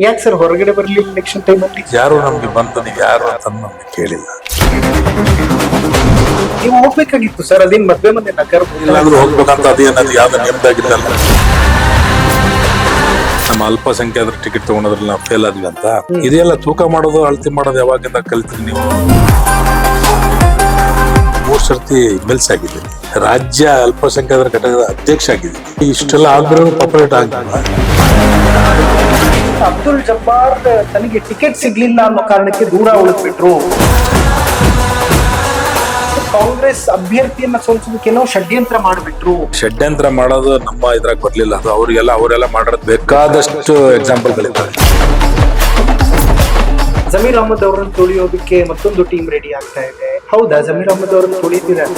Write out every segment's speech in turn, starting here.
ಯಾಕೆ ಸರ್ ಹೊರಗಡೆ ಬರ್ಲಿಲ್ಲ ಎಲೆಕ್ಷನ್ ಟೈಮ್ ಅಲ್ಲಿ? ಯಾರು ನಮ್ಗೆ ಬಂತು, ನೀವು ಯಾರು ಅಂತ ನಮ್ಗೆ ಕೇಳಿಲ್ಲ. ನೀವು ಹೋಗ್ಬೇಕಾಗಿತ್ತು ಸರ್, ಅದೇನ್ ಮದ್ವೆ ಮನೆ ನಗರ ಇಲ್ಲಾದ್ರೂ ಹೋಗ್ಬೇಕಂತ ಅದೇನದು ಯಾವ್ದು ನೇಮದಾಗಿದ್ದಲ್ಲ. ನಮ್ಮ ಅಲ್ಪಸಂಖ್ಯಾತರ ಟಿಕೆಟ್ ತಗೊಂಡ್ರಲ್ಲಿ ನಾವು ಫೇಲ್ ಆದ್ವಿ ಅಂತ ಇದೆಲ್ಲ ತೂಕ ಮಾಡೋದು ಅಳತೆ ಮಾಡೋದು ಯಾವಾಗಿಂದ ಕಲ್ತ್ರಿ ನೀವು? 3 ಸರ್ತಿ ಎಮ್ಎಲ್ಸಿ ಆಗಿದ್ದೀನಿ, ರಾಜ್ಯ ಅಲ್ಪಸಂಖ್ಯಾತರ ಘಟಕದ ಅಧ್ಯಕ್ಷ ಆಗಿದ್ದೀನಿ. ಇಷ್ಟೆಲ್ಲ ಆದ್ರೂ ಪಾಪರೇಟ್ ಆಗಿಲ್ಲ. ಅಬ್ದುಲ್ ಜಬ್ಬಾರ್ ತನಗೆ ಟಿಕೆಟ್ ಸಿಗ್ಲಿಲ್ಲ ಅನ್ನೋ ಕಾರಣಕ್ಕೆ ದೂರ ಉಳಿದ್ಬಿಟ್ರು. ಕಾಂಗ್ರೆಸ್ ಅಭ್ಯರ್ಥಿಯನ್ನ ಸೋಲಿಸೋದಕ್ಕೇನೋ ಷಡ್ಯಂತ್ರ ಮಾಡಿಬಿಟ್ರು. ಷಡ್ಯಂತ್ರ ಮಾಡೋದು ನಮ್ಮ ಇದ್ರಾಗ ಬರ್ಲಿಲ್ಲ. ಅದು ಅವರೆಲ್ಲ ಮಾಡೋದು ಬೇಕಾದಷ್ಟು ಎಕ್ಸಾಂಪಲ್ಗಳಿದ್ದಾವೆ. ಜಮೀರ್ ಅಹಮದ್ ಅವರನ್ನು ತುಳಿಯೋದಕ್ಕೆ ಮತ್ತೊಂದು ಟೀಮ್ ರೆಡಿ ಆಗ್ತಾ ಇದೆ. ಹೌದಾ, ಜಮೀರ್ ಅಹಮದ್ ಅವರನ್ನು ತುಳಿತಿದ್ದಾರೆ?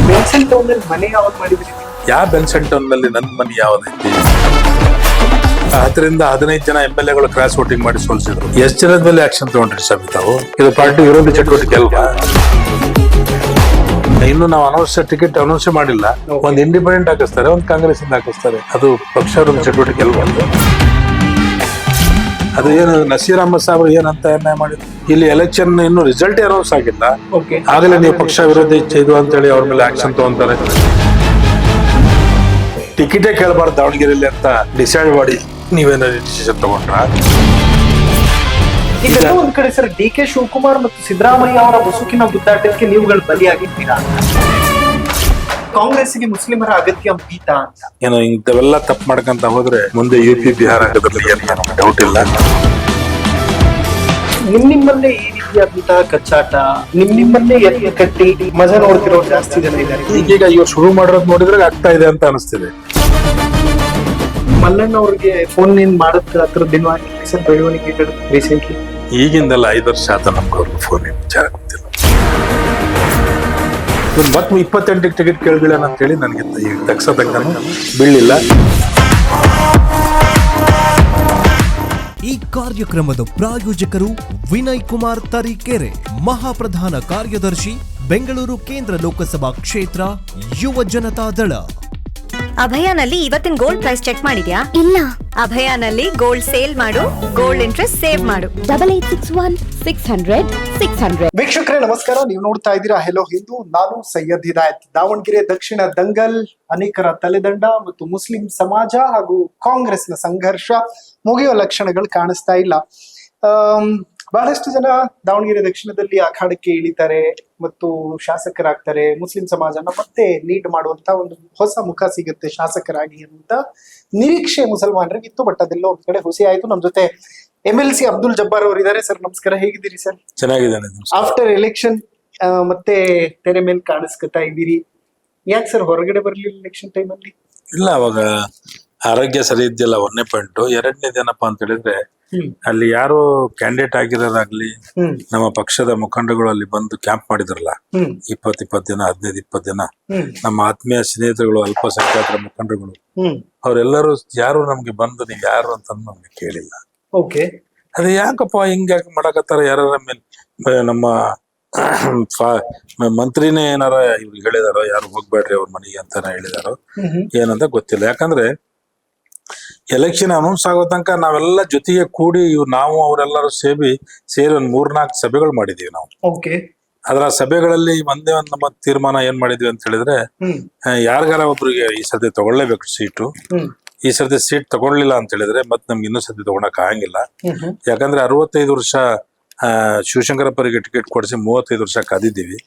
ಬೆನ್ಸನ್ ಟೌನ್ ನಲ್ಲಿ ಮನೆ ಯಾವಾಗ ಮಾಡಿದ್ರಿ? ಯಾವ ಬೆನ್ಸನ್ ಟೌನ್ ನಲ್ಲಿ ನನ್ನ ಮನೆ ಯಾವ್ದೈತಿ? 10 ರಿಂದ 15 ಜನ MLA ಕ್ರಾಸ್ ವೋಟಿಂಗ್ ಮಾಡಿ ಸೋಲಿಸಿದ್ರು. ಎಷ್ಟು ಜನದ ಮೇಲೆ ಆಕ್ಷನ್ ತಗೊಂಡ್ರಿ ಸಭೆ ತಾವು? ಇದು ಪಾರ್ಟಿ ವಿರೋಧಿ ಚಟುವಟಿಕೆ ಅಲ್ವಾ? ಇನ್ನು ನಾವು ಟಿಕೆಟ್ ಅನೌನ್ಸ್ ಮಾಡಿಲ್ಲ. ಒಂದ್ ಇಂಡಿಪೆಂಡೆಂಟ್ ಹಾಕಿಸ್ತಾರೆ, ಒಂದ್ ಕಾಂಗ್ರೆಸ್ ಇಂದ ಹಾಕಿಸ್ತಾರೆ. ಅದು ಪಕ್ಷ ವಿರೋಧಿ ಚಟುವಟಿಕೆ ಅಲ್ವಾ? ಅದು ಏನು ನಸೀರ್ ಅಹಮದ್ ಸಾಹೇಬ್ ಏನಂತ ಅನ್ಯಾಯ ಮಾಡಿದ್ರು? ಇಲ್ಲಿ ಎಲೆಕ್ಷನ್ ಇನ್ನು ರಿಸಲ್ಟ್ ಅನೌನ್ಸ್ ಆಗಿಲ್ಲ, ಆಗಲೇ ನೀವು ಪಕ್ಷ ವಿರೋಧಿ ಇದು ಅಂತ ಹೇಳಿ ಅವ್ರ ಮೇಲೆ ಆಕ್ಷನ್ ತಗೊಂತಾರೆ. ಟಿಕೆಟೇ ಕೇಳಬಾರ್ದು ದಾವಣಗೆರೆಯಲ್ಲಿ ಅಂತ ಡಿಸೈಡ್ ಮಾಡಿ ನೀವೇನಾದ್ರು ಡಿಸಿಷನ್ ತಗೊಂಡ್ರ? ಒಂದ್ ಕಡೆ ಸರ್, DK ಶಿವಕುಮಾರ್ ಮತ್ತು ಸಿದ್ದರಾಮಯ್ಯ ಅವರ ಮುಸುಕಿನ ಗುದ್ದಾಟಕ್ಕೆ ನೀವುಗಳು ಬಲಿಯಾಗಿದ್ದೀರಾ. ಕಾಂಗ್ರೆಸ್ಗೆ ಮುಸ್ಲಿಮರ ಅಗತ್ಯ ಬೀತ ಅಂತ ಏನೋ ಇಂಥವೆಲ್ಲ ತಪ್ಪು ಮಾಡ್ಕೊಂತ ಹೋದ್ರೆ ಮುಂದೆ UP ಬಿಹಾರ ಆಗೋದ್ರಲ್ಲಿ ಏನು ಡೌಟ್ ಇಲ್ಲ. ನಿಮ್ಮಲ್ಲೇ ಈ ರೀತಿಯಾದಂತಹ ಕಚ್ಚಾಟ, ನಿಮ್ಮಲ್ಲೇ ಎಲ್ಲಿ ಕಟ್ಟಿ ಮಜಾ ನೋಡ್ತಿರೋ ಜಾಸ್ತಿ ಜನ ಇದ್ದಾರೆ. ಈಗ ಇವ್ರು ಶುರು ಮಾಡಿರೋದು ನೋಡಿದ್ರೆ ಆಗ್ತಾ ಇದೆ ಅಂತ ಅನಿಸ್ತಿದೆ. ಮಲ್ಲಣ್ಣ ಅವ್ರಿಗೆ ಫೋನ್ ಮಾಡೋದ್ ಹತ್ರ ದಿನವಾಗಿ ಸರ್ ಬೆಳವಣಿಗೆಗಳು ರೀಸೆಂಟ್ಲಿ? ಈಗಿಂದಲ್ಲ 5 ವರ್ಷ ಆತ ನಮ್ಗೆ ಅವ್ರಿಗೆ ಫೋನ್ ವಿಚಾರ ಗೊತ್ತಿಲ್ಲ. ಮತ್ತೆ 28 ಟಿಕೆಟ್ ಕೇಳಿಲ್ಲ ಅಂತ ಹೇಳಿ ನನಗೆ ಈಗ ತಕ್ಷ ತಕ್ಕನು ಬೀಳಿಲ್ಲ. ಈ ಕಾರ್ಯಕ್ರಮದ ಪ್ರಾಯೋಜಕರು ವಿನಯ್ ಕುಮಾರ್ ತರೀಕೆರೆ, ಮಹಾಪ್ರಧಾನ ಕಾರ್ಯದರ್ಶಿ, ಬೆಂಗಳೂರು ಕೇಂದ್ರ ಲೋಕಸಭಾ ಕ್ಷೇತ್ರ, ಯುವ ಜನತಾ ದಳ. ಅಭಯಾನಲ್ಲಿ ಇವತ್ತಿನ ಗೋಲ್ಡ್ ಪ್ರೈಸ್ ಚೆಕ್ ಮಾಡಿದ್ಯಾ? ಇಲ್ಲ. ಅಭಯಾನಲ್ಲಿ ಗೋಲ್ಡ್ ಸೇಲ್ ಮಾಡು, ಗೋಲ್ಡ್ ಇಂಟ್ರೆಸ್ಟ್ ಸೇವ್ ಮಾಡು. 8861 ವೀಕ್ಷಕರೇ ನಮಸ್ಕಾರ, ನೀವು ನೋಡ್ತಾ ಇದ್ದೀರಾ ಹೆಲೋ ಹಿಂದೂ. ನಾನು ಸೈಯದ್ ಹಿದಾಯತ್. ದಾವಣಗೆರೆ ದಕ್ಷಿಣ ದಂಗಲ್, ಅನೇಕರ ತಲೆದಂಡ ಮತ್ತು ಮುಸ್ಲಿಂ ಸಮಾಜ ಹಾಗೂ ಕಾಂಗ್ರೆಸ್ನ ಸಂಘರ್ಷ ಮುಗಿಯೋ ಲಕ್ಷಣಗಳು ಕಾಣಿಸ್ತಾ ಇಲ್ಲ. ಬಹಳಷ್ಟು ಜನ ದಾವಣಗೆರೆ ದಕ್ಷಿಣದಲ್ಲಿ ಅಖಾಡಕ್ಕೆ ಇಳಿತಾರೆ ಮತ್ತು ಶಾಸಕರಾಗ್ತಾರೆ. ಮುಸ್ಲಿಂ ಸಮಾಜನ ಮತ್ತೆ ಲೀಡ್ ಮಾಡುವಂತ ಒಂದು ಹೊಸ ಮುಖ ಸಿಗುತ್ತೆ ಶಾಸಕರಾಗಿ ಅಂತ ನಿರೀಕ್ಷೆ ಮುಸಲ್ಮಾನರಿಗೆ ಇತ್ತು. ಬಟ್ ಅದೆಲ್ಲ ಒಂದ್ ಕಡೆ ಹುಸಿ ಆಯ್ತು. ನಮ್ ಜೊತೆ MLC ಅಬ್ದುಲ್ ಜಬ್ಬಾರ್ ಅವರು ಇದ್ದಾರೆ. ಸರ್ ನಮಸ್ಕಾರ, ಹೇಗಿದ್ದೀರಿ ಸರ್? ಚೆನ್ನಾಗಿದ್ದಾನೆ. ಆಫ್ಟರ್ ಎಲೆಕ್ಷನ್ ಮತ್ತೆ ತೆರೆ ಮೇಲೆ ಕಾಣಿಸ್ಕೊತಾ ಇದ್ದೀರಿ. ಯಾಕೆ ಸರ್ ಹೊರಗಡೆ ಬರ್ಲಿಲ್ಲ ಎಲೆಕ್ಷನ್ ಟೈಮ್ ಅಲ್ಲಿ? ಇಲ್ಲ, ಅವಾಗ ಆರೋಗ್ಯ ಸರಿ ಇದ್ದಿಲ್ಲ 1ನೇ ಪಾಯಿಂಟ್. 2ನೇದೇನಪ್ಪ ಅಂತ ಹೇಳಿದ್ರೆ, ಅಲ್ಲಿ ಯಾರು ಕ್ಯಾಂಡಿಡೇಟ್ ಆಗಿರೋದಾಗ್ಲಿ, ನಮ್ಮ ಪಕ್ಷದ ಮುಖಂಡಗಳು ಅಲ್ಲಿ ಬಂದು ಕ್ಯಾಂಪ್ ಮಾಡಿದ್ರಲ್ಲ 20 ದಿನ 15-20 ದಿನ, ನಮ್ಮ ಆತ್ಮೀಯ ಸ್ನೇಹಿತರುಗಳು ಅಲ್ಪಸಂಖ್ಯಾತರ ಮುಖಂಡರುಗಳು ಅವರೆಲ್ಲರೂ ಯಾರು ನಮ್ಗೆ ಬಂದು ನೀವು ಯಾರು ಅಂತ ನಮ್ಗೆ ಕೇಳಿಲ್ಲ. ಅದೇ ಯಾಕಪ್ಪ ಹಿಂಗ್ಯಾಕೆ ಮಾಡಕತ್ತಾರ? ಯಾರ ನಮ್ಮ ಮಂತ್ರಿನೇ ಏನಾರ ಇವ್ರಿಗೆ ಹೇಳಿದಾರೋ, ಯಾರು ಹೋಗ್ಬೇಡ್ರಿ ಅವ್ರ ಮನೆಗೆ ಅಂತ ಹೇಳಿದಾರೋ ಏನಂತ ಗೊತ್ತಿಲ್ಲ. ಯಾಕಂದ್ರೆ ಎಲೆಕ್ಷನ್ ಅನೌನ್ಸ್ ಆಗೋ ತನಕ ನಾವೆಲ್ಲ ಜೊತೆಗೆ ಕೂಡಿ ನಾವು ಅವರೆಲ್ಲರೂ ಸೇರಿ ಒಂದ್ 3-4 ಸಭೆಗಳು ಮಾಡಿದೀವಿ ನಾವು. ಅದ್ರ ಸಭೆಗಳಲ್ಲಿ ಒಂದೇ ಒಂದು ನಮ್ಮ ತೀರ್ಮಾನ ಏನ್ ಮಾಡಿದ್ವಿ ಅಂತ ಹೇಳಿದ್ರೆ, ಯಾರಿಗಾರ ಒಬ್ರಿಗೆ ಈ ಸರ್ತಿ ತಗೊಳ್ಳೇಬೇಕು ಸೀಟು. ಈ ಸರ್ತಿ ಸೀಟ್ ತಗೊಳ್ಳಿಲ್ಲ ಅಂತ ಹೇಳಿದ್ರೆ ಮತ್ತೆ ನಮ್ಗೆ ಇನ್ನೂ ಸರ್ತಿ ತಗೊಳಕ್ ಆಗಂಗಿಲ್ಲ. ಯಾಕಂದ್ರೆ 65 ವರ್ಷ ಶಿವಶಂಕರಪ್ಪರಿಗೆ ಟಿಕೆಟ್ ಕೊಡಿಸಿ 35 ವರ್ಷ ಕಾದಿದ್ದೀವಿ.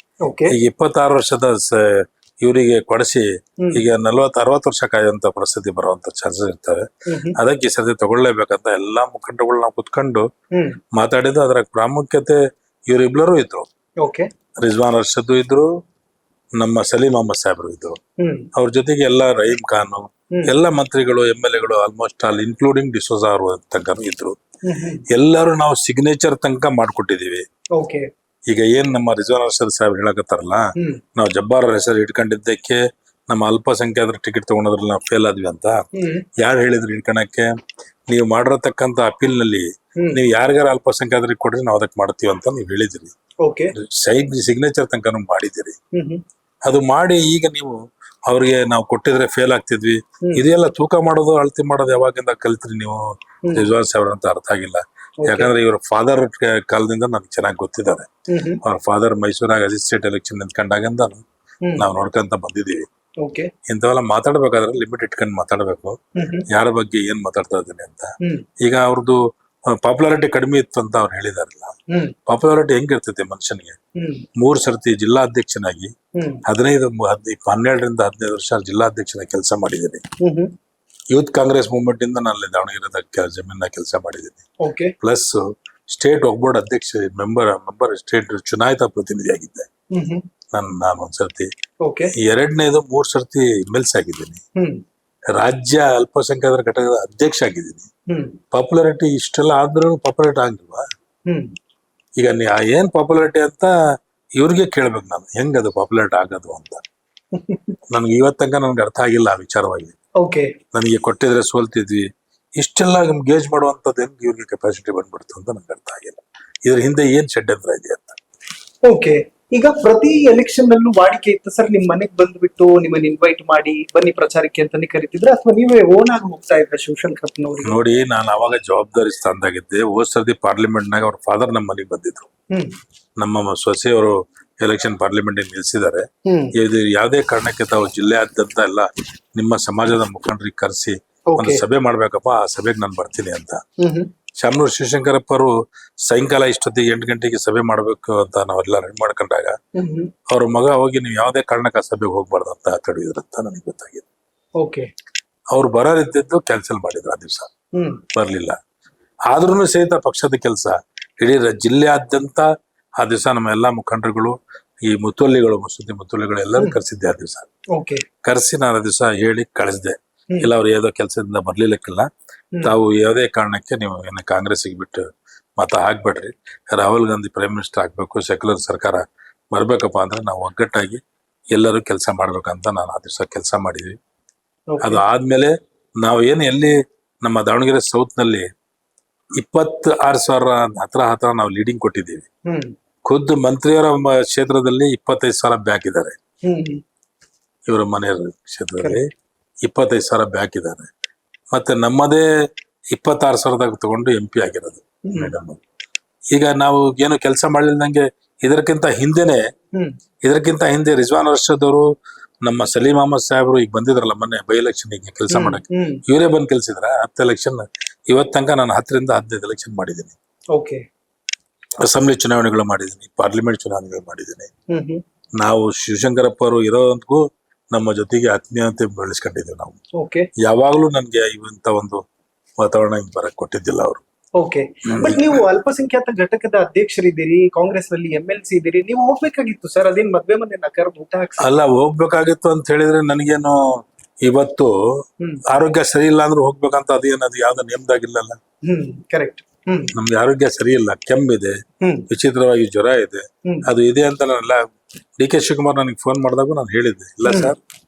ಈಗ 26 ವರ್ಷದ ಇವರಿಗೆ ಕೊಡಿಸಿ ಈಗ 40-60 ವರ್ಷ ಕಾಯುವಂತ ಪರಿಸ್ಥಿತಿ ಬರುವಂತ ಚಾನ್ಸಸ್ ಇರ್ತವೆ. ಅದಕ್ಕೆ ಈ ಸರ್ತಿ ತಗೊಳ್ಳೇಬೇಕಂತ ಎಲ್ಲಾ ಮುಖಂಡಗಳು ನಾವು ಕುತ್ಕೊಂಡು ಮಾತಾಡಿದ್ದು. ಅದರ ಪ್ರಾಮುಖ್ಯತೆ ಇವರಿಬ್ಲರೂ ಇದ್ರು. ರಿಜ್ವಾನ್ ಅರ್ಷದ್ ಇದ್ರು, ನಮ್ಮ ಸಲೀಂ ಅಹಮದ್ ಸಾಹೇಬ್ರು ಇದ್ರು. ಅವ್ರ ಜೊತೆಗೆ ಎಲ್ಲ ರಹೀಂ ಖಾನ್, ಎಲ್ಲ ಮಂತ್ರಿಗಳು, MLA almost all including D'Souza ಅವರು ತನಕ ಇದ್ರು. ಎಲ್ಲರೂ ನಾವು ಸಿಗ್ನೇಚರ್ ತನಕ ಮಾಡ್ಕೊಟ್ಟಿದೀವಿ. ಈಗ ಏನ್ ನಮ್ಮ ರಿಜ್ವಾನ್ ಅರ್ಷದ್ ಸಾಹೇಬ್ ಹೇಳಕತ್ತಾರಲ್ಲ, ನಾವು ಜಬ್ಬಾರ್ ಹೆಸರು ಇಟ್ಕೊಂಡಿದ್ದಕ್ಕೆ ನಮ್ಮ ಅಲ್ಪಸಂಖ್ಯಾತರ ಟಿಕೆಟ್ ತಗೊಂಡ್ರಲ್ಲಿ ನಾವು ಫೇಲ್ ಆದ್ವಿ ಅಂತ ಯಾರು ಹೇಳಿದ್ರು ಇಟ್ಕೊಳಕ್ಕೆ? ನೀವು ಮಾಡಿರತಕ್ಕಂತ ಅಪೀಲ್ ನಲ್ಲಿ ನೀವು ಯಾರಿಗಾರ ಅಲ್ಪಸಂಖ್ಯಾತರಿಗೆ ಕೊಡ್ರಿ ನಾವು ಅದಕ್ಕೆ ಮಾಡ್ತೀವಿ ಅಂತ ನೀವು ಹೇಳಿದಿರಿ. ಸಿಗ್ನೇಚರ್ ತನಕ ಮಾಡಿದಿರಿ. ಅದು ಮಾಡಿ ಈಗ ನೀವು ಅವ್ರಿಗೆ ನಾವು ಕೊಟ್ಟಿದ್ರೆ ಫೇಲ್ ಆಗ್ತಿದ್ವಿ. ಇದೆಲ್ಲ ತೂಕ ಮಾಡೋದು ಅಳತೆ ಮಾಡೋದು ಯಾವಾಗಿಂದ ಕಲ್ತ್ರಿ ನೀವು ರಿಜ್ವಾನ್ ಸಾಹೇಬ್ರ ಅಂತ ಅರ್ಥ ಆಗಿಲ್ಲ. ಯಾಕಂದ್ರೆ ಇವ್ರ ಫಾದರ್ ಕಾಲದಿಂದ ನನ್ಗೆ ಚೆನ್ನಾಗಿ ಗೊತ್ತಿದ್ದಾರೆ. ಅವ್ರ ಫಾದರ್ ಮೈಸೂರಾಗ ಅಸಿಸ್ಟೇಟ್ ಎಲೆಕ್ಷನ್ ನಿಂತ್ಕೊಂಡಾಗಿಂದ ನಾವು ನೋಡ್ಕೊಂತ ಬಂದಿದೀವಿ. ಇಂಥವೆಲ್ಲ ಮಾತಾಡ್ಬೇಕಾದ್ರೆ ಲಿಮಿಟ್ ಇಟ್ಕೊಂಡು ಮಾತಾಡ್ಬೇಕು, ಯಾರ ಬಗ್ಗೆ ಏನ್ ಮಾತಾಡ್ತಾ ಇದ್ದೀನಿ ಅಂತ. ಈಗ ಅವ್ರದ್ದು ಪಾಪ್ಯುಲಾರಿಟಿ ಕಡಿಮೆ ಇತ್ತು ಅಂತ ಅವ್ರು ಹೇಳಿದಾರಲ್ಲ. ಪಾಪ್ಯುಲಾರಿಟಿ ಹೆಂಗಿರ್ತೈತೆ ಮನುಷ್ಯನಿಗೆ? 3 ಸರ್ತಿ ಜಿಲ್ಲಾಧ್ಯಕ್ಷನಾಗಿ 12ರಿಂದ 15 ವರ್ಷ ಜಿಲ್ಲಾಧ್ಯಕ್ಷನಾಗಿ ಕೆಲಸ ಮಾಡಿದ್ದೀನಿ. ಯೂತ್ ಕಾಂಗ್ರೆಸ್ ಮೂವ್ಮೆಂಟ್ ಇಂದ ನಾನು ದಾವಣಗೆರೆ ಜಮೀನ ಕೆಲಸ ಮಾಡಿದ್ದೀನಿ. ಪ್ಲಸ್ ಸ್ಟೇಟ್ ಒಗ್ಬೋರ್ಡ್ ಅಧ್ಯಕ್ಷ ಮೆಂಬರ್ ಸ್ಟೇಟ್ ಚುನಾಯಿತ ಪ್ರತಿನಿಧಿ ಆಗಿದ್ದೆ ನಾನು ಒಂದ್ಸರ್ತಿ. 2ನೇದು 3 ಸರ್ತಿ MLC ಆಗಿದ್ದೀನಿ. ರಾಜ್ಯ ಅಲ್ಪಸಂಖ್ಯಾತರ ಘಟಕದ ಅಧ್ಯಕ್ಷ ಆಗಿದ್ದೀನಿ. ಪಾಪ್ಯುಲಾರಿಟಿ ಇಷ್ಟೆಲ್ಲ ಆದ್ರೂ ಪಾಪ್ಯುಲಾರಿಟಿ ಆಗಿಲ್ವಾ? ಈಗ ಏನ್ ಪಾಪ್ಯುಲಾರಿಟಿ ಅಂತ ಇವ್ರಿಗೆ ಕೇಳ್ಬೇಕು ನಾನು, ಹೆಂಗದು ಪಾಪ್ಯುಲಾರಿಟಿ ಆಗೋದು ಅಂತ. ನನ್ಗೆ ಇವತ್ತಂಕ ನನ್ಗೆ ಅರ್ಥ ಆಗಿಲ್ಲ ಆ ವಿಚಾರವಾಗಿ. ನನಗೆ ಕೊಟ್ಟಿದ್ರೆ ಸೋಲ್ತಿದ್ವಿ, ಇಷ್ಟೆಲ್ಲ ಗೇಜ್ ಮಾಡುವಂತದ್ದು ಹೆಂಗ್ ಇವ್ರಿಗೆ ಕೆಪಾಸಿಟಿ ಬಂದ್ಬಿಡ್ತು ಅಂತ ನನ್ಗೆ ಅರ್ಥ ಆಗಿಲ್ಲ. ಇದ್ರ ಹಿಂದೆ ಏನ್ ಷಡ್ಯಂತ್ರ ಇದೆ ಅಂತ. ಈಗ ಪ್ರತಿ ಎಲೆಕ್ಷನ್ ನಲ್ಲೂ ವಾಡಿಕೆ ಇತ್ತು ಸರ್, ನಿಮ್ ಮನೆಗ್ ಬಂದ್ಬಿಟ್ಟು ನಿಮ್ಮನ್ನ ಇನ್ವೈಟ್ ಮಾಡಿ ಬನ್ನಿ ಪ್ರಚಾರಕ್ಕೆ ಅಂತಾನೆ ಕರಿತಿದ್ರೆ, ಅಥವಾ ನೀವೇ ಓನ್ ಆಗಿ ಹೋಗ್ತಾ ಇದ್ರೆ ಶಿವಶಂಕರಪ್ಪನವ್ರಿಗೆ? ನೋಡಿ, ನಾನು ಅವಾಗ ಜವಾಬ್ದಾರಿ ಸ್ಥಾನದಾಗಿದ್ದೆ. ಹೋದ್ ಸರ್ತಿ ಪಾರ್ಲಿಮೆಂಟ್ ನಾಗ ಅವ್ರ ಫಾದರ್ ನಮ್ಮ ಮನೆಗೆ ಬಂದಿದ್ರು. ನಮ್ಮ ಸೊಸೆಯವರು ಎಲೆಕ್ಷನ್ ಪಾರ್ಲಿಮೆಂಟ್ ನಿಲ್ಸಿದ್ದಾರೆ. ಇದು ಯಾವುದೇ ಕಾರಣಕ್ಕೆ ತಾವು ಜಿಲ್ಲೆಯಾದ್ಯಂತ ಎಲ್ಲ ನಿಮ್ಮ ಸಮಾಜದ ಮುಖಂಡರಿಗೆ ಕರೆಸಿ ಒಂದು ಸಭೆ ಮಾಡ್ಬೇಕಪ್ಪ, ಆ ಸಭೆಗೆ ನಾನು ಬರ್ತೀನಿ ಅಂತ. ಶಾಮನೂರು ಶಿವಶಂಕರಪ್ಪ ಅವರು ಸಾಯಂಕಾಲ ಇಷ್ಟೊತ್ತಿಗೆ 8 ಗಂಟೆಗೆ ಸಭೆ ಮಾಡ್ಬೇಕು ಅಂತ ನಾವೆಲ್ಲ ರೆಡಿ ಮಾಡ್ಕೊಂಡಾಗ ಅವ್ರ ಮಗ ಹೋಗಿ ನೀವು ಯಾವುದೇ ಕಾರಣಕ್ಕೆ ಆ ಸಭೆಗೆ ಹೋಗ್ಬಾರ್ದು ಅಂತ ತಡೆಯುದ್ರಂತ ನನಗೆ ಗೊತ್ತಾಗಿದೆ. ಅವ್ರು ಬರೋರಿದ್ದು ಕ್ಯಾನ್ಸಲ್ ಮಾಡಿದ್ರು. ಆ ದಿವಸ ಬರ್ಲಿಲ್ಲ. ಆದ್ರೂ ಸಹಿತ ಪಕ್ಷದ ಕೆಲಸ ಇಡೀ ಜಿಲ್ಲೆಯಾದ್ಯಂತ ಆ ದಿವಸ ನಮ್ಮ ಎಲ್ಲಾ ಮುಖಂಡರುಗಳು, ಈ ಮುತ್ತುವಲ್ಲಿಗಳು, ಮಸೂತಿ ಮುತ್ತುವಲ್ಲಿಗಳು ಎಲ್ಲರೂ ಕರೆಸಿದ್ದೆ. ಆ ದಿವಸ ಕರೆಸಿ ನಾನು ಆ ದಿವಸ ಹೇಳಿ ಕಳಿಸ್ದೆ. ಇಲ್ಲ ಅವ್ರು ಯಾವುದೋ ಕೆಲಸದಿಂದ ಬರ್ಲಿಲ್ಲಕ್ಕಿಲ್ಲ, ತಾವು ಯಾವುದೇ ಕಾರಣಕ್ಕೆ ನೀವು ಏನ ಕಾಂಗ್ರೆಸ್ಗೆ ಬಿಟ್ಟು ಮತ ಹಾಕ್ಬೇಡ್ರಿ, ರಾಹುಲ್ ಗಾಂಧಿ ಪ್ರೈಮ್ ಮಿನಿಸ್ಟರ್ ಆಗ್ಬೇಕು, ಸೆಕ್ಯುಲರ್ ಸರ್ಕಾರ ಬರ್ಬೇಕಪ್ಪ ಅಂದ್ರೆ ನಾವು ಒಗ್ಗಟ್ಟಾಗಿ ಎಲ್ಲರೂ ಕೆಲಸ ಮಾಡ್ಬೇಕಂತ ನಾನು ಆ ದಿವಸ ಕೆಲಸ ಮಾಡಿದ್ವಿ. ಅದು ಆದ್ಮೇಲೆ ನಾವು ಎಲ್ಲಿ ನಮ್ಮ ದಾವಣಗೆರೆ ಸೌತ್ ನಲ್ಲಿ 26,000 ಹತ್ರ ನಾವು ಲೀಡಿಂಗ್ ಕೊಟ್ಟಿದ್ದೀವಿ. ಖುದ್ದು ಮಂತ್ರಿಯವರ ಕ್ಷೇತ್ರದಲ್ಲಿ 25,000 ಬ್ಯಾಕ್ ಇದ್ದಾರೆ. ಇವರ ಮನೆಯವರ ಕ್ಷೇತ್ರದಲ್ಲಿ 25,000 ಬ್ಯಾಕ್ ಇದ್ದಾರೆ. ಮತ್ತೆ ನಮ್ಮದೇ 26,000ದಾಗ ತಗೊಂಡು MP ಆಗಿರೋದು ಮೇಡಮ್. ಈಗ ನಾವು ಏನು ಕೆಲಸ ಮಾಡ್ಲಿಲ್ದಂಗೆ ಇದಕ್ಕಿಂತ ಹಿಂದೆ ರಿಜ್ವಾನ್ ಅರ್ಷದವರು, ನಮ್ಮ ಸಲೀಂ ಅಹಮದ್ ಸಾಹೇಬ್ರು ಈಗ ಬಂದಿದ್ರಲ್ಲ ಮೊನ್ನೆ ಬೈ ಎಲೆಕ್ಷನ್ ಕೆಲಸ ಮಾಡಕ್ಕೆ, ಇವರೇ ಬಂದ್ ಕೆಲ್ಸಿದ್ರ 10 ಎಲೆಕ್ಷನ್. ಇವತ್ ತನಕ ನಾನು 10ರಿಂದ 15 ಎಲೆಕ್ಷನ್ ಮಾಡಿದ್ದೀನಿ. ಅಸೆಂಬ್ಲಿ ಚುನಾವಣೆಗಳು ಮಾಡಿದ್ದೀನಿ, ಪಾರ್ಲಿಮೆಂಟ್ ಚುನಾವಣೆಗಳು ಮಾಡಿದ್ದೀನಿ. ನಾವು ಶಿವಶಂಕರಪ್ಪ ಅವರು ಇರೋದಕ್ಕೂ ನಮ್ಮ ಜೊತೆಗೆ ಆತ್ಮೀಯತೆ ಬೆಳೆಸ್ಕೊಂಡಿದ್ದೀವಿ ನಾವು. ಯಾವಾಗ್ಲೂ ನನ್ಗೆ ಇಂತ ಒಂದು ವಾತಾವರಣ ಬರಕ್ ಕೊಟ್ಟಿದ್ದಿಲ್ಲ ಅವರು. ಬಟ್ ನೀವು ಅಲ್ಪಸಂಖ್ಯಾತ ಘಟಕದ ಅಧ್ಯಕ್ಷರಿದ್ದೀರಿ, ಕಾಂಗ್ರೆಸ್ ನಲ್ಲಿ MLC ಇದ್ದೀರಿ, ನೀವು ಹೋಗ್ಬೇಕಾಗಿತ್ತು ಸರ್. ಅದೇನ್ ಮದ್ವೆ ಮನೆ ಊಟ ಅಲ್ಲ, ಹೋಗ್ಬೇಕಾಗಿತ್ತು ಅಂತ ಹೇಳಿದ್ರೆ ನನಗೇನು ಇವತ್ತು ಆರೋಗ್ಯ ಸರಿ ಇಲ್ಲ ಅಂದ್ರೆ ಹೋಗ್ಬೇಕಂತ ಅದೇನದು ಯಾವ್ದು ನೇಮದಾಗಿಲ್ಲಲ್ಲ. ಕರೆಕ್ಟ್. ನಮ್ಗೆ ಆರೋಗ್ಯ ಸರಿ ಇಲ್ಲ, ಕೆಮ್ಮಿದೆ, ವಿಚಿತ್ರವಾಗಿ ಜ್ವರ ಇದೆ, ಅದು ಇದೆ ಅಂತ ನಾನೆಲ್ಲ DK ಶಿವಕುಮಾರ್ ನನಗೆ ಫೋನ್ ಮಾಡಿದಾಗ ನಾನು ಹೇಳಿದ್ದೆ, ಇಲ್ಲ ಸರ್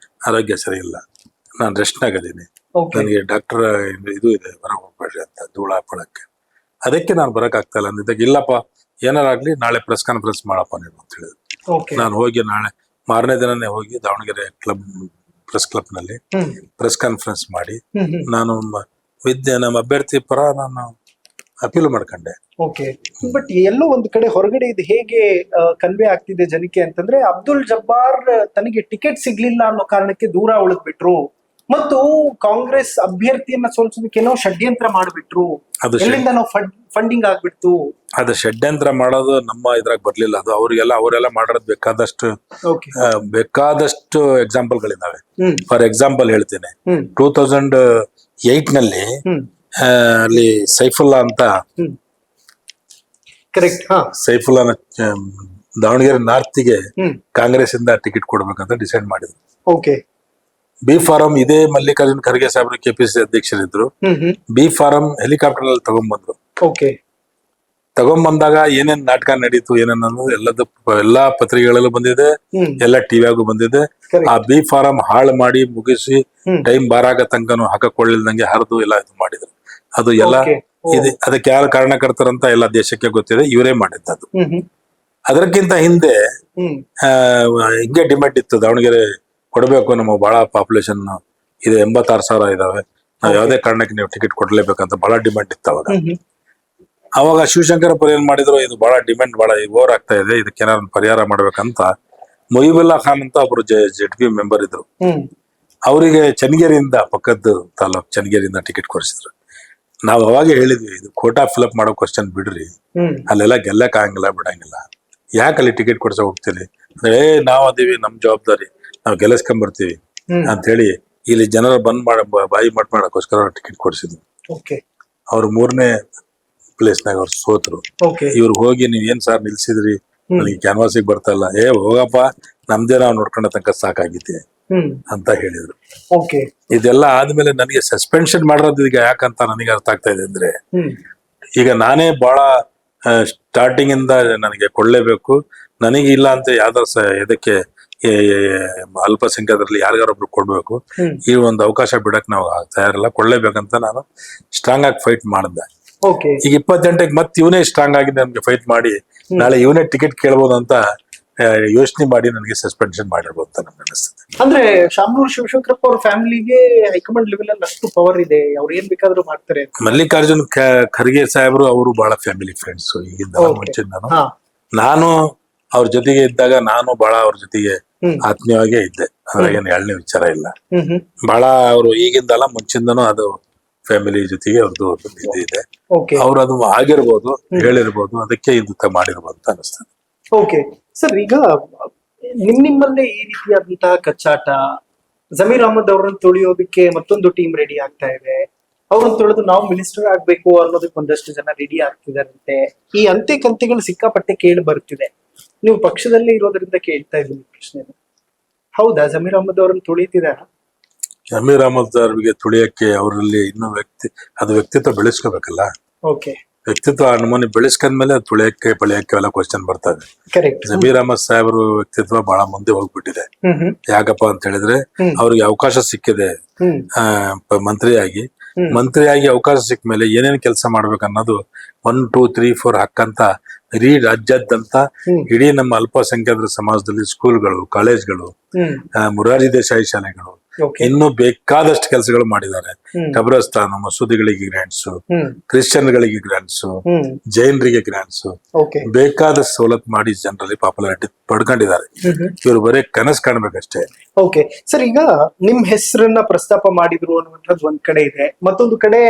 ಆರೋಗ್ಯ ಸರಿ ಇಲ್ಲ, ನಾನು ರೆಸ್ಟ್ ನಾಗದೀನಿ, ನನಗೆ ಡಾಕ್ಟರ್ ಇದು ಇದೆ, ಹೊರಗೆ ಹೋಗ್ಬೇಡ್ರಿ ಅಂತ ಧೂಳ ಪಳಕ್ಕೆ, ಅದಕ್ಕೆ ನಾನು ಬರಕ್ ಆಗ್ತಾ ಇಲ್ಲ ಅಂದಿದ್ದಾಗ, ಇಲ್ಲಪ್ಪ ಏನಾರಾಗ್ಲಿ ನಾಳೆ ಪ್ರೆಸ್ ಕಾನ್ಫರೆನ್ಸ್ ಮಾಡಪ್ಪ ನೀವು ಅಂತ ಹೇಳಿದ್ರು. ನಾನು ಹೋಗಿ ನಾಳೆ ಮಾರನೇ ದಿನನೇ ಹೋಗಿ ದಾವಣಗೆರೆ ಪ್ರೆಸ್ ಕ್ಲಬ್ ನಲ್ಲಿ ಪ್ರೆಸ್ ಕಾನ್ಫರೆನ್ಸ್ ಮಾಡಿ ನಾನು ನಮ್ಮ ಅಭ್ಯರ್ಥಿ ಪರ ನಾನು ಅಪೀಲ್ ಮಾಡ್ಕೊಂಡೆ. ಬಟ್ ಎಲ್ಲೋ ಒಂದು ಕಡೆ ಹೊರಗಡೆ ಇದು ಹೇಗೆ ಕನ್ವೆ ಆಗ್ತಿದೆ ಜನಕ್ಕೆ ಅಂತಂದ್ರೆ, ಅಬ್ದುಲ್ ಜಬ್ಬಾರ್ ತನಗೆ ಟಿಕೆಟ್ ಸಿಗ್ಲಿಲ್ಲ ಅನ್ನೋ ಕಾರಣಕ್ಕೆ ದೂರ ಉಳಿದ್ಬಿಟ್ರು, ಮತ್ತು ಕಾಂಗ್ರೆಸ್ ಅಭ್ಯರ್ಥಿಯನ್ನ ಸೋಲ್ಸೋದಕ್ಕೆ ಏನೋ ಷಡ್ಯಂತ್ರ ಮಾಡ್ಬಿಟ್ರು, ಎಲ್ಲಿಂದ ನಾವು ಫಂಡಿಂಗ್ ಆಗ್ಬಿಡ್ತು. ಅದು ಷಡ್ಯಂತ್ರ ಮಾಡೋದು ನಮ್ಮ ಇದ್ರಾಗ ಬರ್ಲಿಲ್ಲ. ಅದು ಅವರೆಲ್ಲ ಮಾಡಿರೋದು ಬೇಕಾದಷ್ಟು ಎಕ್ಸಾಂಪಲ್ಗಳಿದಾವೆ. ಫಾರ್ ಎಕ್ಸಾಂಪಲ್ ಹೇಳ್ತೇನೆ, 2008 ನಲ್ಲಿ ಅಲ್ಲಿ ಸೈಫುಲ್ಲಾ ಅಂತ, ಸೈಫುಲ್ಲಾ ದಾವಣಗೆರೆ ನಾರ್ತ್ಗೆ ಕಾಂಗ್ರೆಸ್ ಇಂದ ಟಿಕೆಟ್ ಕೊಡ್ಬೇಕಂತ ಡಿಸೈಡ್ ಮಾಡಿದ್ರು. ಬಿ ಫಾರಂ ಇದೇ ಮಲ್ಲಿಕಾರ್ಜುನ್ ಖರ್ಗೆ ಸಾಹೇಬ್ರು KPCC ಅಧ್ಯಕ್ಷರಿದ್ರು. ಬಿ ಫಾರಂ ಹೆಲಿಕಾಪ್ಟರ್ ನಲ್ಲಿ ತಗೊಂಡ್ಬಂದ್ರು. ತಗೊಂಡ್ಬಂದಾಗ ಏನೇನ್ ನಾಟಕ ನಡೀತು ಏನೇನನ್ನೋದು ಎಲ್ಲಾ ಪತ್ರಿಕೆಗಳಲ್ಲೂ ಬಂದಿದೆ, ಎಲ್ಲ ಟಿವಿಯಾಗೂ ಬಂದಿದೆ. ಆ ಬಿ ಫಾರಂ ಹಾಳು ಮಾಡಿ ಮುಗಿಸಿ ಟೈಮ್ ಬಾರಾಗ ತನಕನು ಹಾಕಕೊಳ್ಳಿಲ್ದಂಗೆ ಹರಿದು ಎಲ್ಲ ಇದು ಮಾಡಿದ್ರು. ಅದು ಎಲ್ಲ ಅದಕ್ಕೆ ಯಾರು ಕಾರಣಕರ್ತರಂತ ಎಲ್ಲ ದೇಶಕ್ಕೆ ಗೊತ್ತಿದೆ, ಇವರೇ ಮಾಡಿದ್ದದು. ಅದಕ್ಕಿಂತ ಹಿಂದೆ ಹಿಂಗೆ ಡಿಮ್ಯಾಂಡ್ ಇತ್ತು ದಾವಣಗೆರೆ ಕೊಡಬೇಕು, ನಮಗೆ ಬಹಳ ಪಾಪ್ಯುಲೇಷನ್ ಇದೆ, 86,000 ಇದಾವೆ, ನಾವು ಯಾವುದೇ ಕಾರಣಕ್ಕೆ ನೀವು ಟಿಕೆಟ್ ಕೊಡ್ಲೇಬೇಕಂತ ಬಹಳ ಡಿಮ್ಯಾಂಡ್ ಇತ್ತು ಅವಾಗ. ಅವಾಗ ಶಿವಶಂಕರಪ್ಪರು ಏನ್ ಮಾಡಿದ್ರು, ಇದು ಬಹಳ ಡಿಮ್ಯಾಂಡ್ ಬಹಳ ಓವರ್ ಆಗ್ತಾ ಇದೆ, ಇದಕ್ಕೆ ಏನಾದ್ರು ಪರಿಹಾರ ಮಾಡ್ಬೇಕಂತ ಮೊಹಿಬುಲ್ಲಾ ಖಾನ್ ಅಂತ ಒಬ್ರು ZP ಮೆಂಬರ್ ಇದ್ರು. ಅವರಿಗೆ ಚನ್ನಗಿರಿಯಿಂದ, ಪಕ್ಕದ ತಾಲೂಕ್ ಚನ್ನಗಿರಿಯಿಂದ ಟಿಕೆಟ್ ಕೊಡಿಸಿದ್ರು. ನಾವು ಅವಾಗ ಹೇಳಿದ್ವಿ, ಇದು ಕೋಟಾ ಫಿಲಪ್ ಮಾಡೋ ಕ್ವಶನ್ ಬಿಡ್ರಿ, ಅಲ್ಲೆಲ್ಲ ಗೆಲ್ಲಕ್ ಆಗಂಗಿಲ್ಲ, ಬಿಡಂಗಿಲ್ಲ, ಯಾಕೆ ಅಲ್ಲಿ ಟಿಕೆಟ್ ಕೊಡ್ಸ ಹೋಗ್ತೀರಿ ಅಂದ್ರೆ, ನಾವ್ ಅದೀವಿ, ನಮ್ ಜವಾಬ್ದಾರಿ, ನಾವ್ ಗೆಲ್ಲಿಸ್ಕೊಂಡ್ ಬರ್ತೀವಿ ಅಂತ ಹೇಳಿ ಇಲ್ಲಿ ಜನರ ಬಂದ್ ಬಾಯಿ ಮಾಡಕ್ಕೋಸ್ಕರ ಟಿಕೆಟ್ ಕೊಡಿಸಿದ್ವಿ. ಅವ್ರು 3ನೇ ಪ್ಲೇಸ್ನಾಗ ಅವ್ರು ಸೋತ್ರು. ಇವ್ರು ಹೋಗಿ ನೀವ್ ಏನ್ ಸಾರ್ ನಿಲ್ಸಿದ್ರಿ, ನನಗೆ ಕ್ಯಾನ್ವಾಸಿಗೆ ಬರ್ತಾ ಇಲ್ಲ, ಹೋಗಪ್ಪ ನಮ್ದೇ ನಾವು ನೋಡ್ಕೊಂಡ ತನಕ ಸಾಕಾಗಿದೆ ಅಂತ ಹೇಳಿದ್ರು. ಇದೆಲ್ಲ ಆದ್ಮೇಲೆ ನನಗೆ ಸಸ್ಪೆನ್ಷನ್ ಮಾಡಿರೋದು ಈಗ ಯಾಕಂತ ನನಗೆ ಅರ್ಥ ಆಗ್ತಾ ಇದೆ ಅಂದ್ರೆ, ಈಗ ನಾನೇ ಬಹಳ ಸ್ಟಾರ್ಟಿಂಗ್ ಇಂದ ನನಗೆ ಕೊಡ್ಲೇಬೇಕು, ನನಗೆ ಇಲ್ಲ ಅಂತ ಯಾವ್ದಾರ ಇದಕ್ಕೆ ಅಲ್ಪಸಂಖ್ಯಾತರಲ್ಲಿ ಯಾರಿಗಾರೊಬ್ರು ಕೊಡ್ಬೇಕು, ಈ ಒಂದು ಅವಕಾಶ ಬಿಡಕ್ ನಾವು ತಯಾರಿಲ್ಲ, ಕೊಡ್ಲೇಬೇಕಂತ ನಾನು ಸ್ಟ್ರಾಂಗ್ ಆಗಿ ಫೈಟ್ ಮಾಡಿದ್ದೆ. ಈಗ 28ಕ್ಕೆ ಮತ್ತೆ ಇವನೇ ಸ್ಟ್ರಾಂಗ್ ಆಗಿ ನಮ್ಗೆ ಫೈಟ್ ಮಾಡಿ ನಾಳೆ ಇವನೇ ಟಿಕೆಟ್ ಕೇಳ್ಬೋದು ಅಂತ ಯೋಚನೆ ಮಾಡಿ ನನಗೆ ಸಸ್ಪೆನ್ಷನ್ ಮಾಡಿರ್ಬೋದು ಅಂತ ನಮ್ಗೆ ಅನಿಸ್ತದೆ. ಅಂದ್ರೆ ಶಾಮನೂರು ಶಿವಶಂಕರಪ್ಪ ಅವ್ರ ಫ್ಯಾಮಿಲಿಗೆ ಹೈಕಮಾಂಡ್ ಲೆವೆಲ್ ಅಲ್ಲಿ ಅಷ್ಟು ಪವರ್ ಇದೆ, ಅವ್ರು ಏನ್ ಬೇಕಾದ್ರೂ ಮಾಡ್ತಾರೆ. ಮಲ್ಲಿಕಾರ್ಜುನ್ ಖರ್ಗೆ ಸಾಹೇಬರು ಅವರು ಬಹಳ ಫ್ಯಾಮಿಲಿ ಫ್ರೆಂಡ್ಸ್ ಈಗಿಂದ ಮುಂಚಿನ. ನಾನು ಅವ್ರ ಜೊತೆಗೆ ಇದ್ದಾಗ ನಾನು ಬಹಳ ಅವ್ರ ಜೊತೆಗೆ ಆತ್ಮೀಯವಾಗೇ ಇದ್ದೆ, ಅದ್ರಾಗ ಏನ್ ಎರಡನೇ ವಿಚಾರ ಇಲ್ಲ. ಬಹಳ ಅವರು ಈಗಿಂದಲ್ಲ ಮುಂಚಿಂದನೂ ಅದು ಫ್ಯಾಮಿಲಿ ಜೊತೆಗೆ ಅವ್ರದ್ದು ಇದೆ. ಅವ್ರು ಅದು ಆಗಿರ್ಬೋದು, ಹೇಳಿರ್ಬೋದು, ಅದಕ್ಕೆ ಇದು ಮಾಡಿರ್ಬೋದು ಅಂತ ಅನಿಸ್ತದೆ. ಓಕೆ ಸರ್, ಈಗ ನಿಮ್ಮಲ್ಲೇ ಈ ರೀತಿಯಾದಂತಹ ಕಚ್ಚಾಟ, ಜಮೀರ್ ಅಹಮದ್ ಅವ್ರನ್ನ ತುಳಿಯೋದಕ್ಕೆ ಮತ್ತೊಂದು ಟೀಮ್ ರೆಡಿ ಆಗ್ತಾ ಇದೆ, ಅವ್ರನ್ನ ತುಳಿದು ನಾವು ಮಿನಿಸ್ಟರ್ ಆಗ್ಬೇಕು ಅನ್ನೋದಕ್ಕೆ ಒಂದಷ್ಟು ಜನ ರೆಡಿ ಆಗ್ತಿದಾರಂತೆ. ಈ ಅಂತೆ ಕಂತೆಗಳು ಸಿಕ್ಕಾಪಟ್ಟೆ ಕೇಳಿ ಬರ್ತಿದೆ. ನೀವು ಪಕ್ಷದಲ್ಲೇ ಇರೋದ್ರಿಂದ ಕೇಳ್ತಾ ಇದ್ದೀನಿ ಪ್ರಶ್ನೆ, ಹೌದಾ ಜಮೀರ್ ಅಹಮದ್ ಅವ್ರನ್ನ ತುಳಿತಿದಾರ? ಜಮೀರ್ ಅಹಮದ್ ಅವ್ರಿಗೆ ತುಳಿಯಕ್ಕೆ ಅವರಲ್ಲಿ ಇನ್ನೂ ವ್ಯಕ್ತಿತ್ವ ಬೆಳೆಸ್ಕೋಬೇಕಲ್ಲ. ವ್ಯಕ್ತಿತ್ವ ನಮ್ಮನೆ ಬೆಳೆಸ್ಕೊಂಡ್ಮೇಲೆ ತುಳಿಯಕ್ಕೆ ಪಳಿಯಕ್ಕೆ ಎಲ್ಲ ಕ್ವಶನ್ ಬರ್ತದೆ. ಜಮೀರ್ ಅಹಮದ್ ಸಾಹೇಬ್ರು ವ್ಯಕ್ತಿತ್ವ ಬಹಳ ಮುಂದೆ ಹೋಗ್ಬಿಟ್ಟಿದೆ. ಯಾಕಪ್ಪ ಅಂತ ಹೇಳಿದ್ರೆ, ಅವ್ರಿಗೆ ಅವಕಾಶ ಸಿಕ್ಕಿದೆ ಮಂತ್ರಿಯಾಗಿ ಅವಕಾಶ ಸಿಕ್ಕ ಮೇಲೆ ಏನೇನ್ ಕೆಲಸ ಮಾಡ್ಬೇಕನ್ನೋದು 1, 2, 3, 4 ಹಾಕಂತ ಇಡೀ ರಾಜ್ಯಾದ್ಯಂತ ಇಡೀ ನಮ್ಮ ಅಲ್ಪಸಂಖ್ಯಾತರ ಸಮಾಜದಲ್ಲಿ ಸ್ಕೂಲ್ಗಳು, ಕಾಲೇಜ್ಗಳು, ಮುರಾರ್ಜಿ ದೇಸಾಯಿ ಶಾಲೆಗಳು, ಇನ್ನೂ ಬೇಕಾದಷ್ಟು ಕೆಲಸಗಳು ಮಾಡಿದ್ದಾರೆ. ಕಬ್ರಸ್ತಾನ, ಮಸೂದಿಗಳಿಗೆ ಗ್ರಾಂಟ್ಸ್, ಕ್ರಿಶ್ಚಿಯನ್ಗಳಿಗೆ ಗ್ರಾಂಟ್ಸ್, ಜೈನರಿಗೆ ಗ್ರಾಂಟ್ಸ್, ಬೇಕಾದಷ್ಟು ಸವಲತ್ತು ಮಾಡಿ ಜನರಲ್ಲಿ ಪಾಪ್ಯುಲಾರಿಟಿ ಪಡ್ಕೊಂಡಿದ್ದಾರೆ. ಇವರು ಬರೀ ಕನಸು ಕಾಣ್ಬೇಕಷ್ಟೇ. ಓಕೆ ಸರ್, ಈಗ ನಿಮ್ ಹೆಸರನ್ನ ಪ್ರಸ್ತಾಪ ಮಾಡಿದ್ರು ಅನ್ನುವಂಥದ್ದು ಒಂದ್ ಕಡೆ ಇದೆ, ಮತ್ತೊಂದು ಕಡೆ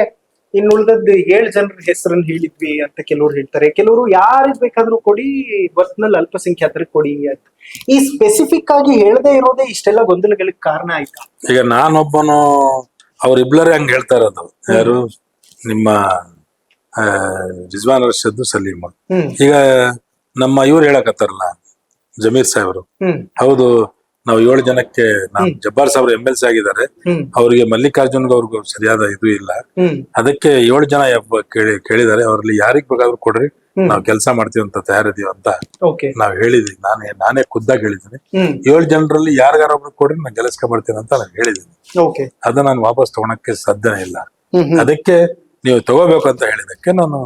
ಇನ್ನುಳಿದದ್ದು 7 ಜನರ ಹೆಸರನ್ನ ಹೇಳಿದ್ವಿ ಅಂತ ಕೆಲವರು ಹೇಳ್ತಾರೆ, ಕೆಲವರು ಯಾರಿಗ್ ಬೇಕಾದ್ರೂ ಕೊಡಿ, ಒಟ್ನಲ್ಲಿ ಅಲ್ಪಸಂಖ್ಯಾತರಿಗೆ ಕೊಡಿ ಅಂತ. ಈ ಸ್ಪೆಸಿಫಿಕ್ ಆಗಿ ಹೇಳದೇ ಇರೋದೇ ಇಷ್ಟೆಲ್ಲ ಗೊಂದಲಗಳಿಗೆ ಕಾರಣ ಆಯ್ತಾ? ಈಗ ನಾನೊಬ್ಬನು, ಅವ್ರಿಬ್ಲರೇ ಹಂಗ ಹೇಳ್ತಾ ಇರೋದು, ಯಾರು ನಿಮ್ಮ ರಿಜ್ವಾನ್ ಅರ್ಷದ್, ಸಲೀಮ್. ಈಗ ನಮ್ಮ ಇವ್ರು ಹೇಳಕತ್ತಾರಲ್ಲ ಜಮೀರ್ ಸಾಹೇಬ್ರು, ಹೌದು ನಾವು 7 ಜನಕ್ಕೆ ಜಬ್ಬಾರ್ ಸಾಹೇಬ್ರು MLC ಆಗಿದ್ದಾರೆ, ಅವ್ರಿಗೆ ಮಲ್ಲಿಕಾರ್ಜುನ್ ಅವ್ರಿಗೂ ಸರಿಯಾದ ಇದು ಇಲ್ಲ, ಅದಕ್ಕೆ 7 ಜನ ಕೇಳಿದ್ದಾರೆ, ಅವ್ರಲ್ಲಿ ಯಾರಿಗ್ ಬೇಕಾದ್ರೂ ಕೊಡ್ರಿ, ನಾವ್ ಕೆಲಸ ಮಾಡ್ತೀವಿ ಅಂತ ತಯಾರಿದೀವಿ ಅಂತ ನಾವ್ ಹೇಳಿದ್ವಿ. ನಾನೇ ಖುದ್ದಾಗಿ ಹೇಳಿದ್ದೀನಿ, 7 ಜನರಲ್ಲಿ ಯಾರಿಗಾರೊಬ್ರು ಕೊಡ್ರಿ, ನಾನು ಗೆಲ್ಲಿಸ್ಕೊಂಡ್ಬರ್ತೀನಿ ಅಂತ ನಾನು ಹೇಳಿದ್ದೀನಿ. ಅದನ್ನ ನಾನು ವಾಪಸ್ ತಗೊಳಕ್ಕೆ ಸಾಧ್ಯನೇ ಇಲ್ಲ. ಅದಕ್ಕೆ ನೀವು ತಗೋಬೇಕು ಅಂತ ಹೇಳಿದಕ್ಕೆ ನಾನು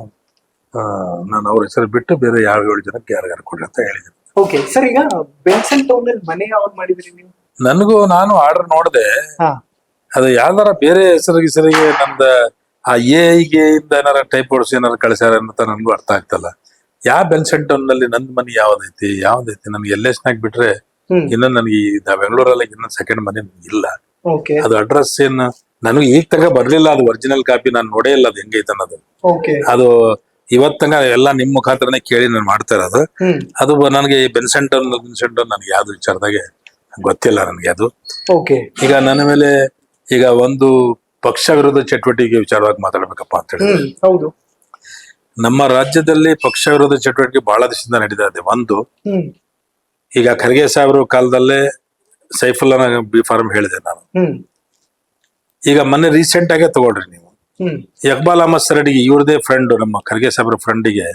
ಅವ್ರ ಹೆಸರು ಬಿಟ್ಟು ಬೇರೆ ಯಾವ 7 ಜನಕ್ಕೆ ಯಾರಿಗಾರು ಕೊಡ್ರಿ ಅಂತ ಹೇಳಿದ್ದೀನಿ. ಓಕೆ ಸರ್, ಈಗ ಬೆನ್ಸನ್ ಟೌನ್ ಅಲ್ಲಿ ಮನೆ ಯಾವಾಗ ಮಾಡಿದ್ರಿ ನೀವು? ನಾನು ಆರ್ಡರ್ ನೋಡಿದೆ, ಅದು ಯಾವ್ದಾರ ಬೇರೆ ಹೆಸರಿಗೆ ನಮ್ದ ಆ ಎಗೆ ಇಂದ ಏನಾರ ಟೈಪ್ ಹೊಡ್ಸಿ ಏನಾರ ಕಳಿಸ್ಯಾರ ಅಂತ ನನ್ಗೂ ಅರ್ಥ ಆಗ್ತಲ್ಲ. ಯಾವ ಬೆನ್ಸನ್ ಟೌನ್ ನಲ್ಲಿ ನಂದ್ ಮನೆ ಯಾವ್ದೈತಿ ನನ್ಗೆ LSನಾಗ ಬಿಟ್ರೆ ಇನ್ನ ನನಗೆ ಬೆಂಗಳೂರಲ್ಲಿ ಇನ್ನ ಸೆಕೆಂಡ್ ಮನೆ ಇಲ್ಲ. ಅದು ಅಡ್ರೆಸ್ ಏನ್ ನನಗೆ ಈಗ ತನಕ ಬರ್ಲಿಲ್ಲ, ಅದು ಒರಿಜಿನಲ್ ಕಾಪಿ ನಾನು ನೋಡೇ ಇಲ್ಲ ಅದು ಹೆಂಗೈತೆ ಅನ್ನೋದು. ಅದು ಇವತ್ತಂಗ ಎಲ್ಲ ನಿಮ್ ಮುಖಾಂತರನೇ ಕೇಳಿ ನಾನು ಮಾಡ್ತಾ ಇರೋದು. ಅದು ನನಗೆ ಬೆನ್ಸನ್ ಟೌನ್ ನನಗೆ ಯಾವ್ದು ವಿಚಾರದಾಗೆ ಗೊತ್ತಿಲ್ಲ ನನಗೆ ಅದು. ಈಗ ನನ್ನ ಮೇಲೆ ಈಗ ಒಂದು ಪಕ್ಷ ವಿರೋಧ ಚಟುವಟಿಕೆ ವಿಚಾರವಾಗಿ ಮಾತಾಡ್ಬೇಕಪ್ಪ ಅಂತ ಹೇಳಿದ್ರೆ, ಹೌದು, ನಮ್ಮ ರಾಜ್ಯದಲ್ಲಿ ಪಕ್ಷ ವಿರೋಧ ಚಟುವಟಿಕೆ ಬಹಳ ದಿವಸದಿಂದ ನಡೀತಾ ಇದೆ. ಒಂದು, ಈಗ ಖರ್ಗೆ ಸಾಹೇಬ್ರ ಕಾಲದಲ್ಲೇ ಸೈಫುಲ್ಲಾ ಬಿ ಫಾರ್ಮ್ ಹೇಳಿದೆ ನಾನು. ಈಗ ಮೊನ್ನೆ ರೀಸೆಂಟ್ ಆಗೇ ತಗೊಳ್ರಿ ನೀವು, ಇಕ್ಬಾಲ್ ಅಹಮದ್ ಸರಡಿಗೆ ಇವ್ರದೇ ಫ್ರೆಂಡ್, ನಮ್ಮ ಖರ್ಗೆ ಸಾಹೇಬ್ರ ಫ್ರೆಂಡಿಗೆ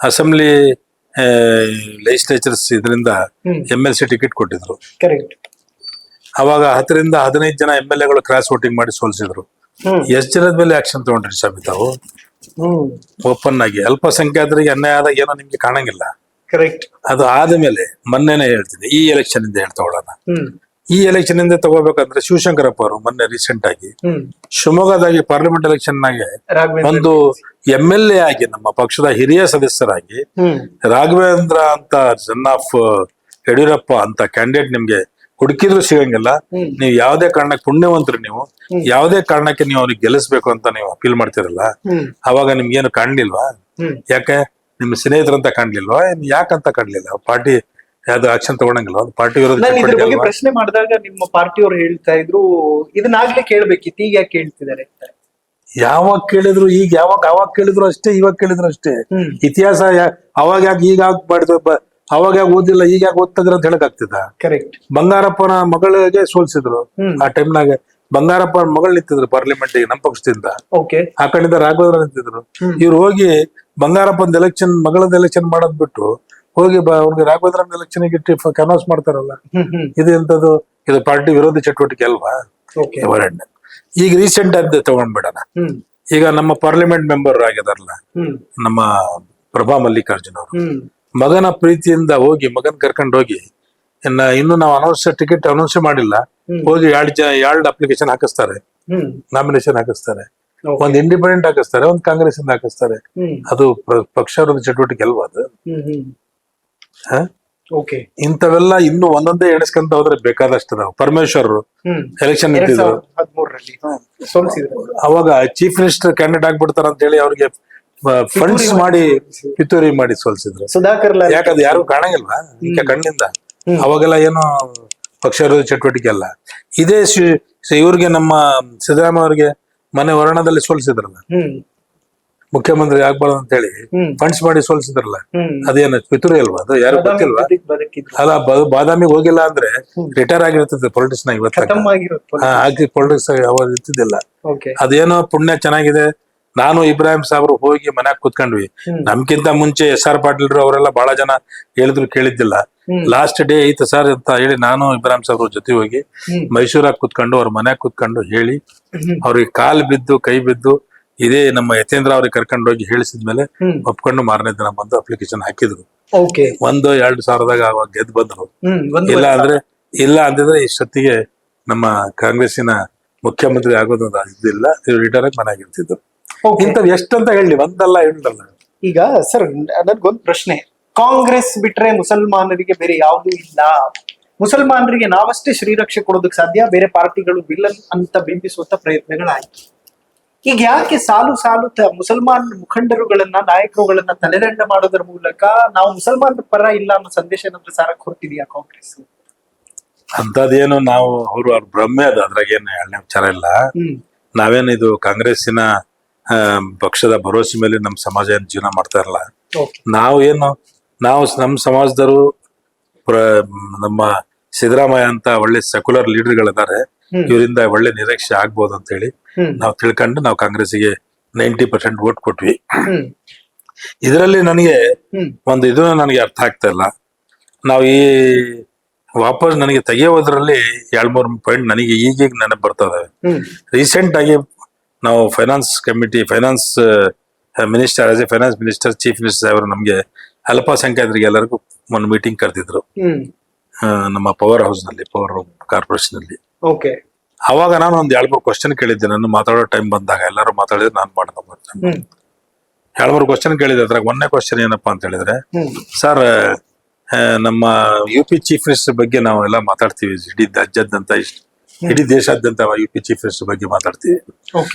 ಅಸೆಂಬ್ಲಿ ಲೆಜಿಸ್ಲೇಚರ್ಸ್ ಇದರಿಂದ MLC ಟಿಕೆಟ್ ಕೊಟ್ಟಿದ್ರು. ಅವಾಗ 10 ರಿಂದ 15 ಜನ MLAಗಳು ಕ್ರಾಸ್ ವೋಟಿಂಗ್ ಮಾಡಿ ಸೋಲ್ಸಿದ್ರು. ಎಷ್ಟ್ ಜನದ ಮೇಲೆ ಆಕ್ಷನ್ ತಗೊಂಡ್ರಿ ಸ್ವಾಮಿ ತಾವು? ಓಪನ್ ಆಗಿ ಅಲ್ಪಸಂಖ್ಯಾತರಿಗೆ ಅನ್ಯಾಯ ಆದಾಗ ಏನೋ ನಿಮ್ಗೆ ಕಾಣಂಗಿಲ್ಲ. ಅದು ಆದ್ಮೇಲೆ ಮೊನ್ನೆನೆ ಹೇಳ್ತೀನಿ, ಈ ಎಲೆಕ್ಷನ್ ಇಂದ ಹೇಳ್ತಗೊಳ್ಳೋಣ, ಈ ಎಲೆಕ್ಷನ್ ಇಂದ ತಗೋಬೇಕಂದ್ರೆ ಶಿವಶಂಕರಪ್ಪ ಅವರು ಮೊನ್ನೆ ರೀಸೆಂಟ್ ಆಗಿ ಶಿವಮೊಗ್ಗದಾಗಿ ಪಾರ್ಲಿಮೆಂಟ್ ಎಲೆಕ್ಷನ್ ನಾಗೆ ಒಂದು MLA ಆಗಿ ನಮ್ಮ ಪಕ್ಷದ ಹಿರಿಯ ಸದಸ್ಯರಾಗಿ ರಾಘವೇಂದ್ರ ಅಂತ ಸನ್ ಆಫ್ ಯಡಿಯೂರಪ್ಪ ಅಂತ ಕ್ಯಾಂಡಿಡೇಟ್ ನಿಮ್ಗೆ ಹುಡುಕಿದ್ರು ಸಿಗಂಗಿಲ್ಲ. ನೀವು ಯಾವ್ದೇ ಕಾರಣಕ್ಕೆ ಪುಣ್ಯವಂತರು, ನೀವು ಯಾವ್ದೇ ಕಾರಣಕ್ಕೆ ನೀವು ಅವ್ರಿಗೆ ಗೆಲ್ಲಿಸ್ಬೇಕು ಅಂತ ನೀವು ಅಪೀಲ್ ಮಾಡ್ತಿರಲ್ಲ, ಅವಾಗ ನಿಮ್ಗೇನು ಕಾಣ್ಲಿಲ್ವಾ? ಯಾಕೆ ನಿಮ್ ಸ್ನೇಹಿತರಂತ ಕಾಣ್ಲಿಲ್ವಾ? ಯಾಕಂತ ಕಾಣ್ಲಿಲ್ಲ? ಪಾರ್ಟಿ ಯಾವ್ದು ಆಕ್ಷನ್ ತಗೊಳಂಗಿಲ್ವಾ? ಒಂದು ಪಾರ್ಟಿ ನಾನು ಇದ್ರ ಬಗ್ಗೆ ಪ್ರಶ್ನೆ ಮಾಡಿದಾಗ ನಿಮ್ಮ ಪಾರ್ಟಿಯವರು ಹೇಳ್ತಾ ಇದ್ರು ಇದನ್ನಾಗ್ಲೇ ಕೇಳ್ಬೇಕಿತ್ತು, ಈಗ ಯಾಕೆ ಕೇಳ್ತಿದ್ದಾರೆ ಅಂತ. ಯಾವಾಗ ಕೇಳಿದ್ರು, ಈಗ ಅವಾಗ ಕೇಳಿದ್ರು ಅಷ್ಟೇ, ಇವಾಗ ಕೇಳಿದ್ರು ಅಷ್ಟೇ. ಇತಿಹಾಸ ಅವಾಗ ಯಾಕೆ ಈಗ ಮಾಡಿದ್ರು, ಅವಾಗ ಯಾಕೆ ಓದಿಲ್ಲ, ಈಗ ಯಾಕೆ ಓದ್ತಿದ್ರ ಅಂತ ಹೇಳಕ್ ಆಗ್ತಿದ? ಕರೆಕ್ಟ್. ಬಂಗಾರಪ್ಪನ ಮಗಳಿಗೆ ಸೋಲ್ಸಿದ್ರು. ಆ ಟೈಮ್ನಾಗ ಬಂಗಾರಪ್ಪನ ಮಗಳು ನಿಂತಿದ್ರು ಪಾರ್ಲಿಮೆಂಟ್ ನಮ್ಮ ಪಕ್ಷದಿಂದ. ಆ ಕಡೆಯಿಂದ ರಾಘವೇಂದ್ರ ನಿಂತಿದ್ರು. ಇವ್ರು ಹೋಗಿ ಬಂಗಾರಪ್ಪನ ಎಲೆಕ್ಷನ್, ಮಗಳದ ಎಲೆಕ್ಷನ್ ಮಾಡೋದ್ ಬಿಟ್ಟು ಹೋಗಿ ಅವ್ರಿಗೆ ರಾಘವೇಂದ್ರ ಎಲೆಕ್ಷನ್ ಇಟ್ಟು ಕನ್ವರ್ಸ್ ಮಾಡ್ತಾರಲ್ಲ, ಇದು ಎಂತದ್ದು? ಇದು ಪಾರ್ಟಿ ವಿರೋಧಿ ಚಟುವಟಿಕೆ ಅಲ್ವಾ? ಈಗ ರೀಸೆಂಟ್ ಅಂತ ತಗೊಂಡ್ಬಿಡೋಣ. ಈಗ ನಮ್ಮ ಪಾರ್ಲಿಮೆಂಟ್ ಮೆಂಬರ್ ಆಗಿದಾರಲ್ಲ ನಮ್ಮ ಪ್ರಭಾ ಮಲ್ಲಿಕಾರ್ಜುನ್ ಅವರು, ಮಗನ ಪ್ರೀತಿಯಿಂದ ಹೋಗಿ ಮಗನ್ ಕರ್ಕೊಂಡು ಹೋಗಿ ಇನ್ನು ನಾವು ಟಿಕೆಟ್ ಅನೌನ್ಸ್ ಮಾಡಿಲ್ಲ, ಹೋಗಿ ಎರಡು ಅಪ್ಲಿಕೇಶನ್ ಹಾಕಿಸ್ತಾರೆ, ನಾಮಿನೇಷನ್ ಹಾಕಿಸ್ತಾರೆ. ಒಂದ್ ಇಂಡಿಪೆಂಡೆಂಟ್ ಹಾಕಿಸ್ತಾರೆ, ಒಂದ್ ಕಾಂಗ್ರೆಸ್ ಇಂದ ಹಾಕಿಸ್ತಾರೆ. ಅದು ಪಕ್ಷ ವಿರೋಧಿ ಚಟುವಟಿಕೆ ಅಲ್ವಾ ಅದು? ಇಂಥವೆಲ್ಲ ಇನ್ನು ಒಂದೊಂದೇ ಎಣಿಸ್ಕೊಂತ ಹೋದ್ರೆ ಬೇಕಾದಷ್ಟು ನಾವು. ಪರಮೇಶ್ವರ್ ಎಲೆಕ್ಷನ್ ನಿಂತಿದ್ರು, ಅವಾಗ ಚೀಫ್ ಮಿನಿಸ್ಟರ್ ಕ್ಯಾಂಡಿಡೇಟ್ ಆಗ್ಬಿಡ್ತಾರ ಅಂತ ಹೇಳಿ ಅವ್ರಿಗೆ ಫಂಡ್ಸ್ ಮಾಡಿ ಪಿತೂರಿ ಮಾಡಿ ಸೋಲ್ಸಿದ್ರು. ಯಾಕದು ಯಾರು ಕಾಣಂಗಿಲ್ವಾ ಈಗ ಕಣ್ಣಿಂದ? ಅವಾಗೆಲ್ಲ ಏನು ಪಕ್ಷ ವಿರೋಧಿ ಚಟುವಟಿಕೆ ಅಲ್ಲ. ಇದೇ ಇವ್ರಿಗೆ ನಮ್ಮ ಸಿದ್ದರಾಮಯ್ಯ ಅವ್ರಿಗೆ ಮನೆ ವರ್ಣದಲ್ಲಿ ಸೋಲ್ಸಿದ್ರಲ್ಲ, ಮುಖ್ಯಮಂತ್ರಿ ಆಗ್ಬಾರ್ದು ಅಂತ ಹೇಳಿ ಫಂಡ್ಸ್ ಮಾಡಿ ಸೋಲ್ಸಿದ್ರಲ್ಲ, ಅದೇನ ಪಿತೂರಿ ಅಲ್ವಾ? ಅದು ಯಾರು ಗೊತ್ತಿಲ್ವಾ? ಅಲ್ಲ, ಬಾದಾಮಿಗೆ ಹೋಗಿಲ್ಲ ಅಂದ್ರೆ ರಿಟೈರ್ ಆಗಿರ್ತದೆ ಪೊಲಿಟಿಕ್ಸ್ ನಾಗ. ಇವತ್ತು ಆಗಿ ಪೊಲಿಟಿಕ್ಸ್ ಅವಾಗ ಇರ್ತಿದ್ದಿಲ್ಲ. ಅದೇನೋ ಪುಣ್ಯ ಚೆನ್ನಾಗಿದೆ. ನಾನು ಇಬ್ರಾಹಿಂ ಸಾಬ್ರು ಹೋಗಿ ಮನ್ಯಾಗ ಕೂತ್ಕೊಂಡ್ವಿ. ನಮ್ಗಿಂತ ಮುಂಚೆ SR ಪಾಟೀಲ್ರು ಅವರೆಲ್ಲ ಬಹಳ ಜನ ಹೇಳಿದ್ರು, ಕೇಳಿದ್ದಿಲ್ಲ. ಲಾಸ್ಟ್ ಡೇ ಐತೆ ಸರ್ ಅಂತ ಹೇಳಿ ನಾನು ಇಬ್ರಾಹಿಂ ಸಾಬ್ರ ಜೊತೆ ಹೋಗಿ ಮೈಸೂರಾಗ ಕೂತ್ಕೊಂಡು ಅವ್ರ ಮನ್ಯಾಗ ಕೂತ್ಕೊಂಡು ಹೇಳಿ, ಅವ್ರಿಗೆ ಕಾಲ್ ಬಿದ್ದು ಕೈ ಬಿದ್ದು ಇದೇ ನಮ್ಮ ಯತೇಂದ್ರ ಅವ್ರಿಗೆ ಕರ್ಕೊಂಡು ಹೋಗಿ ಹೇಳಿಸಿದ್ಮೇಲೆ ಒಪ್ಕೊಂಡು ಮಾರನೇ ದಿನ ಬಂದು ಅಪ್ಲಿಕೇಶನ್ ಹಾಕಿದ್ರು. 1-2 ಸಾವಿರದಾಗ ಅವಾಗ ಗೆದ್ದು ಬಂದ್ರು. ಇಲ್ಲ ಅಂದಿದ್ರೆ ಇಷ್ಟೊತ್ತಿಗೆ ನಮ್ಮ ಕಾಂಗ್ರೆಸ್ಸಿನ ಮುಖ್ಯಮಂತ್ರಿ ಆಗೋದು ಇದಿಲ್ಲ, ರಿಟೈರ್ ಆಗಿ ಮನೆಯಾಗಿರ್ತಿದ್ರು. ಇಂಥವ್ ಎಷ್ಟಂತ ಹೇಳಿ, ಒಂದಲ್ಲ ಎರಡಲ್ಲ. ಈಗ ಸರ್ ನನ್ಗೊಂದ್ ಪ್ರಶ್ನೆ, ಕಾಂಗ್ರೆಸ್ ಬಿಟ್ರೆ ಮುಸಲ್ಮಾನರಿಗೆ ಬೇರೆ ಯಾವ್ದು ಇಲ್ಲ, ಮುಸಲ್ಮಾನರಿಗೆ ನಾವಷ್ಟೇ ಶ್ರೀರಕ್ಷೆ ಕೊಡೋದಕ್ಕೆ ಸಾಧ್ಯ, ಬೇರೆ ಪಾರ್ಟಿಗಳು ವಿಲನ್ ಅಂತ ಬಿಂಬಿಸುವಂತ ಪ್ರಯತ್ನಗಳಾಯ್ತು. ಈಗ ಯಾಕೆ ಸಾಲು ಮುಸಲ್ಮಾನ್ ಮುಖಂಡರುಗಳನ್ನ, ನಾಯಕರುಗಳನ್ನ ತಲೆದಂಡ ಮಾಡೋದ್ರ ಮೂಲಕ ನಾವು ಮುಸಲ್ಮಾನರ ಪರ ಇಲ್ಲ ಅನ್ನೋ ಸಂದೇಶ ಏನಾದ್ರೂ ಸಾರಕ್ ಹೊರತಿದ್ಯಾ ಕಾಂಗ್ರೆಸ್? ಅಂತದೇನು ನಾವು ಅವ್ರ ಭ್ರಮೆ ಅದು, ಅದ್ರಾಗೇನು ಎರಡನೇ ವಿಚಾರ ಇಲ್ಲ. ನಾವೇನು ಇದು ಕಾಂಗ್ರೆಸ್ಸಿನ ಪಕ್ಷದ ಭರವಸೆ ಮೇಲೆ ನಮ್ಮ ಸಮಾಜ ಏನ್ ಜೀವನ ಮಾಡ್ತಾ ಇರಲ್ಲ. ನಾವು ನಮ್ಮ ಸಮಾಜದವರು ನಮ್ಮ ಸಿದ್ದರಾಮಯ್ಯ ಅಂತ ಒಳ್ಳೆ ಸೆಕ್ಯುಲರ್ ಲೀಡರ್ಗಳಿದ್ದಾರೆ, ಇವರಿಂದ ಒಳ್ಳೆ ನಿರೀಕ್ಷೆ ಆಗ್ಬೋದು ಅಂತ ಹೇಳಿ ನಾವು ತಿಳ್ಕೊಂಡು ನಾವು ಕಾಂಗ್ರೆಸ್ಗೆ 90% ವೋಟ್ ಕೊಟ್ವಿ. ಇದರಲ್ಲಿ ನನಗೆ ಒಂದು ಇದು ನನಗೆ ಅರ್ಥ ಆಗ್ತಾ ಇಲ್ಲ. ನಾವು ಈ ವಾಪಸ್ ನನಗೆ ತೆಗೆಯೋದ್ರಲ್ಲಿ 2-3 ಪಾಯಿಂಟ್ ನನಗೆ ಈಗೀಗ ನೆನಪು ಬರ್ತಾ ಇದಾವೆ. ರೀಸೆಂಟ್ ಆಗಿ ನಾವು finance minister, as A finance minister, chief minister ಅವರು ನಮ್ಗೆ ಅಲ್ಪಸಂಖ್ಯಾತರಿಗೆ ಎಲ್ಲರಿಗೂ ಒಂದು ಮೀಟಿಂಗ್ ಕರೆದಿದ್ರು ನಮ್ಮ ಪವರ್ ಹೌಸ್ ನಲ್ಲಿ, ಪವರ್ ಕಾರ್ಪೊರೇಷನ್ ಅಲ್ಲಿ. ಅವಾಗ ನಾನು ಒಂದ್ 2-3 ಕ್ವಶನ್ ಕೇಳಿದ್ದೆ. ನಾನು ಮಾತಾಡೋ ಟೈಮ್ ಬಂದಾಗ ಎಲ್ಲರೂ ಮಾತಾಡಿದ್ರೆ ನಾನು ಮಾಡ್ದೆ 2-3 ಕ್ವಶನ್ ಕೇಳಿದ್ದೆ. ಅದ್ರಾಗ 1ನೇ ಕ್ವಶನ್ ಏನಪ್ಪಾ ಅಂತ ಹೇಳಿದ್ರೆ, ಸರ್ ನಮ್ಮ UP ಚೀಫ್ ಮಿನಿಸ್ಟರ್ ಬಗ್ಗೆ ನಾವು ಎಲ್ಲ ಮಾತಾಡ್ತೀವಿ, ಇಡೀ ರಾಜ್ಯಾದ್ಯಂತ ಇಡೀ ದೇಶಾದ್ಯಂತ UP ಚೀಫ್ ಮಿನಿಸ್ಟರ್ ಬಗ್ಗೆ ಮಾತಾಡ್ತೀವಿ.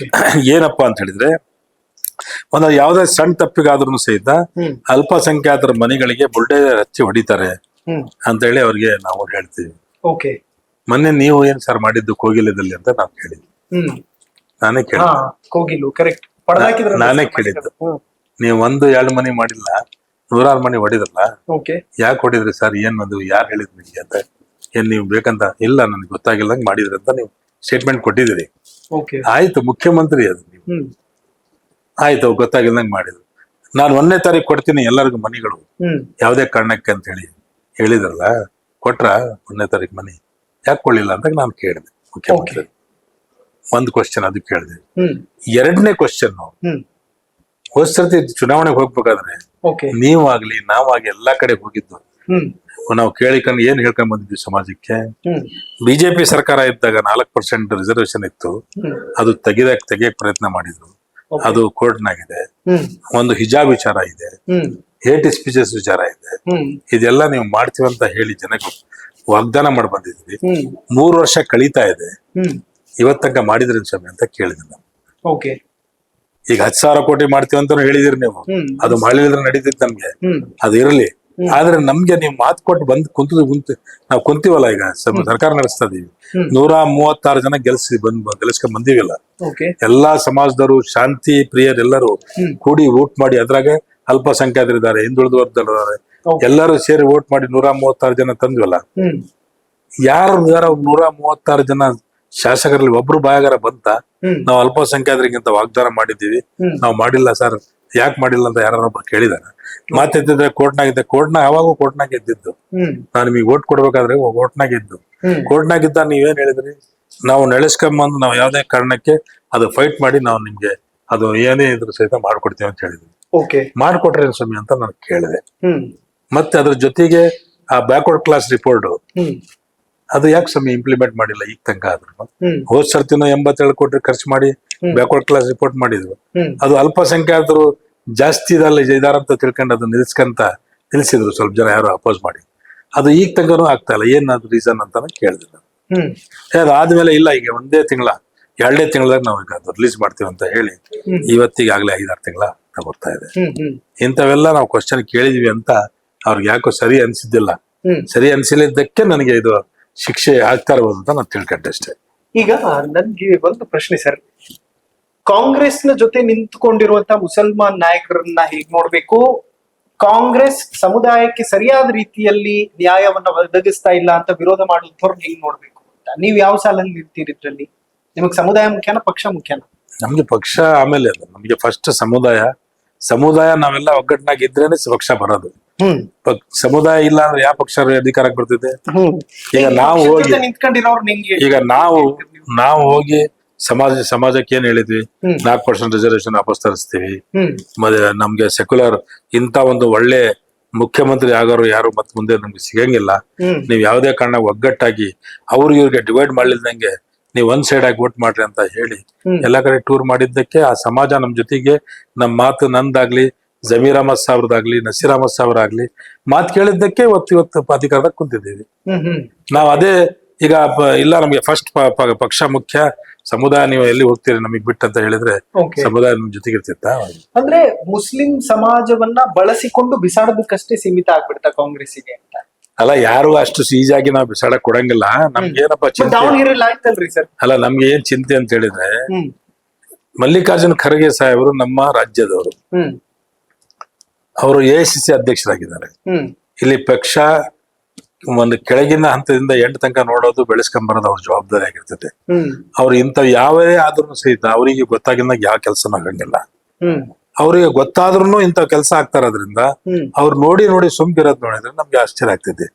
ಏನಪ್ಪಾ ಅಂತ ಹೇಳಿದ್ರೆ, ಒಂದು ಯಾವ್ದೇ ಸಣ್ಣ ತಪ್ಪಿಗಾದ್ರೂ ಸಹಿತ ಅಲ್ಪಸಂಖ್ಯಾತರ ಮನೆಗಳಿಗೆ ಬುಲ್ಡೇಜರ್ ಹಚ್ಚಿ ಹೊಡಿತಾರೆ ಅಂತ ಹೇಳಿ ಅವ್ರಿಗೆ ನಾವು ಹೇಳ್ತೀವಿ. ಮೊನ್ನೆ ನೀವು ಏನ್ ಸರ್ ಮಾಡಿದ್ದು ಕೋಗಿಲದಲ್ಲಿ ಅಂತ ನಾವು ಕೇಳಿದ್ವಿ. ನಾನೇ ಕೇಳಿದ್ದು, ನೀವು 1-2 ಮನೆ ಮಾಡಿಲ್ಲ, 100 ಮನೆ ಹೊಡಿದ್ರಲ್ಲ, ಯಾಕೆ ಹೊಡಿದ್ರಿ ಸರ್? ಏನ್ ಅದು ಯಾರು ಹೇಳಿದ್ ನಿಮ್ಗೆ ಅಂತ? ಏನ್ ನೀವು ಬೇಕಂತ? ಇಲ್ಲ, ನನ್ಗೆ ಗೊತ್ತಾಗಿಲ್ಲಂಗ್ ಮಾಡಿದ್ರಿ ಅಂತ ನೀವು ಸ್ಟೇಟ್ಮೆಂಟ್ ಕೊಟ್ಟಿದ್ದೀರಿ. ಆಯ್ತು, ಮುಖ್ಯಮಂತ್ರಿ ಅದು ನೀವು, ಆಯ್ತು, ಗೊತ್ತಾಗಿಲ್ಲಂಗ್ ಮಾಡಿದ್ರು. ನಾನು 1ನೇ ತಾರೀಕು ಕೊಡ್ತೀನಿ ಎಲ್ಲರಿಗೂ ಮನೆಗಳು, ಯಾವ್ದೇ ಕಾರಣಕ್ಕೆ ಅಂತ ಹೇಳಿ ಹೇಳಿದ್ರಲ್ಲ, ಕೊಟ್ರ 1ನೇ ತಾರೀಕು ಮನೆ? ಯಾಕೆ ಕೊಡ್ಲಿಲ್ಲ ಅಂತ ನಾನು ಕೇಳಿದೆ ಮುಖ್ಯಮಂತ್ರಿ. ಒಂದು ಕ್ವಶನ್ ಅದು ಕೇಳಿದೆ. 2ನೇ ಕ್ವಶನ್, ಹೋದ್ ಸರ್ತಿ ಚುನಾವಣೆಗೆ ಹೋಗ್ಬೇಕಾದ್ರೆ ನೀವಾಗ್ಲಿ ನಾವಾಗ್ಲಿ ಎಲ್ಲಾ ಕಡೆ ಹೋಗಿದ್ದು, ನಾವು ಕೇಳಿಕೊಂಡು ಏನ್ ಹೇಳ್ಕೊಂಡ್ ಬಂದಿದ್ವಿ ಸಮಾಜಕ್ಕೆ. ಹ್ಮ್ ಬಿಜೆಪಿ ಸರ್ಕಾರ ಇದ್ದಾಗ 4% ರಿಸರ್ವೇಶನ್ ಇತ್ತು, ಹ್ಮ್ ಅದು ತೆಗಿಯಕ್ ಪ್ರಯತ್ನ ಮಾಡಿದ್ರು. Okay. ಅದು ಕೋರ್ಟ್ನಾಗಿದೆ. ಹ್ಮ್ ಒಂದು ಹಿಜಾಬ್ ವಿಚಾರ ಇದೆ, ಹ್ಮ್ ಹೇಟ್ ಸ್ಪೀಚಸ್ ವಿಚಾರ ಇದೆ. ಹ್ಮ್ ಇದೆಲ್ಲ ನೀವು ಮಾಡ್ತೀವಂತ ಹೇಳಿ ಜನಕ್ಕೆ ವಾಗ್ದಾನ ಮಾಡಿ ಬಂದಿದ್ವಿ. ಹ್ಮ್ 3 ವರ್ಷ ಕಳೀತಾ ಇದೆ, ಹ್ಮ್ ಇವತ್ ತನಕ ಮಾಡಿದ್ರಿ ಸ್ವಾಮಿ ಅಂತ ಕೇಳಿದ್ರು ನಾವು. ಓಕೆ. ಈಗ 10,000 ಕೋಟಿ ಮಾಡ್ತೀವಿ ಅಂತ ಹೇಳಿದಿರಿ ನೀವು, ಹ್ಮ್ ಅದು ಮಾಡಿದ್ರೆ ನಡೀತಿತ್ತು ನಮ್ಗೆ, ಹ್ಮ್ ಅದು ಇರಲಿ. ಆದ್ರೆ ನಮ್ಗೆ ನೀವು ಮಾತು ಕೊಟ್ಟು ಕುಂತು ನಾವು ಕುಂತೀವಲ್ಲ, ಈಗ ಸರ್ಕಾರ ನಡೆಸ್ತಾ ಇದೀವಿ, 136 ಜನ ಗೆಲ್ಸ್ಕೊಂಡ್ ಬಂದಿವಿಲ್ಲ. ಓಕೆ. ಎಲ್ಲಾ ಸಮಾಜದವರು, ಶಾಂತಿ ಪ್ರಿಯರೆಲ್ಲರೂ ಕೂಡಿ ವೋಟ್ ಮಾಡಿ, ಅದ್ರಾಗ ಅಲ್ಪಸಂಖ್ಯಾತರಿದ್ದಾರೆ, ಹಿಂದುಳಿದ ವರ್ಗದಲ್ಲಿದ್ದಾರೆ, ಎಲ್ಲರೂ ಸೇರಿ ವೋಟ್ ಮಾಡಿ 136 ಜನ ತಂದ್ವಲ್ಲ. ಹ್ಮ್ ಯಾರು 136 ಜನ ಶಾಸಕರಲ್ಲಿ ಒಬ್ರು ಬಾಯಾಗಾರ ಬಂತ ನಾವು ಅಲ್ಪಸಂಖ್ಯಾತರಿಗಿಂತ ವಾಗ್ದಾನ ಮಾಡಿದ್ದೀವಿ, ನಾವು ಮಾಡಿಲ್ಲ ಸರ್, ಯಾಕೆ ಮಾಡಿಲ್ಲ ಅಂತ ಯಾರೊಬ್ರು ಕೇಳಿದಾರ? ಮಾತೆತ್ತಿದ್ರೆ ಕೋರ್ಟ್ನಾಗಿದ್ದೆ, ಯಾವಾಗೂ ಕೋರ್ಟ್ನಾಗ ಇದ್ದಿದ್ದು. ನಾನು ನಿಮಗೆ ವೋಟ್ ಕೊಡ್ಬೇಕಾದ್ರೆ ಕೋರ್ಟ್ನಾಗಿದ್ದು, ಕೋರ್ಟ್ನಾಗಿದ್ದ ನೀವೇನ್ ಹೇಳಿದ್ರಿ? ನಾವು ನಡೆಸ್ಕೊಂಬಂದು ನಾವು ಯಾವ್ದೇ ಕಾರಣಕ್ಕೆ ಅದು ಫೈಟ್ ಮಾಡಿ ನಾವು ನಿಮ್ಗೆ ಅದು ಏನೇ ಇದ್ರು ಸಹಿತ ಮಾಡ್ಕೊಡ್ತೀವಿ ಅಂತ ಹೇಳಿದ್ವಿ. ಓಕೆ. ಮಾಡ್ಕೊಟ್ರೆ ಸ್ವಾಮಿ ಅಂತ ನಾನು ಕೇಳಿದೆ. ಹ್ಮ್ ಮತ್ತೆ ಅದ್ರ ಜೊತೆಗೆ ಆ ಬ್ಯಾಕ್ವರ್ಡ್ ಕ್ಲಾಸ್ ರಿಪೋರ್ಟ್ ಹ್ಮ್ ಅದು ಯಾಕೆ ಸ್ವಾಮಿ ಇಂಪ್ಲಿಮೆಂಟ್ ಮಾಡಿಲ್ಲ ಈಗ ತನಕ? ಆದ್ರೂ ಹ್ಮ್ ಹೋದ್ ಸರ್ತಿನೂ 87 ಕೋಟಿ ಖರ್ಚು ಮಾಡಿ ಬ್ಯಾಕ್ವರ್ಡ್ ಕ್ಲಾಸ್ ರಿಪೋರ್ಟ್ ಮಾಡಿದ್ವು. ಅದು ಅಲ್ಪಸಂಖ್ಯಾತರು ಜಾಸ್ತಿ ಇದಾರಂತ ತಿಳ್ಕೊಂಡು ಅದು ನಿಲ್ಸಿದ್ರು ಸ್ವಲ್ಪ ಜನ, ಯಾರು ಅಪೋಸ್ ಮಾಡಿ. ಅದು ಈಗ ತನಕನೂ ಆಗ್ತಾ ಇಲ್ಲ. ಏನ್ ಅದು ರೀಸನ್ ಅಂತ ಕೇಳಿದ್ರು. ಅದಾದ್ಮೇಲೆ ಇಲ್ಲ, ಈಗ 1 ತಿಂಗಳ 2 ತಿಂಗಳಾಗ ನಾವು ಈಗ ಅದು ರಿಲೀಸ್ ಮಾಡ್ತೀವಿ ಅಂತ ಹೇಳಿ ಇವತ್ತಿಗಾಗ್ಲೇ 5-6 ತಿಂಗಳ ಬರ್ತಾ ಇದೆ. ಇಂಥವೆಲ್ಲ ನಾವು ಕ್ವಶನ್ ಕೇಳಿದ್ವಿ ಅಂತ ಅವ್ರಿಗೆ ಯಾಕೋ ಸರಿ ಅನ್ಸಿದ್ದಿಲ್ಲ. ಸರಿ ಅನ್ಸಿಲ್ಲದಕ್ಕೆ ನನಗೆ ಇದು ಶಿಕ್ಷೆ ಆಗ್ತಾ ಇರ್ಬೋದು ಅಂತ ನಾನು ತಿಳ್ಕೊಂಡೆ ಅಷ್ಟೇ. ಈಗ ನನ್ಗೆ ಒಂದು ಪ್ರಶ್ನೆ ಸರ್, ಕಾಂಗ್ರೆಸ್ನ ಜೊತೆ ನಿಂತ್ಕೊಂಡಿರುವಂತ ಮುಸಲ್ಮಾನ್ ನಾಯಕರನ್ನ ಹೇಗ್ ನೋಡ್ಬೇಕು? ಕಾಂಗ್ರೆಸ್ ಸಮುದಾಯಕ್ಕೆ ಸರಿಯಾದ ರೀತಿಯಲ್ಲಿ ನ್ಯಾಯವನ್ನ ಒದಗಿಸ್ತಾ ಇಲ್ಲ ಅಂತ ವಿರೋಧ ಮಾಡುವಂಥವ್ರನ್ನ ಹೇಗ್ ನೋಡ್ಬೇಕು ಅಂತ ನೀವ್ ಯಾವ ಸಾಲಲ್ಲಿ ನಿಂತೀರಿ? ಇದ್ರಲ್ಲಿ ನಿಮಗ್ ಸಮುದಾಯ ಮುಖ್ಯನಾ, ಪಕ್ಷ ಮುಖ್ಯನಾ? ನಮ್ಗೆ ಪಕ್ಷ ಆಮೇಲೆ ಅದು, ನಮ್ಗೆ ಫಸ್ಟ್ ಸಮುದಾಯ ನಾವೆಲ್ಲ ಒಗ್ಗಟ್ಟಿನಾಗ ಇದ್ರೇನೆ ಪಕ್ಷ ಬರೋದು. ಸಮುದಾಯ ಇಲ್ಲ ಅಂದ್ರೆ ಯಾವ ಪಕ್ಷ ಅಧಿಕಾರಕ್ಕೆ ಬರ್ತಿದೆ? ಈಗ ನಾವು ಹೋಗಿ ನಾವು ಹೋಗಿ ಸಮಾಜಕ್ಕೆ ಏನ್ ಹೇಳಿದ್ವಿ? 4% ರಿಸರ್ವೇಶನ್ ವಾಪಸ್ ತರಿಸ್ತೀವಿ, ಮತ್ತೆ ನಮ್ಗೆ ಸೆಕ್ಯುಲರ್ ಇಂತ ಒಂದು ಒಳ್ಳೆ ಮುಖ್ಯಮಂತ್ರಿ ಆಗೋರು ಯಾರು ಮತ್ ಮುಂದೆ ನಮ್ಗೆ ಸಿಗಂಗಿಲ್ಲ. ನೀವ್ ಯಾವ್ದೇ ಕಾರಣ ಒಗ್ಗಟ್ಟಾಗಿ ಇವ್ರಿಗೆ ಡಿವೈಡ್ ಮಾಡ್ಲಿಲ್ದಂಗೆ ನೀವ್ ಒಂದ್ ಸೈಡ್ ಆಗಿ ವೋಟ್ ಮಾಡ್ರಿ ಅಂತ ಹೇಳಿ ಎಲ್ಲಾ ಕಡೆ ಟೂರ್ ಮಾಡಿದ್ದಕ್ಕೆ ಆ ಸಮಾಜ ನಮ್ ಜೊತೆಗೆ ನಮ್ ಮಾತು ನಂದಾಗ್ಲಿ, ಜಮೀರ್ ಅಹಮದ್ ಸಾಬ್ರದಾಗ್ಲಿ, ನಸೀರ್ ಅಹಮದ್ ಸಾಬ್ರಾಗ್ಲಿ ಮಾತು ಕೇಳಿದ್ದಕ್ಕೆ ಇವತ್ತು ಅಧಿಕಾರದಾಗ ಕುಂತಿದ್ದೀವಿ ನಾವ್. ಅದೇ ಈಗ ಇಲ್ಲ ನಮ್ಗೆ ಫಸ್ಟ್ ಪಕ್ಷ ಮುಖ್ಯ, ಸಮುದಾಯ ನೀವು ಎಲ್ಲಿ ಹೋಗ್ತೀರಿ ನಮಗ್ ಬಿಟ್ಟು ಅಂತ ಹೇಳಿದ್ರೆ ಸಮುದಾಯ ನಮ್ ಜೊತೆಗೆ ಇರ್ತಿತ್ತ? ಅಂದ್ರೆ ಮುಸ್ಲಿಂ ಸಮಾಜವನ್ನ ಬಳಸಿಕೊಂಡು ಬಿಸಾಡೋದಕ್ಕಷ್ಟೇ ಸೀಮಿತ ಆಗ್ಬಿಡ್ತಾ ಕಾಂಗ್ರೆಸ್ಸಿಗೆ ಅಂತ? ಅಲ್ಲ, ಯಾರು ಅಷ್ಟು ಈಜಾಗಿ ನಾವು ಬಿಸಾಡಕ್ ಕೊಡಂಗಿಲ್ಲ. ನಮ್ಗೆ ಏನಪ್ಪ ಚಿಂತೆ ಅಲ್ಲ, ನಮ್ಗೆ ಏನ್ ಚಿಂತೆ ಅಂತ ಹೇಳಿದ್ರೆ, ಮಲ್ಲಿಕಾರ್ಜುನ್ ಖರ್ಗೆ ಸಾಹೇಬರು ನಮ್ಮ ರಾಜ್ಯದವರು, ಅವರು AICC ಅಧ್ಯಕ್ಷರಾಗಿದ್ದಾರೆ. ಇಲ್ಲಿ ಪಕ್ಷ ಒಂದು ಕೆಳಗಿನ ಹಂತದಿಂದ ಎಂಡ್ ತನಕ ನೋಡೋದು, ಬೆಳೆಸ್ಕೊಂಬರೋದು ಅವ್ರ ಜವಾಬ್ದಾರಿ ಆಗಿರ್ತದೆ. ಅವ್ರು ಇಂಥವ್ ಯಾವೇ ಆದ್ರೂ ಸಹಿತ ಅವರಿಗೆ ಗೊತ್ತಾಗಿದ್ದಾಗ ಯಾವ ಕೆಲಸನೂ ಆಗಂಗಿಲ್ಲ. ಅವ್ರಿಗೆ ಗೊತ್ತಾದ್ರೂ ಇಂಥ ಕೆಲಸ ಆಗ್ತಾರೋದ್ರಿಂದ ಅವ್ರು ನೋಡಿ ಸುಮ್ಕಿರೋದ್ ನೋಡಿದ್ರೆ ನಮ್ಗೆ ಆಶ್ಚರ್ಯ ಆಗ್ತದೆ.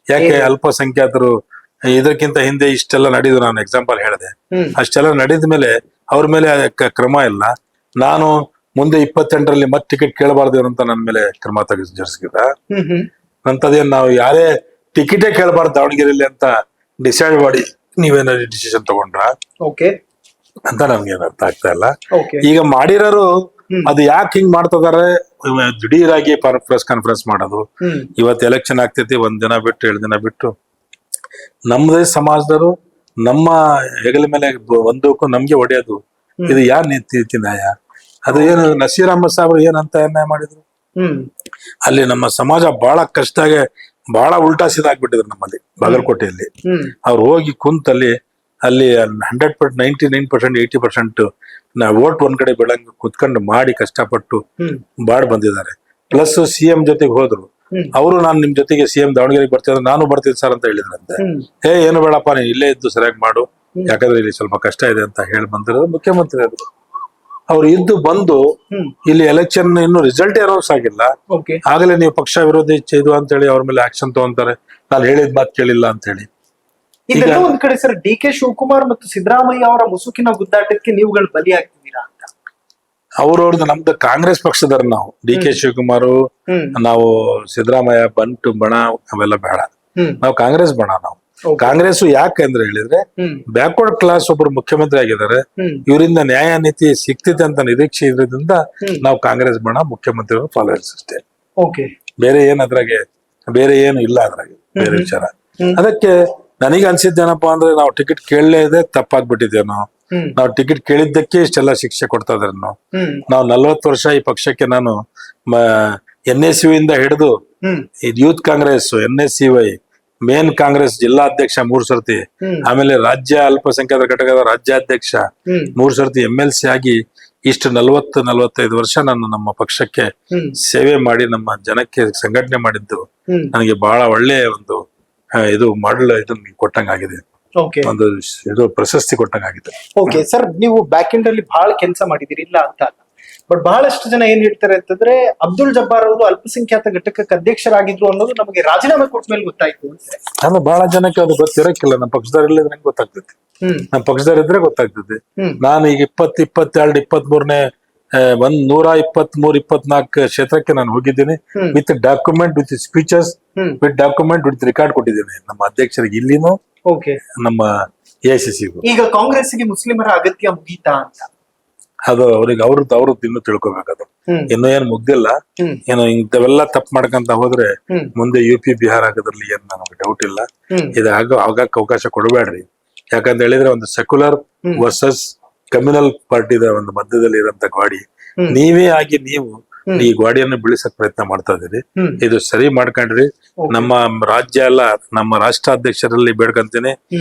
ಯಾಕೆ ಅಲ್ಪಸಂಖ್ಯಾತರು ಇದಕ್ಕಿಂತ ಹಿಂದೆ ಇಷ್ಟೆಲ್ಲ ನಡೆದು, ನಾನು ಎಕ್ಸಾಂಪಲ್ ಹೇಳಿದೆ, ಅಷ್ಟೆಲ್ಲ ನಡೆದ ಮೇಲೆ ಅವ್ರ ಮೇಲೆ ಕ್ರಮ ಇಲ್ಲ. ನಾನು ಮುಂದೆ 28ರಲ್ಲಿ ಮತ್ತೆ ಟಿಕೆಟ್ ಕೇಳಬಾರ್ದು ಅಂತ ನನ್ನ ಮೇಲೆ ಕ್ರಮ ಜರುಗಿಸಿದ. ಅಂತದೇನ್ ನಾವು ಯಾರೇ ಟಿಕೆಟೇ ಕೇಳಬಾರ್ದು ದಾವಣಗೆರೆಯಲ್ಲಿ ಅಂತ ಡಿಸೈಡ್ ಮಾಡಿ ನೀವೇನಾದ್ರು ಡಿಸಿಷನ್ ತಗೊಂಡ್ರ ಅಂತ ನಮ್ಗೆ ಅರ್ಥ ಆಗ್ತಾ ಇಲ್ಲ. ಈಗ ಮಾಡಿರೋರು ಅದು ಯಾಕೆ ಹಿಂಗ್ ಮಾಡ್ತಿದಾರೆ? ದಿಢೀರಾಗಿ ಪ್ರೆಸ್ ಕಾನ್ಫರೆನ್ಸ್ ಮಾಡೋದು, ಇವತ್ತು ಎಲೆಕ್ಷನ್ ಆಗ್ತೈತಿ 1 ದಿನ ಬಿಟ್ಟು 2 ದಿನ ಬಿಟ್ಟು ನಮ್ದೇ ಸಮಾಜದವರು ನಮ್ಮ ಹೆಗಲ ಮೇಲೆ ಒಂದಕ್ಕೂ ನಮ್ಗೆ ಹೊಡೆಯೋದು, ಇದು ಯಾರ್ ನೀತಿ ನ್ಯಾಯ? ಅದು ಏನು ನಸೀರ್ ಅಹಮದ್ ಸಾಹೇಬ್ರು ಏನಂತ ಅನ್ಯಾಯ ಮಾಡಿದ್ರು? ಅಲ್ಲಿ ನಮ್ಮ ಸಮಾಜ ಬಹಳ ಕಷ್ಟಾಗೆ ಬಹಳ ಉಲ್ಟಾ ಸೀದಾ ಆಗ್ಬಿಟ್ಟಿದ್ರು ನಮ್ಮಲ್ಲಿ ಬಾಗಲಕೋಟೆಯಲ್ಲಿ. ಅವ್ರು ಹೋಗಿ ಕುಂತಲ್ಲಿ 100% 99% 80% ವೋಟ್ ಒಂದ್ ಕಡೆ ಬೆಳಂಗ್ ಕುತ್ಕೊಂಡು ಮಾಡಿ ಕಷ್ಟಪಟ್ಟು ಬಾಳ್ ಬಂದಿದ್ದಾರೆ. ಪ್ಲಸ್ CM ಜೊತೆಗೆ ಹೋದ್ರು ಅವರು. ನಾನು ನಿಮ್ ಜೊತೆಗೆ CM ದಾವಣಗೆರೆಗೆ ಬರ್ತಿದ್ರೆ ನಾನು ಬರ್ತೀನಿ ಸರ್ ಅಂತ ಹೇಳಿದ್ರಂತೆ. ಏನು ಬೇಡಪ್ಪ, ನೀನ್ ಇಲ್ಲೇ ಇದ್ದು ಸರಿಯಾಗಿ ಮಾಡು, ಯಾಕಂದ್ರೆ ಇಲ್ಲಿ ಸ್ವಲ್ಪ ಕಷ್ಟ ಇದೆ ಅಂತ ಹೇಳಿ ಬಂದಿರೋದು ಮುಖ್ಯಮಂತ್ರಿ ಅವರು. ಅವ್ರು ಇದ್ದು ಬಂದು ಇಲ್ಲಿ ಎಲೆಕ್ಷನ್ ಇನ್ನು ರಿಸಲ್ಟ್ ಅನೌನ್ಸ್ ಆಗಿಲ್ಲ, ಆಗಲೇ ನೀವು ಪಕ್ಷ ವಿರೋಧಿ ಇದು ಅಂತ ಹೇಳಿ ಅವ್ರ ಮೇಲೆ ಆಕ್ಷನ್ ತಗೊಂತಾರೆ. ನಾನು ಹೇಳಿದ ಮಾತು ಕೇಳಿಲ್ಲ ಅಂತ ಹೇಳಿ. ಇದೆಲ್ಲ ಒಂದ್ ಕಡೆ ಸರ್, DK ಶಿವಕುಮಾರ್ ಮತ್ತು ಸಿದ್ದರಾಮಯ್ಯ ಅವರ ಮುಸುಕಿನ ಗುದ್ದಾಟಕ್ಕೆ ನೀವುಗಳು ಬಲಿ ಆಗ್ತಿದ್ದೀರಾ ಅಂತ? ಅವ್ರವ್ರದ್ದು ನಮ್ದು ಕಾಂಗ್ರೆಸ್ ಪಕ್ಷದವ್ರು ನಾವು ಡಿ ಕೆ ಶಿವಕುಮಾರ್ ನಾವು ಸಿದ್ದರಾಮಯ್ಯ ಬಂಟು ಬಣ ಅವೆಲ್ಲ ಬೇಡ. ನಾವು ಕಾಂಗ್ರೆಸ್ ಬಣ ನಾವು. ಕಾಂಗ್ರೆಸ್ ಯಾಕೆ ಅಂದ್ರೆ ಹೇಳಿದ್ರೆ ಬ್ಯಾಕ್ವರ್ಡ್ ಕ್ಲಾಸ್ ಒಬ್ರು ಮುಖ್ಯಮಂತ್ರಿ ಆಗಿದ್ದಾರೆ, ಇವರಿಂದ ನ್ಯಾಯ ನೀತಿ ಸಿಕ್ತಿದೆ ಅಂತ ನಿರೀಕ್ಷೆ ಇರೋದ್ರಿಂದ ನಾವು ಕಾಂಗ್ರೆಸ್ ಬಣ ಮುಖ್ಯಮಂತ್ರಿ ಫಾಲೋವರ್ಸ್ ಅಷ್ಟೇ. ಬೇರೆ ಏನ್ ಅದ್ರಾಗೆ ಬೇರೆ ಏನು ಇಲ್ಲ ಅದ್ರಾಗೆ ಬೇರೆ ವಿಚಾರ. ಅದಕ್ಕೆ ನನಗೆ ಅನ್ಸಿದ್ದೇನಪ್ಪಾ ಅಂದ್ರೆ ನಾವು ಟಿಕೆಟ್ ಕೇಳಲೇ ಇದೆ ತಪ್ಪಾಗ್ಬಿಟ್ಟಿದ್ದೇನೋ, ನಾವು ಟಿಕೆಟ್ ಕೇಳಿದ್ದಕ್ಕೆ ಇಷ್ಟೆಲ್ಲ ಶಿಕ್ಷೆ ಕೊಡ್ತಾ ಇದಾರೆ. ನಾವು 40 ವರ್ಷ ಈ ಪಕ್ಷಕ್ಕೆ ನಾನು NSU ಇಂದ ಹಿಡಿದು youth Congress, NSCY, main Congress ಜಿಲ್ಲಾಧ್ಯಕ್ಷ 3 ಸರ್ತಿ, ಆಮೇಲೆ ರಾಜ್ಯ ಅಲ್ಪಸಂಖ್ಯಾತರ ಘಟಕದ ರಾಜ್ಯಾಧ್ಯಕ್ಷ 3 ಸರ್ತಿ MLC ಆಗಿ ಇಷ್ಟು 40-45 ವರ್ಷ ನಾನು ನಮ್ಮ ಪಕ್ಷಕ್ಕೆ ಸೇವೆ ಮಾಡಿ ನಮ್ಮ ಜನಕ್ಕೆ ಸಂಘಟನೆ ಮಾಡಿದ್ದು ನನಗೆ ಬಹಳ ಒಳ್ಳೆಯ ಒಂದು ಇದು ಮಾಡಲು ಇದನ್ನ ಕೊಟ್ಟಂಗಾಗಿದೆ, ಒಂದು ಇದು ಪ್ರಶಸ್ತಿ ಕೊಟ್ಟಂಗಾಗಿದೆ. ಓಕೆ ಸರ್, ನೀವು ಬ್ಯಾಕ್ ಎಂಡ್ ಅಲ್ಲಿ ಬಹಳ ಕೆಲಸ ಮಾಡಿದಿರಿ, ಇಲ್ಲ ಅಂತ ಅಲ್ಲ. ಬಟ್ ಬಹಳಷ್ಟು ಜನ ಏನ್ ಹೇಳ್ತಾರೆ ಅಂತಂದ್ರೆ ಅಬ್ದುಲ್ ಜಬ್ಬಾರ್ ಅವರು ಅಲ್ಪಸಂಖ್ಯಾತ ಘಟಕಕ್ಕೆ ಅಧ್ಯಕ್ಷರಾಗಿದ್ರು ಅನ್ನೋದು ನಮಗೆ ರಾಜೀನಾಮೆ ಕೊಟ್ಟ ಮೇಲೆ ಗೊತ್ತಾಯ್ತು ಅಂತ. ಅದು ಬಹಳ ಜನಕ್ಕೆ ಅದು ಗೊತ್ತಿರಕ್ಕಿಲ್ಲ. ನಮ್ಮ ಪಕ್ಷದವ್ರಿಲ್ಲ ನಂಗೆ ಗೊತ್ತಾಗ್ತೈತಿ, ನಮ್ಮ ಪಕ್ಷದವರಿದ್ರೆ ಗೊತ್ತಾಗ್ತೈತಿ. ನಾನು ಈಗ 20, 22, 23ನೇ 123-24 ಕ್ಷೇತ್ರಕ್ಕೆ ನಾನು ಹೋಗಿದ್ದೀನಿ. With document, with speeches, with document, with record ಕೊಟ್ಟಿದ್ದೀನಿ ನಮ್ಮ ಅಧ್ಯಕ್ಷರಿಗೆ ಇಲ್ಲಿನೂ, ನಮ್ಮ AICC. ಈಗ ಕಾಂಗ್ರೆಸ್ಗೆ ಮುಸ್ಲಿಮರ ಅಗತ್ಯ ಮುಗೀತಾ ಅಂತ ಅದು ಅವ್ರಿಗೆ ಅವ್ರದ್ದು ಇನ್ನೂ ತಿಳ್ಕೊಬೇಕದು. ಇನ್ನೂ ಏನ್ ಮುಗ್ದಿಲ್ಲ. ಏನು ಇಂಥವೆಲ್ಲ ತಪ್ಪು ಮಾಡ್ಕೊಂತ ಹೋದ್ರೆ ಮುಂದೆ UP ಬಿಹಾರ ಆಗೋದ್ರಲ್ಲಿ ಏನ್ ನಮಗೆ ಡೌಟ್ ಇಲ್ಲ. ಆಗಕ್ಕೆ ಅವಕಾಶ ಕೊಡಬೇಡ್ರಿ. ಯಾಕಂತ ಹೇಳಿದ್ರೆ ಒಂದು ಸೆಕ್ಯುಲರ್ ವರ್ಸಸ್ ಕಮ್ಯುನಲ್ ಪಾರ್ಟಿದ ಒಂದು ಮಧ್ಯದಲ್ಲಿ ಇರೋಂತ ಗಾಡಿ ನೀವೇ ಆಗಿ ನೀವು ಈ ಗಾಡಿಯನ್ನು ಬೀಳಿಸಕ್ ಪ್ರಯತ್ನ ಮಾಡ್ತಾ ಇದೀರಿ. ಇದು ಸರಿ ಮಾಡ್ಕೊಂಡ್ರಿ. ನಮ್ಮ ರಾಜ್ಯ ಎಲ್ಲ ನಮ್ಮ ರಾಷ್ಟ್ರಾಧ್ಯಕ್ಷರಲ್ಲಿ ಬೇಡ್ಕಂತೀನಿ,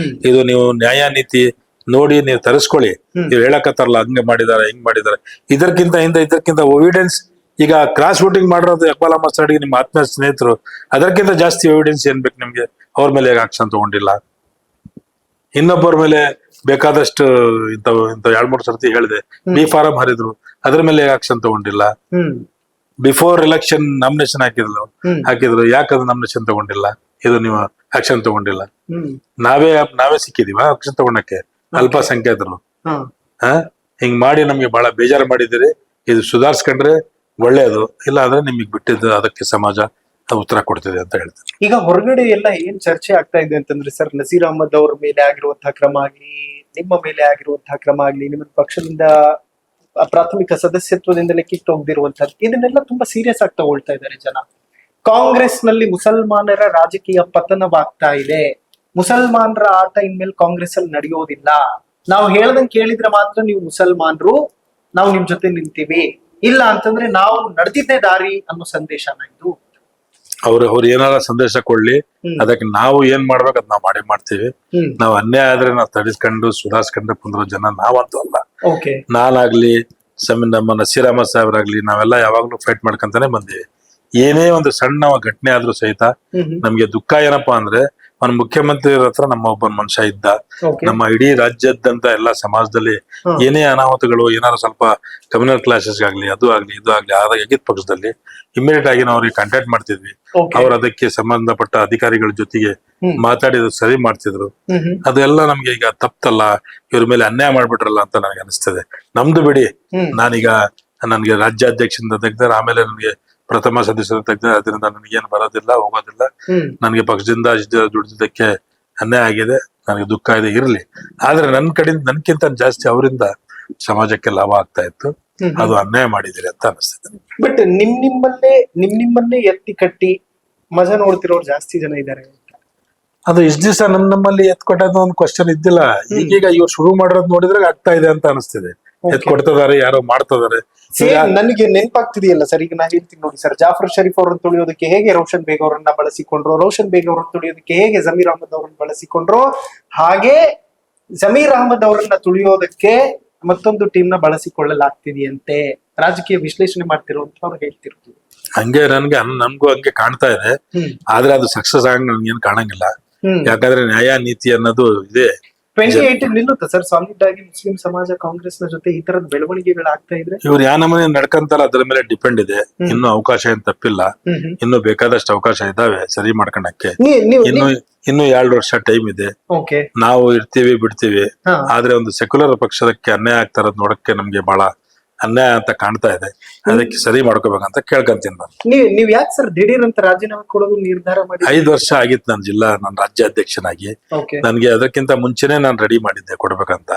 ಇದು ನೀವು ನ್ಯಾಯ ನೀತಿ ನೋಡಿ ನೀವು ತರಿಸ್ಕೊಳ್ಳಿ. ನೀವು ಹೇಳಕತ್ತಾರಲ್ಲ ಹಂಗೆ ಮಾಡಿದಾರೆ ಹಿಂಗ್ ಮಾಡಿದಾರೆ, ಇದಕ್ಕಿಂತ ಎವಿಡೆನ್ಸ್ ಈಗ ಕ್ರಾಸ್ ವೋಟಿಂಗ್ ಮಾಡಿರೋದು ಇಕ್ಬಾಲ್ ಅಹಮದ್ ಸೈಡ್ಗೆ ನಿಮ್ಮ ಆತ್ಮೀಯ ಸ್ನೇಹಿತರು, ಅದಕ್ಕಿಂತ ಜಾಸ್ತಿ ಎವಿಡೆನ್ಸ್ ಏನ್ ಬೇಕು ನಿಮ್ಗೆ? ಅವ್ರ ಮೇಲೆ ಹೇಗೆ ಆಕ್ಷನ್ ತಗೊಂಡಿಲ್ಲ? ಇನ್ನೊಬ್ಬರ ಮೇಲೆ ಬೇಕಾದಷ್ಟು ಇಂಥ 2-3 ಸರ್ತಿ ಹೇಳಿದೆ, ಬಿ ಫಾರಂ ಹರಿದ್ರು, ಅದ್ರ ಮೇಲೆ ಆಕ್ಷನ್ ತಗೊಂಡಿಲ್ಲ. ಬಿಫೋರ್ ಎಲೆಕ್ಷನ್ ನಾಮಿನೇಷನ್ ಹಾಕಿದ್ರು, ಯಾಕೆ ಅದು ನಾಮಿನೇಷನ್ ತಗೊಂಡಿಲ್ಲ? ಇದು ನೀವು ಆಕ್ಷನ್ ತಗೊಂಡಿಲ್ಲ. ನಾವೇ ಸಿಕ್ಕಿದೀವ ಆಕ್ಷನ್ ತಗೊಂಡಕ್ಕೆ? ಅಲ್ಪಸಂಖ್ಯಾತರು ಹಿಂಗ್ ಮಾಡಿ ನಮ್ಗೆ ಬಹಳ ಬೇಜಾರು ಮಾಡಿದಿರಿ. ಇದು ಸುಧಾರಿಸ್ಕೊಂಡ್ರೆ ಒಳ್ಳೇದು, ಇಲ್ಲ ಅಂದ್ರೆ ನಿಮಗ್ ಬಿಟ್ಟಿದ್ದು ಅದಕ್ಕೆ ಸಮಾಜ ಉತ್ತರ ಕೊಡ್ತಿದೆ ಅಂತ ಹೇಳ್ತಾರೆ. ಈಗ ಹೊರಗಡೆ ಎಲ್ಲ ಏನ್ ಚರ್ಚೆ ಆಗ್ತಾ ಇದೆ ಅಂತಂದ್ರೆ ಸರ್, ನಸೀರ್ ಅಹಮದ್ ಅವ್ರ ಮೇಲೆ ಆಗಿರುವಂತಹ ಕ್ರಮ ಆಗ್ಲಿ, ನಿಮ್ಮ ಮೇಲೆ ಆಗಿರುವಂತಹ ಕ್ರಮ ಆಗ್ಲಿ, ನಿಮ್ಮ ಪಕ್ಷದಿಂದ ಪ್ರಾಥಮಿಕ ಸದಸ್ಯತ್ವದಿಂದಲೇ ಕಿತ್ತು ಹೋಗ್ದಿರುವಂತದ್ದು, ಇದನ್ನೆಲ್ಲ ತುಂಬಾ ಸೀರಿಯಸ್ ಆಗಿ ತಗೊಳ್ತಾ ಇದ್ದಾರೆ ಜನ. ಕಾಂಗ್ರೆಸ್ ನಲ್ಲಿ ಮುಸಲ್ಮಾನರ ರಾಜಕೀಯ ಪತನವಾಗ್ತಾ ಇದೆ, ಮುಸಲ್ಮಾನರ ಆಟ ಇನ್ಮೇಲೆ ಕಾಂಗ್ರೆಸ್ ಅಲ್ಲಿ ನಡೆಯೋದಿಲ್ಲ, ನಾವು ಹೇಳ್ದಂಗೆ ಕೇಳಿದ್ರೆ ಮಾತ್ರ ನೀವು ಮುಸಲ್ಮಾನರು, ನಾವು ನಿಮ್ ಜೊತೆ ನಿಲ್ತೀವಿ, ಇಲ್ಲ ಅಂತಂದ್ರೆ ನಾವು ನಡೆದಿದ್ದೇ ದಾರಿ ಅನ್ನೋ ಸಂದೇಶನ ಇದು. ಅವ್ರು ಏನಾರ ಸಂದೇಶ ಕೊಡ್ಲಿ, ಅದಕ್ಕೆ ನಾವು ಏನ್ ಮಾಡ್ಬೇಕು ಅದ್ ನಾವು ಮಾಡೇ ಮಾಡ್ತೀವಿ. ನಾವು ಅನ್ಯಾಯ ಆದ್ರೆ ನಾವು ತಡಿಸ್ಕೊಂಡು ಸುಧಾರಿಸ್ಕೊಂಡು ಕುಂದ್ರೋ ಜನ ನಾವಂತೂ ಅಲ್ಲ. ನಾನಾಗ್ಲಿ ನಮ್ಮ ನಸೀರ್ ಅಹಮದ್ ಸಾಹೇಬ್ರಾಗ್ಲಿ ನಾವೆಲ್ಲ ಯಾವಾಗ್ಲೂ ಫೈಟ್ ಮಾಡ್ಕೊಂತಾನೆ ಬಂದೀವಿ. ಏನೇ ಒಂದು ಸಣ್ಣ ಘಟನೆ ಆದ್ರೂ ಸಹಿತ ನಮ್ಗೆ ದುಃಖ ಏನಪ್ಪಾ ಅಂದ್ರೆ, ಅವ್ನ ಮುಖ್ಯಮಂತ್ರಿ ಹತ್ರ ನಮ್ಮ ಒಬ್ಬ ಮನುಷ್ಯ ಇದ್ದ, ನಮ್ಮ ಇಡೀ ರಾಜ್ಯದಂತ ಎಲ್ಲಾ ಸಮಾಜದಲ್ಲಿ ಏನೇ ಅನಾಹುತಗಳು ಏನಾದ್ರು ಸ್ವಲ್ಪ ಕಮ್ಯುನಲ್ ಕ್ಲಾಸಸ್ ಆಗ್ಲಿ ಅದು ಆಗ್ಲಿ ಇದು ಆಗ್ಲಿ ಆಗಿದ್ದ ಪಕ್ಷದಲ್ಲಿ ಇಮಿಡಿಯೇಟ್ ಆಗಿ ನಾವು ಅವ್ರಿಗೆ ಕಾಂಟ್ಯಾಕ್ಟ್ ಮಾಡ್ತಿದ್ವಿ. ಅವ್ರು ಅದಕ್ಕೆ ಸಂಬಂಧಪಟ್ಟ ಅಧಿಕಾರಿಗಳ ಜೊತೆಗೆ ಮಾತಾಡಿದ್ರು, ಸರಿ ಮಾಡ್ತಿದ್ರು. ಅದೆಲ್ಲ ನಮ್ಗೆ ಈಗ ತಪ್ಪಲ್ಲ, ಇವ್ರ ಮೇಲೆ ಅನ್ಯಾಯ ಮಾಡ್ಬಿಟ್ರಲ್ಲ ಅಂತ ನನಗೆ ಅನಿಸ್ತದೆ. ನಮ್ದು ಬಿಡಿ, ನಾನೀಗ ನನ್ಗೆ ರಾಜ್ಯಾಧ್ಯಕ್ಷದಿಂದ ತೆಗ್ದಾರೆ, ಆಮೇಲೆ ನನಗೆ ಪ್ರಥಮ ಸದಸ್ಯರು ತೆಗ್ದಾರೆ, ಅದರಿಂದ ನನಗೇನು ಬರೋದಿಲ್ಲ ಹೋಗೋದಿಲ್ಲ. ನನಗೆ ಪಕ್ಷದಿಂದ ದುಡಿದಿದ್ದಕ್ಕೆ ಅನ್ಯಾಯ ಆಗಿದೆ, ನನಗೆ ದುಃಖ ಇದೆ, ಇರ್ಲಿ. ಆದ್ರೆ ನನ್ನ ಕಡೆಯಿಂದ ನನ್ಕಿಂತ ಜಾಸ್ತಿ ಅವರಿಂದ ಸಮಾಜಕ್ಕೆ ಲಾಭ ಆಗ್ತಾ ಇತ್ತು. ಅದು ಅನ್ಯಾಯ ಮಾಡಿದಿರಿ ಅಂತ ಅನಿಸ್ತದೆ. ಬಟ್ ನಿಮ್ಮನ್ನೇ ಎತ್ತಿ ಕಟ್ಟಿ ಮಜಾ ನೋಡ್ತಿರೋರು ಜಾಸ್ತಿ ಜನ ಇದ್ದಾರೆ. ಅದು ಇಷ್ಟ ದಿವಸ ನಮ್ಮಲ್ಲಿ ಎತ್ಕೊಟ್ಟದ ಒಂದು ಕ್ವಶನ್ ಇದ್ದಿಲ್ಲ. ಈಗೀಗ ಇವ್ರು ಶುರು ಮಾಡಿರೋದು ನೋಡಿದ್ರೆ ಆಗ್ತಾ ಇದೆ ಅಂತ ಅನಿಸ್ತಿದೆ. ಎತ್ಕೊಡ್ತಿದಾರೆ, ಯಾರೋ ಮಾಡ್ತಿದಾರೆ. ನನಗೆ ನೆನಪಾಗ್ತಿದೆಯಲ್ಲ ಸರ್, ಈಗ ನಾ ಹೇಳ್ತೀನಿ ನೋಡಿ ಸರ್, ಜಾಫರ್ ಶರೀಫ್ ಅವರನ್ನು ತುಳಿಯೋದಕ್ಕೆ ಹೇಗೆ ರೋಷನ್ ಬೇಗ್ ಅವರನ್ನ ಬಳಸಿಕೊಂಡ್ರು, ರೋಷನ್ ಬೇಗ್ ಅವರನ್ನು ತುಳಿಯೋದಕ್ಕೆ ಹೇಗೆ ಜಮೀರ್ ಅಹಮದ್ ಅವರನ್ನ ಬಳಸಿಕೊಂಡ್ರು, ಹಾಗೆ ಜಮೀರ್ ಅಹಮದ್ ಅವರನ್ನ ತುಳಿಯೋದಕ್ಕೆ ಮತ್ತೊಂದು ಟೀಮ್ ನ ಬಳಸಿಕೊಳ್ಳಲಾಗ್ತಿದೆಯಂತೆ. ರಾಜಕೀಯ ವಿಶ್ಲೇಷಣೆ ಮಾಡ್ತಿರುವಂತವ್ರು ಹೇಳ್ತಿರ್ತೀವಿ. ಹಂಗೆ ನನ್ಗೂ ಹಂಗೆ ಕಾಣ್ತಾ ಇದೆ. ಆದ್ರೆ ಅದು ಸಕ್ಸಸ್ ಆಗಿ ನನ್ಗೇನ್ ಕಾಣಂಗಿಲ್ಲ. ಯಾಕಂದ್ರೆ ನ್ಯಾಯ ನೀತಿ ಅನ್ನೋದು ಇದೆ. 28 ನಿಲ್ಲುತ್ತಾ ಸರ್ ಸಾಲಿಡ್ ಆಗಿ ಮುಸ್ಲಿಂ ಸಮಾಜ ಕಾಂಗ್ರೆಸ್ ನ ಜೊತೆ ಈ ತರದ ಬೆಳವಣಿಗೆಗಳಾಗ್ತಾ ಇದ್ರೆ? ಇವ್ರು ಯಾವ ನಮೂನೆ ನಡ್ಕಂತಾರ ಅದ್ರ ಮೇಲೆ ಡಿಪೆಂಡ್ ಇದೆ. ಇನ್ನು ಅವಕಾಶ ಏನ್ ತಪ್ಪಿಲ್ಲ, ಇನ್ನು ಬೇಕಾದಷ್ಟು ಅವಕಾಶ ಇದಾವೆ ಸರಿ ಮಾಡ್ಕೊಳಕ್ಕೆ. ಇನ್ನು 2 ವರ್ಷ ಟೈಮ್ ಇದೆ. ನಾವು ಇರ್ತೀವಿ ಬಿಡ್ತೀವಿ. ಆದ್ರೆ ಒಂದು ಸೆಕ್ಯುಲರ್ ಪಕ್ಷದಕ್ಕೆ ಅನ್ಯಾಯ ಆಗ್ತಾ ಇರೋದ್ ನೋಡಕ್ಕೆ ನಮ್ಗೆ ಬಹಳ ಅನ್ಯಾಯ ಅಂತ ಕಾಣ್ತಾ ಇದೆ. ಅದಕ್ಕೆ ಸರಿ ಮಾಡ್ಕೋಬೇಕಂತ ಕೇಳ್ಕೊಂತೀನಿ ನಾನು. ನೀವ್ ಯಾಕೆ ಸರ್ ದಿಢೀರ್ ಅಂತ ರಾಜೀನಾಮೆ ಕೊಡೋದು ನಿರ್ಧಾರ ಮಾಡಿ? 5 ವರ್ಷ ಆಗಿತ್ತು ನನ್ನ ರಾಜ್ಯಾಧ್ಯಕ್ಷನಾಗಿ. ಓಕೆ. ನನ್ಗೆ ಅದಕ್ಕಿಂತ ಮುಂಚೆನೆ ನಾನು ರೆಡಿ ಮಾಡಿದ್ದೆ ಕೊಡ್ಬೇಕಂತ.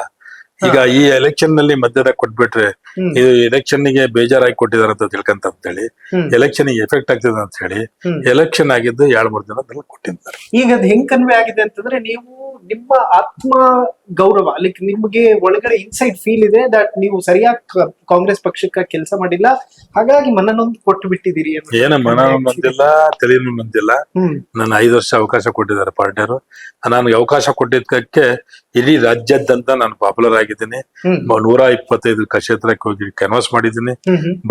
ಈಗ ಈ ಎಲೆಕ್ಷನ್ ನಲ್ಲಿ ಮಧ್ಯದಾಗ ಕೊಟ್ಬಿಟ್ರೆ ಇದು ಎಲೆಕ್ಷನ್ ಗೆ ಬೇಜಾರಾಗಿ ಕೊಟ್ಟಿದಾರೆ ಅಂತ ತಿಳ್ಕಂತ ಅಂತ ಹೇಳಿ ಎಲೆಕ್ಷನ್ ಗೆ ಎಫೆಕ್ಟ್ ಆಗ್ತದೆ ಅಂತ ಹೇಳಿ ಎಲೆಕ್ಷನ್ ಆಗಿದ್ದು 2-3 ದಿನದಲ್ಲಿ ಕೊಟ್ಟಿದ್ದಾರೆ. ಈಗ ಅದ್ ಹೆಂಗ್ ಕನ್ವೆ ಆಗಿದೆ ಅಂತಂದ್ರೆ, ನೀವು ನಿಮ್ಮ ಆತ್ಮ ಗೌರವ ಲೈಕ್ ನಿಮ್ಗೆ ಒಳಗಡೆ ಇನ್ಸೈಡ್ ಫೀಲ್ ಇದೆ ದಟ್ ನೀವು ಸರಿಯಾಗಿ ಕಾಂಗ್ರೆಸ್ ಪಕ್ಷಕ್ಕೆ ಕೆಲಸ ಮಾಡಿಲ್ಲ, ಹಾಗಾಗಿ ಮನನೊಂದು ಕೊಟ್ಟು ಬಿಟ್ಟಿದ್ದೀರಿ. ಏನ ಮನನೂ ನೊಂದಿಲ್ಲ, ತಲೆನೂ ನೊಂದಿಲ್ಲ. ನನ್ನ 5 ವರ್ಷ ಅವಕಾಶ ಕೊಟ್ಟಿದ್ದಾರೆ ಪಾರ್ಟಿಯವರು. ನನಗೆ ಅವಕಾಶ ಕೊಟ್ಟಿದ್ದಕ್ಕೆ ಇಡೀ ರಾಜ್ಯದಂತ ನಾನು ಪಾಪ್ಯುಲರ್ ಆಗಿದ್ದೀನಿ. 125 ಕ್ಷೇತ್ರಕ್ಕೆ ಹೋಗಿ ಕ್ಯಾನ್ವಾಸ್ ಮಾಡಿದ್ದೀನಿ.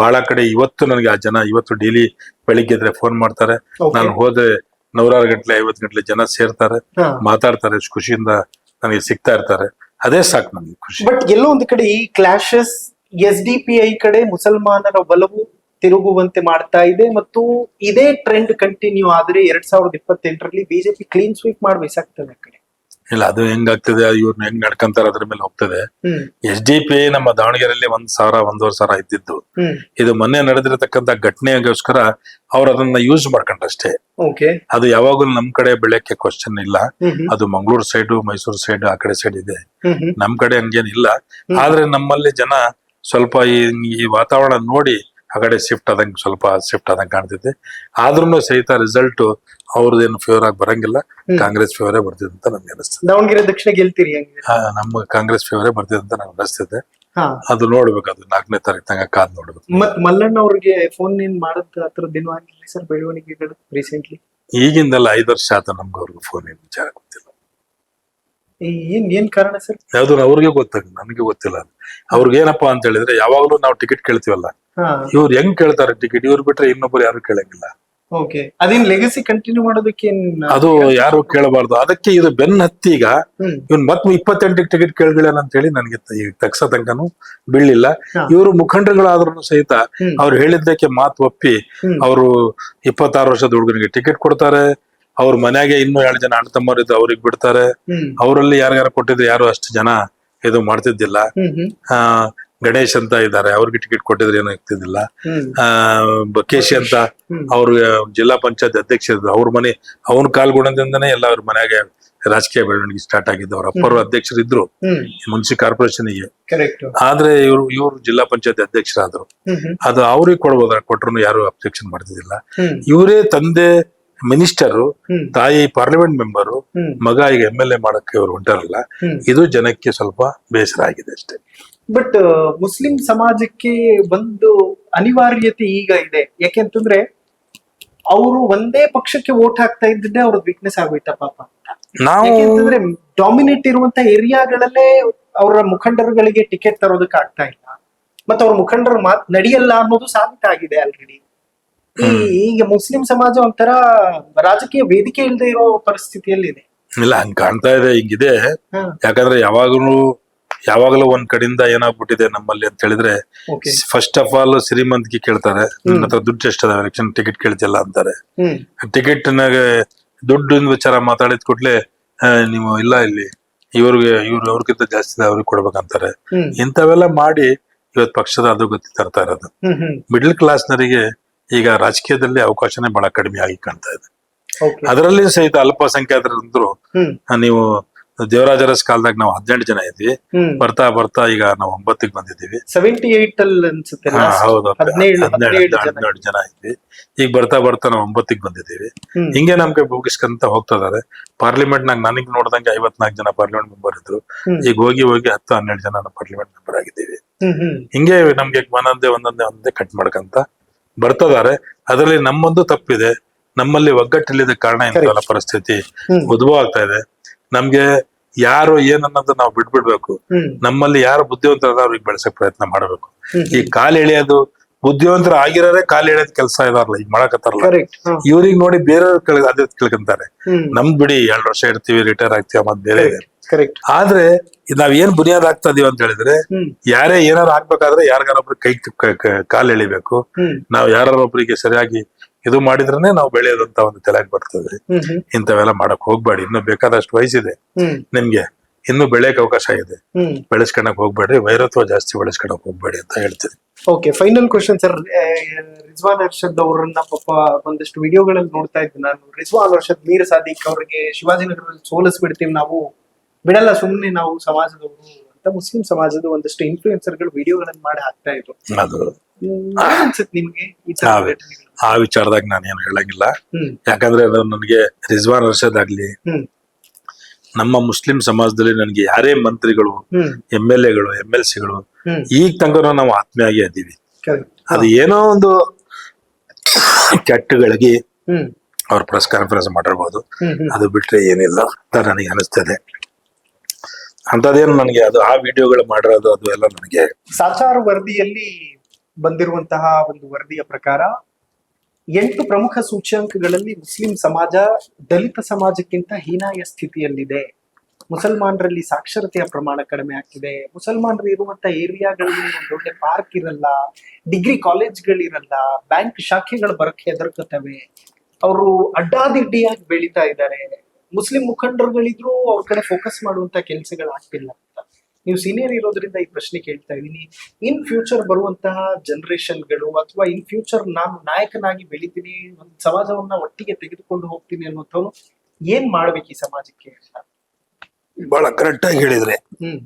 ಬಹಳ ಕಡೆ ಇವತ್ತು ನನಗೆ ಆ ಜನ ಇವತ್ತು ಡೈಲಿ ಬೆಳಿಗ್ಗೆ ಇದ್ರೆ ಫೋನ್ ಮಾಡ್ತಾರೆ. ನಾನು ಹೋದ್ರೆ 100 ಗಂಟೆ 50 ಗಂಟೆ ಜನ ಸೇರ್ತಾರೆ, ಮಾತಾಡ್ತಾರೆ, ಖುಷಿಯಿಂದ ನನಗೆ ಸಿಗ್ತಾ ಇರ್ತಾರೆ. ಅದೇ ಸಾಕು ನನಗೆ ಖುಷಿ. ಬಟ್ ಎಲ್ಲೋ ಒಂದು ಕಡೆ ಈ ಕ್ಲಾಶಸ್ SDPI ಕಡೆ ಮುಸಲ್ಮಾನರ ಒಲವು ತಿರುಗುವಂತೆ ಮಾಡ್ತಾ ಇದೆ, ಮತ್ತು ಇದೇ ಟ್ರೆಂಡ್ ಕಂಟಿನ್ಯೂ ಆದ್ರೆ 2028ರಲ್ಲಿ ಬಿಜೆಪಿ ಕ್ಲೀನ್ ಸ್ವೀಪ್ ಮಾಡ್ಬೇಕಾಗ್ತದೆ ಆ ಕಡೆ. ಇಲ್ಲ, ಅದು ಹೆಂಗಾಗ್ತದೆ, ಇವ್ರನ್ನ ಹೆಂಗ್ ನಡ್ಕೊಂತಾರ ಅದ್ರ ಮೇಲೆ ಹೋಗ್ತದೆ. SDPI ನಮ್ಮ ದಾವಣಗೆರೆಯಲ್ಲಿ 1,000-1,500 ಇದ್ದಿದ್ದು. ಇದು ಮೊನ್ನೆ ನಡೆದಿರತಕ್ಕಂತ ಘಟನೆಗೋಸ್ಕರ ಅವ್ರು ಅದನ್ನ ಯೂಸ್ ಮಾಡ್ಕೊಂಡ್ರಷ್ಟೇ. ಅದು ಯಾವಾಗಲೂ ನಮ್ ಕಡೆ ಬೆಳೆಯಕ್ಕೆ ಕ್ವಶನ್ ಇಲ್ಲ. ಅದು ಮಂಗಳೂರು ಸೈಡ್, ಮೈಸೂರು ಸೈಡ್, ಆ ಕಡೆ ಸೈಡ್ ಇದೆ. ನಮ್ ಕಡೆ ಹಂಗೇನಿಲ್ಲ. ಆದ್ರೆ ನಮ್ಮಲ್ಲಿ ಜನ ಸ್ವಲ್ಪ ಈ ವಾತಾವರಣ ನೋಡಿ ಆ ಕಡೆ ಶಿಫ್ಟ್ ಆದಂಗೆ ಕಾಣ್ತೈತೆ. ಆದ್ರೂ ಸಹಿತ ರಿಸಲ್ಟ್ ಅವ್ರದ್ದೇನು ಫೇವರ್ ಆಗಿ ಬರಂಗಿಲ್ಲ, ಕಾಂಗ್ರೆಸ್ ಫೇವರೇ ಬರ್ತಿದೆ ಅಂತ ನನ್ಗೆ ಅನಿಸ್ತದೆ. ದಾವಣಗೆರೆ ದಕ್ಷಿಣ ಗೆಲ್ತೀರಿ? ನಮ್ಮ ಕಾಂಗ್ರೆಸ್ ಫೇವರೇ ಬರ್ತಿದೆ ಅಂತ ನನ್ಗೆ ಅನಿಸ್ತದೆ. ಅದು ನೋಡ್ಬೇಕು, ಅದು 4ನೇ ತಾರೀಕು ತನಕ ಕಾದ್ ನೋಡ್ಬೇಕು. ಮತ್ ಮಲ್ಲಣ್ಣ ಅವ್ರಿಗೆ ಫೋನ್ ಏನ್ ಮಾಡದ್ ಆತರ ದಿನ ಆಗಿಲ್ಲ ಸರ್ ಬೆಳವಣಿಗೆಗಳು ರೀಸೆಂಟ್ಲಿ? ಈಗಿಂದೆಲ್ಲ 5 ವರ್ಷ ಆತ ನಮ್ಗೆ ಅವ್ರಿಗೆ ಫೋನ್ ಏನ್ ವಿಚಾರ ಗೊತ್ತಿಲ್ಲ. ಏನ್ ಕಾರಣ ಸರ್? ಯಾವ್ದು ಅವ್ರಿಗೆ ಗೊತ್ತಾಗ, ನನಗೆ ಗೊತ್ತಿಲ್ಲ. ಅವ್ರಿಗೆ ಏನಪ್ಪಾ ಅಂತ ಹೇಳಿದ್ರೆ, ಯಾವಾಗ್ಲೂ ನಾವು ಟಿಕೆಟ್ ಕೇಳ್ತೀವಲ್ಲ, ಇವ್ರು ಹೆಂಗ್ ಕೇಳ್ತಾರೆ ಟಿಕೆಟ್, ಇವ್ರು ಬಿಟ್ರೆ ಇನ್ನೊಬ್ರು ಯಾರು ಕೇಳಂಗಿಲ್ಲ. ಅದೇನ್ ಲೆಗಸಿ ಕಂಟಿನ್ಯೂ ಮಾಡೋದಕ್ಕೆ ಅದು ಯಾರು ಕೇಳಬಾರ್ದು. ಅದಕ್ಕೆ ಇದು ಬೆನ್ನ ಹತ್ತಿ ಈಗ ಇವ್ನ್ ಮತ್ 28 ಟಿಕೆಟ್ ಕೇಳ್ಗಳೇನ ಅಂತ ಹೇಳಿ ನನಗೆ ತಗ್ಸ ತನಕನು ಬೀಳಿಲ್ಲ. ಇವರು ಮುಖಂಡರುಗಳಾದ್ರೂ ಸಹಿತ ಅವ್ರು ಹೇಳಿದ್ದಕ್ಕೆ ಮಾತು ಒಪ್ಪಿ ಅವರು 26 ವರ್ಷದ ಹುಡುಗನಿಗೆ ಟಿಕೆಟ್ ಕೊಡ್ತಾರೆ. ಅವ್ರ ಮನೆಯಾಗೆ ಇನ್ನೂ 2 ಜನ ಅಣ್ಣ ತಮ್ಮರಿದ್ದು ಅವ್ರಿಗೆ ಬಿಡ್ತಾರೆ. ಅವರಲ್ಲಿ ಯಾರ್ಯಾರ ಕೊಟ್ಟಿದ್ರೆ ಯಾರು ಅಷ್ಟು ಜನ ಇದು ಮಾಡ್ತಿದ್ದಿಲ್ಲ. ಗಣೇಶ್ ಅಂತ ಇದ್ದಾರೆ, ಅವ್ರಿಗೆ ಟಿಕೆಟ್ ಕೊಟ್ಟಿದ್ರೆ ಏನೋ ಆಗ್ತಿದ್ದಿಲ್ಲ. ಬಕೇಶಿ ಅಂತ ಅವ್ರಿಗೆ ಜಿಲ್ಲಾ ಪಂಚಾಯತ್ ಅಧ್ಯಕ್ಷ ಇದ್ರು, ಅವ್ರ ಮನೆ ಅವನ ಕಾಲ್ಗುಣದಿಂದನೇ ಎಲ್ಲ ಅವ್ರ ಮನೆಯಾಗೆ ರಾಜಕೀಯ ಬೆಳವಣಿಗೆ ಸ್ಟಾರ್ಟ್ ಆಗಿದ್ದು. ಅವ್ರ ಅಪ್ಪರು ಅಧ್ಯಕ್ಷರಿದ್ರು ಮುನ್ಸಿ ಕಾರ್ಪೊರೇಷನ್ಗೆ. ಆದ್ರೆ ಇವ್ರು ಜಿಲ್ಲಾ ಪಂಚಾಯತ್ ಅಧ್ಯಕ್ಷರಾದ್ರು. ಅದು ಅವ್ರಿಗೆ ಕೊಟ್ರು ಯಾರು ಅಬ್ಜೆಕ್ಷನ್ ಮಾಡ್ತಿದ್ದಿಲ್ಲ. ಇವರೇ ತಂದೆ ಮಿನಿಸ್ಟರು, ತಾಯಿ ಪಾರ್ಲಿಮೆಂಟ್ ಮೆಂಬರು, ಮಗ ಈಗ MLA ಮಾಡಕ್ಕೆ ಇವ್ರು ಹೊಂಟಾರಲ್ಲ, ಇದು ಜನಕ್ಕೆ ಸ್ವಲ್ಪ ಬೇಸರ ಆಗಿದೆ ಅಷ್ಟೇ. ಬಟ್ ಮುಸ್ಲಿಂ ಸಮಾಜಕ್ಕೆ ಒಂದು ಅನಿವಾರ್ಯತೆ ಈಗ ಇದೆ. ಯಾಕೆಂತಂದ್ರೆ ಅವರು ಒಂದೇ ಪಕ್ಷಕ್ಕೆ ವೋಟ್ ಹಾಕ್ತಾ ಇದ್ದಿದ್ದೆ ಅವ್ರದ್ದು ವೀಕ್ನೆಸ್ ಆಗೋಯ್ತಾ ಪಾಪ. ಯಾಕೆಂತಂದ್ರೆ ಡಾಮಿನೇಟ್ ಇರುವಂತ ಏರಿಯಾಗಳಲ್ಲೇ ಅವರ ಮುಖಂಡರುಗಳಿಗೆ ಟಿಕೆಟ್ ತರೋದಕ್ಕೆ ಆಗ್ತಾ ಇಲ್ಲ, ಮತ್ತೆ ಅವ್ರ ಮುಖಂಡರ ಮಾತು ನಡೆಯಲ್ಲ ಅನ್ನೋದು ಸಾಬೀತಾಗಿದೆ ಆಲ್ರೆಡಿ. ಈಗ ಮುಸ್ಲಿಂ ಸಮಾಜ ಒಂಥರ ರಾಜಕೀಯ ವೇದಿಕೆ ಇಲ್ಲದೆ ಇರೋ ಪರಿಸ್ಥಿತಿಯಲ್ಲಿ ಇದೆ. ಇಲ್ಲ, ಹಂಗ ಕಾಣ್ತಾ ಇದೆ, ಹಿಂಗಿದೆ. ಯಾಕಂದ್ರೆ ಯಾವಾಗಲೂ ಒಂದ್ ಕಡೆಯಿಂದ ಏನಾಗ್ಬಿಟ್ಟಿದೆ ನಮ್ಮಲ್ಲಿ ಅಂತ ಹೇಳಿದ್ರೆ, ಫಸ್ಟ್ ಆಫ್ ಆಲ್ ಶ್ರೀಮಂತಿಗೆ ಕೇಳ್ತಾರೆ, ನನ್ನ ಹತ್ರ ದುಡ್ಡು ಎಷ್ಟದ ಎಲೆಕ್ಷನ್ ಟಿಕೆಟ್ ಕೇಳ್ತಿಲ್ಲ ಅಂತಾರೆ. ಟಿಕೆಟ್ ನಾಗ ದುಡ್ಡಿನ ವಿಚಾರ ಮಾತಾಡಿದ ಕೂಡ್ಲೆ ನೀವು ಇಲ್ಲ ಇಲ್ಲಿ ಅವ್ರಿಗಿಂತ ಜಾಸ್ತಿ ಅವ್ರಿಗೆ ಕೊಡ್ಬೇಕಂತಾರೆ. ಇಂಥವೆಲ್ಲ ಮಾಡಿ ಇವತ್ ಪಕ್ಷದ ಅಧೋಗತಿ ತರ್ತಾ ಇರೋದು. ಮಿಡ್ಲ್ ಕ್ಲಾಸ್ ನರಿಗೆ ಈಗ ರಾಜಕೀಯದಲ್ಲಿ ಅವಕಾಶನೇ ಬಹಳ ಕಡಿಮೆ ಆಗಿ ಕಾಣ್ತಾ ಇದೆ. ಅದರಲ್ಲಿ ಸಹಿತ ಅಲ್ಪಸಂಖ್ಯಾತರಂದ್ರು, ನೀವು ದೇವರಾಜ ಅರಸ್ ಕಾಲದಾಗ ನಾವು 18 ಜನ ಇದ್ವಿ, ಬರ್ತಾ ಬರ್ತಾ ಈಗ ನಾವು 9ಕ್ಕೆ ಬಂದಿದ್ದೀವಿ. 78 ಅಲ್ಲಿ ಅನ್ಸುತ್ತೆ. ಹೌದು, 12 ಜನ ಇದ್ವಿ. ಈಗ ಬರ್ತಾ ಬರ್ತಾ ನಾವು 9ಕ್ಕೆ ಬಂದಿದ್ದೀವಿ. ಹಿಂಗೆ ನಮ್ಗೆ ಮುಗಿಸ್ಕೊಂತ ಹೋಗ್ತಾ ಇದಾರೆ. ಪಾರ್ಲಿಮೆಂಟ್ ನಾಗ ನನಗ್ ನೋಡ್ದಂಗೆ 54 ಜನ ಪಾರ್ಲಿಮೆಂಟ್ ಮೆಂಬರ್ ಇದ್ರು. ಈಗ ಹೋಗಿ 10-12 ಜನ ಪಾರ್ಲಿಮೆಂಟ್ ಮೆಂಬರ್ ಆಗಿದ್ದೀವಿ. ಹಿಂಗೆ ನಮ್ಗೆ ಒಂದೊಂದೇ ಕಟ್ ಮಾಡ್ಕಂತ ಬರ್ತದಾರೆ. ಅದರಲ್ಲಿ ನಮ್ಮೊಂದು ತಪ್ಪಿದೆ. ನಮ್ಮಲ್ಲಿ ಒಗ್ಗಟ್ಟಿಲ್ಲದ ಕಾರಣ ಇಂಥಲ್ಲ ಪರಿಸ್ಥಿತಿ ಉದ್ಭವ ಆಗ್ತಾ ಇದೆ. ನಮ್ಗೆ ಯಾರು ಏನನ್ನೋದು ನಾವು ಬಿಡ್ಬಿಡ್ಬೇಕು. ನಮ್ಮಲ್ಲಿ ಯಾರು ಬುದ್ಧಿವಂತರ ಅವ್ರಿಗೆ ಬೆಳೆಸಕ್ ಪ್ರಯತ್ನ ಮಾಡಬೇಕು. ಈ ಕಾಲ್ ಎಳೆಯೋದು, ಬುದ್ಧಿವಂತರ ಆಗಿರೋದೇ ಕಾಲ್ ಎಳೆಯೋದ್ ಕೆಲಸ ಇದಾರಲ್ಲ, ಈಗ ಮಾಡಕತ್ತಾರಲ್ಲ, ಇವ್ರಿಗೆ ನೋಡಿ ಬೇರೆಯವ್ರ ಅದೇ ಕೇಳ್ಕೊಂತಾರೆ. ನಮ್ದ್ ಬಿಡಿ 2 ವರ್ಷ ಇರ್ತೀವಿ, ರಿಟೈರ್ ಆಗ್ತೀವಿ, ಮತ್ ಬೇರೆ ಇದೆ. ಆದ್ರೆ ನಾವ್ ಏನ್ ಬುನಿಯಾದ್ ಆಗ್ತಾ ಇದೀವಿ ಅಂತ ಹೇಳಿದ್ರೆ, ಯಾರೇ ಏನಾರು ಆಗ್ಬೇಕಾದ್ರೆ ಯಾರಿಗಾರೊಬ್ರು ಕಾಲ್ ಎಳಿಬೇಕು. ನಾವ್ ಯಾರೊಬ್ರಿಗೆ ಸರಿಯಾಗಿ ಇದು ಮಾಡಿದ್ರೇನೆ ನಾವು ಬೆಳೆಯೋದಂತ ಒಂದು ತಲೆಗೆ ಬರ್ತದೆ. ಇಂಥವೆಲ್ಲ ಮಾಡಕ್ ಹೋಗ್ಬೇಡಿ. ಇನ್ನು ಬೇಕಾದಷ್ಟು ವಯಸ್ಸಿದೆ ನಿಮ್ಗೆ. ಇನ್ನು ಬೆಳೆಯಕ್ಕೆ ಅವಕಾಶ ಇದೆ. ಹ್ಮ್ ಬೆಳೆಸ್ಕೊಳಕ್ ಹೋಗ್ಬೇಡ್ರಿ, ವೈರತ್ವ ಜಾಸ್ತಿ ಬೆಳೆಸ್ಕೊಳಕ್ ಹೋಗ್ಬೇಡಿ ಅಂತ ಹೇಳ್ತೀನಿ. Okay, final question sir. Rizwan Arshad ಅವ್ರನ್ನ ಪಾಪ ಒಂದಷ್ಟು ವಿಡಿಯೋಗಳಲ್ಲಿ ನೋಡ್ತಾ ಇದ್ದೆ ನಾನು. ರಿಜ್ವಾನ್ ಅರ್ಷದ್ ಮೀರ್ ಸಾದಿಕ್ ಅವ್ರಿಗೆ ಶಿವಾಜಿನಗರದಲ್ಲಿ ಸೋಲಿಸ್ಬಿಡ್ತೀವಿ ನಾವು, ಬಿಡಲ್ಲ ಸುಮ್ಮನೆ ನಾವು ಸಮಾಜದವರು ಅಂತ ಮುಸ್ಲಿಂ ಸಮಾಜದ ಒಂದಷ್ಟು ಇನ್ಫ್ಲೂಯೆನ್ಸರ್ಗಳು ವಿಡಿಯೋಗಳನ್ನ ಮಾಡಿ ಹಾಕ್ತಾ ಇದ್ರು. ಅದು ಅನ್ಸುತ್ತೆ ನಿಮ್ಗೆ ಈ ತರ ನಾವೇ ಘಟನೆಗಳು? ಆ ವಿಚಾರದಾಗ ನಾನು ಏನು ಹೇಳಂಗಿಲ್ಲ. ಹ್ಮ್ ಯಾಕಂದ್ರೆ ಅದು ನನಗೆ ರಿಜ್ವಾನ್ ಅರ್ಷದ್ ಆಗ್ಲಿ, ಹ್ಮ್ ನಮ್ಮ ಮುಸ್ಲಿಂ ಸಮಾಜದಲ್ಲಿ ನನಗೆ ಯಾರೇ ಮಂತ್ರಿಗಳು, ಹ್ಮ್ MLA ಗಳು, MLC ಗಳು ಹ್ಮ್ ಈಗ ತನಕ ನಾವು ಆತ್ಮೀಯಾಗಿ ಇದ್ದೀವಿ. correct. ಅದು ಏನೋ ಒಂದು ಕೆಟ್ಟಗಳಿಗೆ ಹ್ಮ್ ಅವ್ರ ಪ್ರೆಸ್ ಕಾನ್ಫರೆನ್ಸ್ ಮಾಡಿರ್ಬೋದು, ಹ್ಮ್ ಹ್ಮ್ ಅದು ಬಿಟ್ರೆ ಏನಿಲ್ಲ ಅಂತ ನನಗೆ ಅನಿಸ್ತದೆ. ಅಂತದೇನು ನನಗೆ ಅದು ಆ ವಿಡಿಯೋಗಳು ಮಾಡಿರೋದು ಅದು ಎಲ್ಲ ನನಗೆ ಸಾಚಾರ್ ವರದಿಯಲ್ಲಿ ಬಂದಿರುವಂತಹ ಒಂದು ವರದಿಯ ಪ್ರಕಾರ 8 ಪ್ರಮುಖ ಸೂಚ್ಯಂಕಗಳಲ್ಲಿ ಮುಸ್ಲಿಂ ಸಮಾಜ ದಲಿತ ಸಮಾಜಕ್ಕಿಂತ ಹೀನಾಯ ಸ್ಥಿತಿಯಲ್ಲಿದೆ. ಮುಸಲ್ಮಾನರಲ್ಲಿ ಸಾಕ್ಷರತೆಯ ಪ್ರಮಾಣ ಕಡಿಮೆ ಆಗ್ತಿದೆ. ಮುಸಲ್ಮಾನರು ಇರುವಂತಹ ಏರಿಯಾಗಳಲ್ಲಿ ಒಂದೊಳ್ಳೆ ಪಾರ್ಕ್ ಇರಲ್ಲ, ಡಿಗ್ರಿ ಕಾಲೇಜ್ಗಳಿರಲ್ಲ, ಬ್ಯಾಂಕ್ ಶಾಖೆಗಳು ಬರಕ್ಕೆ ಹೆದರ್ಕತ್ತವೆ, ಅವರು ಅಡ್ಡಾದಿಡ್ಡಿಯಾಗಿ ಬೆಳೀತಾ ಇದ್ದಾರೆ. ಮುಸ್ಲಿಂ ಮುಖಂಡರುಗಳಿದ್ರು ಅವ್ರ ಕಡೆ ಫೋಕಸ್ ಮಾಡುವಂತ ಕೆಲಸಗಳಾಗ್ತಿಲ್ಲ ಅಂತ. ನೀವು ಸೀನಿಯರ್ ಇರೋದ್ರಿಂದ ಈ ಪ್ರಶ್ನೆ ಕೇಳ್ತಾ ಇದ್ದೀನಿ. ಇನ್ ಫ್ಯೂಚರ್ ಬರುವಂತಹ ಜನರೇಷನ್ಗಳು ಅಥವಾ ಇನ್ ಫ್ಯೂಚರ್ ನಾನು ನಾಯಕನಾಗಿ ಬೆಳಿತೀನಿ, ಒಂದು ಸಮಾಜವನ್ನ ಒಟ್ಟಿಗೆ ತೆಗೆದುಕೊಂಡು ಹೋಗ್ತೀನಿ ಅನ್ನೋಂಥವ್ರು ಏನ್ ಮಾಡ್ಬೇಕು ಈ ಸಮಾಜಕ್ಕೆ ಅಂತ? ಬಹಳ ಕರೆಕ್ಟ್ ಆಗಿ ಹೇಳಿದ್ರೆ. ಹ್ಮ್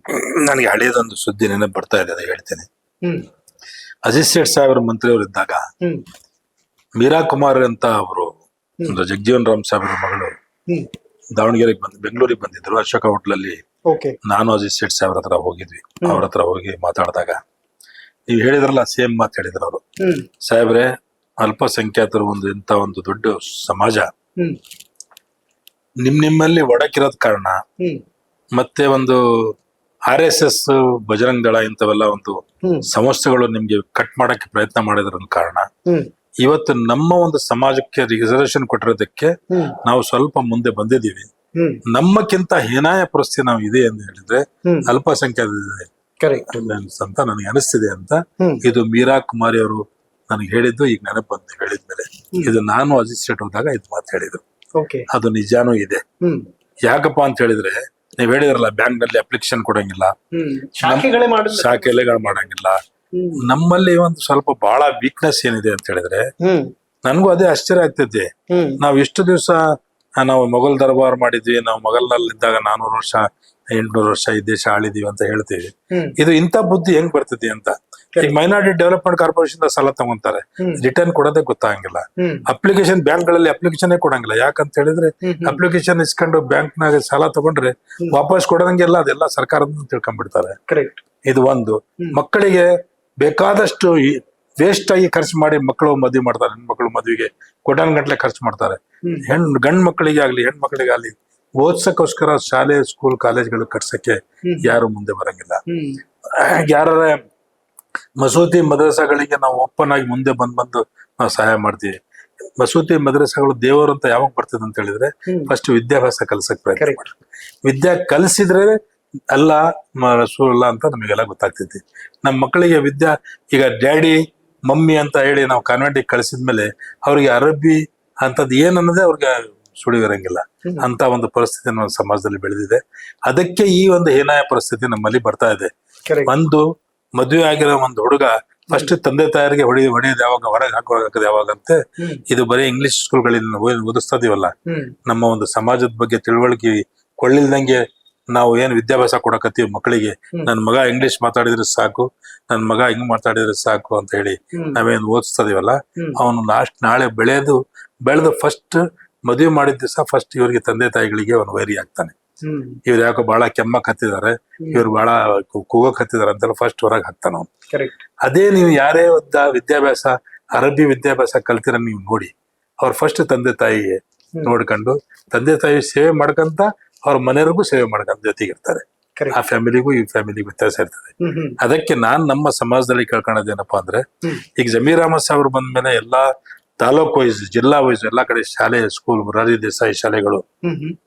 ನನಗೆ ಹಳೆಯದೊಂದು ಸುದ್ದಿ ನೆನಪು ಬರ್ತಾ ಇದೆ, ಅದು ಹೇಳ್ತೇನೆ. ಹ್ಮ್ ಅಜಿತ್ ಸೇಠ್ ಸಾಹೇಬ್ರ ಮಂತ್ರಿಯವರು ಇದ್ದಾಗ ಹ್ಮ್ ಮೀರಾ ಕುಮಾರ್ ಅಂತ ಅವರು ಜಗಜೀವನ್ ರಾಮ್ ಸಾಹೇಬ್ರ ಮಗಳು ಹ್ಮ್ ದಾವಣಗೆರೆಗೆ ಬೆಂಗಳೂರಿಗೆ ಬಂದಿದ್ರು. ಅಶೋಕ ಹೋಟ್ಲಲ್ಲಿ ಓಕೆ. ನಾನು ಅಜಿತ್ ಸೇಠ್ ಸಾಹೇಬ್ರ ಹತ್ರ ಹೋಗಿದ್ವಿ. ಅವ್ರ ಹತ್ರ ಹೋಗಿ ಮಾತಾಡಿದಾಗ ನೀವು ಹೇಳಿದ್ರಲ್ಲ, ಸೇಮ್ ಮಾತು ಹೇಳಿದ್ರು ಅವರು. ಹ್ಮ್ ಸಾಹೇಬ್ರೆ, ಅಲ್ಪಸಂಖ್ಯಾತರು ಒಂದು ಇಂಥ ಒಂದು ದೊಡ್ಡ ಸಮಾಜ ಹ್ಮ್ ನಿಮ್ಮಲ್ಲಿ ಒಡಕಿರೋದ್ ಕಾರಣ, ಹ್ಮ್ ಮತ್ತೆ ಒಂದು RSS ಬಜರಂಗ್ ದಳ ಇಂಥವೆಲ್ಲ ಒಂದು ಹ್ಮ್ ಸಂಸ್ಥೆಗಳು ನಿಮ್ಗೆ ಕಟ್ ಮಾಡಕ್ಕೆ ಪ್ರಯತ್ನ ಮಾಡಿದ್ರ ಕಾರಣ ಹ್ಮ್ ಇವತ್ತು ನಮ್ಮ ಒಂದು ಸಮಾಜಕ್ಕೆ ರಿಸರ್ವೇಶನ್ ಕೊಟ್ಟಿರೋದಕ್ಕೆ ಹ್ಮ್ ನಾವು ಸ್ವಲ್ಪ ಮುಂದೆ ಬಂದಿದ್ದೀವಿ. ಹ್ಮ್ ನಮ್ಮಕ್ಕಿಂತ ಹೀನಾಯ ಪರಿಸ್ಥಿತಿ ನಾವು ಇದೆ ಅಂತ ಹೇಳಿದ್ರೆ ಹ್ಮ್ ಅಲ್ಪಸಂಖ್ಯಾತ ಕರೆಕ್ಟ್. ಅಂತ ನನಗೆ ಅನಿಸ್ತಿದೆ ಅಂತ. ಹ್ಮ್ ಇದು ಮೀರಾ ಕುಮಾರಿ ಅವರು ನನಗೆ ಹೇಳಿದ್ದು ಈಗ ನೆನಪು ಬಂದು ಹೇಳಿದ್ಮೇಲೆ, ಇದು ನಾನು ಅಜಿತ್ ಸೇಠ್ ಹೋದಾಗ ಇದು ಮಾತು ಹೇಳಿದ್ರು. ಓಕೆ. ಅದು ನಿಜಾನೂ ಇದೆ. ಹ್ಮ್ ಯಾಕಪ್ಪ ಅಂತ ಹೇಳಿದ್ರೆ, ನೀವ್ ಹೇಳಿದ್ರಲ್ಲ ಬ್ಯಾಂಕ್ ನಲ್ಲಿ ಅಪ್ಲಿಕೇಶನ್ ಕೊಡಂಗಿಲ್ಲ, ಹ್ಮ್ ಶಾಖೆಗಳೇ ಮಾಡಿಲ್ಲ. ಶಾಖೆಲೆಗಳು ಮಾಡಂಗಿಲ್ಲ. ಹ್ಮ್ ನಮ್ಮಲ್ಲಿ ಒಂದು ಸ್ವಲ್ಪ ಬಹಳ ವೀಕ್ನೆಸ್ ಏನಿದೆ ಅಂತ ಹೇಳಿದ್ರೆ, ಹ್ಮ್ ನನ್ಗೂ ಅದೇ ಆಶ್ಚರ್ಯ ಆಗ್ತೈತಿ. ಹ್ಮ್ ನಾವ್ ಇಷ್ಟು ದಿವಸ ನಾವು ಮೊಘಲ್ ದರ್ಬಾರ್ ಮಾಡಿದ್ವಿ, ನಾವು ಮೊಘಲ್ನಲ್ಲಿ ಇದ್ದಾಗ 400 ವರ್ಷ 800 ವರ್ಷ ಈ ದೇಶ ಆಳಿದೀವಿ ಅಂತ ಹೇಳ್ತೀವಿ. ಹ್ಮ್ ಇದು ಇಂಥ ಬುದ್ಧಿ ಹೆಂಗ್ ಬರ್ತೈತಿ ಅಂತ. ಈಗ ಮೈನಾರಿಟಿ ಡೆವಲಪ್ಮೆಂಟ್ ಕಾರ್ಪೊರೇಷನ್ ಸಾಲ ತಗೊಂತಾರೆ, ರಿಟರ್ನ್ ಕೊಡೋದೇ ಗೊತ್ತಾಗಂಗಿಲ್ಲ. ಹ್ಮ್ ಅಪ್ಲಿಕೇಶನ್ ಬ್ಯಾಂಕ್ಗಳಲ್ಲಿ ಅಪ್ಲಿಕೇಶನ್ ಕೊಡಂಗಿಲ್ಲ. ಯಾಕಂತ ಹೇಳಿದ್ರೆ ಅಪ್ಲಿಕೇಶನ್ ಇಸ್ಕೊಂಡು ಬ್ಯಾಂಕ್ನಾಗ ಸಾಲ ತಗೊಂಡ್ರೆ ವಾಪಸ್ ಕೊಡೋದಂಗೆಲ್ಲ ಅದೆಲ್ಲ ಸರ್ಕಾರದ ತಿಳ್ಕೊಂಡ್ಬಿಡ್ತಾರೆ. ಕರೆಕ್ಟ್. ಇದು ಒಂದು. ಮಕ್ಕಳಿಗೆ ಬೇಕಾದಷ್ಟು ವೇಸ್ಟ್ ಆಗಿ ಖರ್ಚು ಮಾಡಿ ಮಕ್ಕಳು ಮದುವೆ ಮಾಡ್ತಾರೆ. ಹೆಣ್ಮಕ್ಳು ಮದುವೆಗೆ ಗಂಟ್ಲೆ ಖರ್ಚು ಮಾಡ್ತಾರೆ. ಗಂಡ್ ಮಕ್ಕಳಿಗೆ ಆಗ್ಲಿ ಹೆಣ್ಮಕ್ಳಿಗಾಗ್ಲಿ ಓದ್ಸಕ್ಕೋಸ್ಕರ ಶಾಲೆ, ಸ್ಕೂಲ್, ಕಾಲೇಜ್ಗಳು ಕಟ್ಸಕ್ಕೆ ಯಾರು ಮುಂದೆ ಬರಂಗಿಲ್ಲ. ಯಾರ ಮಸೂತಿ ಮದ್ರಸಾಗಳಿಗೆ ನಾವು ಓಪನ್ ಆಗಿ ಮುಂದೆ ಬಂದು ನಾವು ಸಹಾಯ ಮಾಡ್ತೀವಿ. ಮಸೂತಿ ಮದ್ರಸಾಗಳು ದೇವರು ಅಂತ ಯಾವಾಗ ಬರ್ತದೆ ಅಂತ ಹೇಳಿದ್ರೆ, ಫಸ್ಟ್ ವಿದ್ಯಾಭ್ಯಾಸ ಕಲ್ಸಕ್ ಪ್ರಯತ್ನ ಮಾಡಿ. ವಿದ್ಯಾ ಕಲಿಸಿದ್ರೆ ಅಲ್ಲ ರಸೂಲ್ ಅಂತ ನಮಗೆಲ್ಲ ಗೊತ್ತಾಗ್ತೈತಿ. ನಮ್ಮ ಮಕ್ಕಳಿಗೆ ಈಗ ಡ್ಯಾಡಿ ಮಮ್ಮಿ ಅಂತ ಹೇಳಿ ನಾವು ಕಾನ್ವೆಂಟಿಗೆ ಕಳಿಸಿದ್ಮೇಲೆ ಅವ್ರಿಗೆ ಅರಬ್ಬಿ ಅಂತದ್ ಏನನ್ನೋದೇ ಅವ್ರಿಗೆ ಸುಳಿವಿರಂಗಿಲ್ಲ. ಅಂತ ಒಂದು ಪರಿಸ್ಥಿತಿ ನಮ್ಮ ಸಮಾಜದಲ್ಲಿ ಬೆಳೆದಿದೆ. ಅದಕ್ಕೆ ಈ ಒಂದು ಹೀನಾಯ ಪರಿಸ್ಥಿತಿ ನಮ್ಮಲ್ಲಿ ಬರ್ತಾ ಇದೆ. ಒಂದು ಮದುವೆ ಆಗಿರೋ ಒಂದು ಹುಡುಗ ಫಸ್ಟ್ ತಂದೆ ತಾಯರಿಗೆ ಹೊಡೆಯೋದು ಯಾವಾಗ, ಹೊರಗೆ ಹಾಕೋದು ಯಾವಾಗಂತೆ. ಇದು ಬರೀ ಇಂಗ್ಲಿಷ್ ಸ್ಕೂಲ್ಗಳಲ್ಲಿ ಓದಿಸ್ತಾ ಇದೀವಲ್ಲ, ನಮ್ಮ ಒಂದು ಸಮಾಜದ ಬಗ್ಗೆ ತಿಳುವಳಿಕೆ ಕೊಳ್ಳಿಲ್ದಂಗೆ ನಾವು ಏನ್ ವಿದ್ಯಾಭ್ಯಾಸ ಕೊಡಕತ್ತೀವಿ ಮಕ್ಕಳಿಗೆ. ನನ್ ಮಗ ಇಂಗ್ಲಿಷ್ ಮಾತಾಡಿದ್ರೆ ಸಾಕು, ನನ್ ಮಗ ಹಿಂಗ್ ಮಾತಾಡಿದ್ರೆ ಸಾಕು ಅಂತ ಹೇಳಿ ನಾವೇನ್ ಓದಿಸ್ತಾ ಇದೀವಲ್ಲ, ಅವನು ನಾಳೆ ಬೆಳೆದು ಫಸ್ಟ್ ಮದುವೆ ಮಾಡಿದ ದಿವಸ ಫಸ್ಟ್ ಇವ್ರಿಗೆ ತಂದೆ ತಾಯಿಗಳಿಗೆ ಅವನು ವೈರಿ ಆಗ್ತಾನೆ. ಇವ್ರು ಯಾಕೋ ಬಹಳ ಕೆಮ್ಮಕ್ ಹತ್ತಿದ್ದಾರೆ, ಇವ್ರು ಬಹಳ ಕೂಗಕ್ ಹತ್ತಿದಾರೆ ಅಂತೆಲ್ಲ ಫಸ್ಟ್ ಹೊರಗೆ ಹಾಕ್ತಾನ ಅವನು. ಅದೇ ನೀವು ಯಾರೇ ವಿದ್ಯಾಭ್ಯಾಸ ಅರಬ್ಬಿ ವಿದ್ಯಾಭ್ಯಾಸ ಕಲ್ತಿರ ನೀವು ನೋಡಿ, ಅವ್ರ ಫಸ್ಟ್ ತಂದೆ ತಾಯಿಗೆ ನೋಡ್ಕೊಂಡು ತಂದೆ ತಾಯಿ ಸೇವೆ ಮಾಡ್ಕಂತ ಅವ್ರ ಮನೆಯವ್ರಿಗೂ ಸೇವೆ ಮಾಡ್ಕಂತ ಜೊತೆಗಿರ್ತಾರೆ. ಆ ಫ್ಯಾಮಿಲಿಗೂ ಈ ಫ್ಯಾಮಿಲಿಗೂ ವ್ಯತ್ಯಾಸ ಇರ್ತದೆ. ಅದಕ್ಕೆ ನಮ್ಮ ಸಮಾಜದಲ್ಲಿ ಕೇಳ್ಕೊಳ್ಳೋದೇನಪ್ಪಾ ಅಂದ್ರೆ, ಈಗ ಜಮೀರ್ ಅಹಮದ್ ಸಾಹೇಬ್ರು ಬಂದ್ಮೇಲೆ ಎಲ್ಲಾ ತಾಲೂಕ್ ವೈಸ್, ಜಿಲ್ಲಾ ವೈಸ್ ಎಲ್ಲಾ ಕಡೆ ಶಾಲೆ, ಸ್ಕೂಲ್, ಮೊರಾರ್ಜಿ ದೇಸಾಯಿ ಶಾಲೆಗಳು,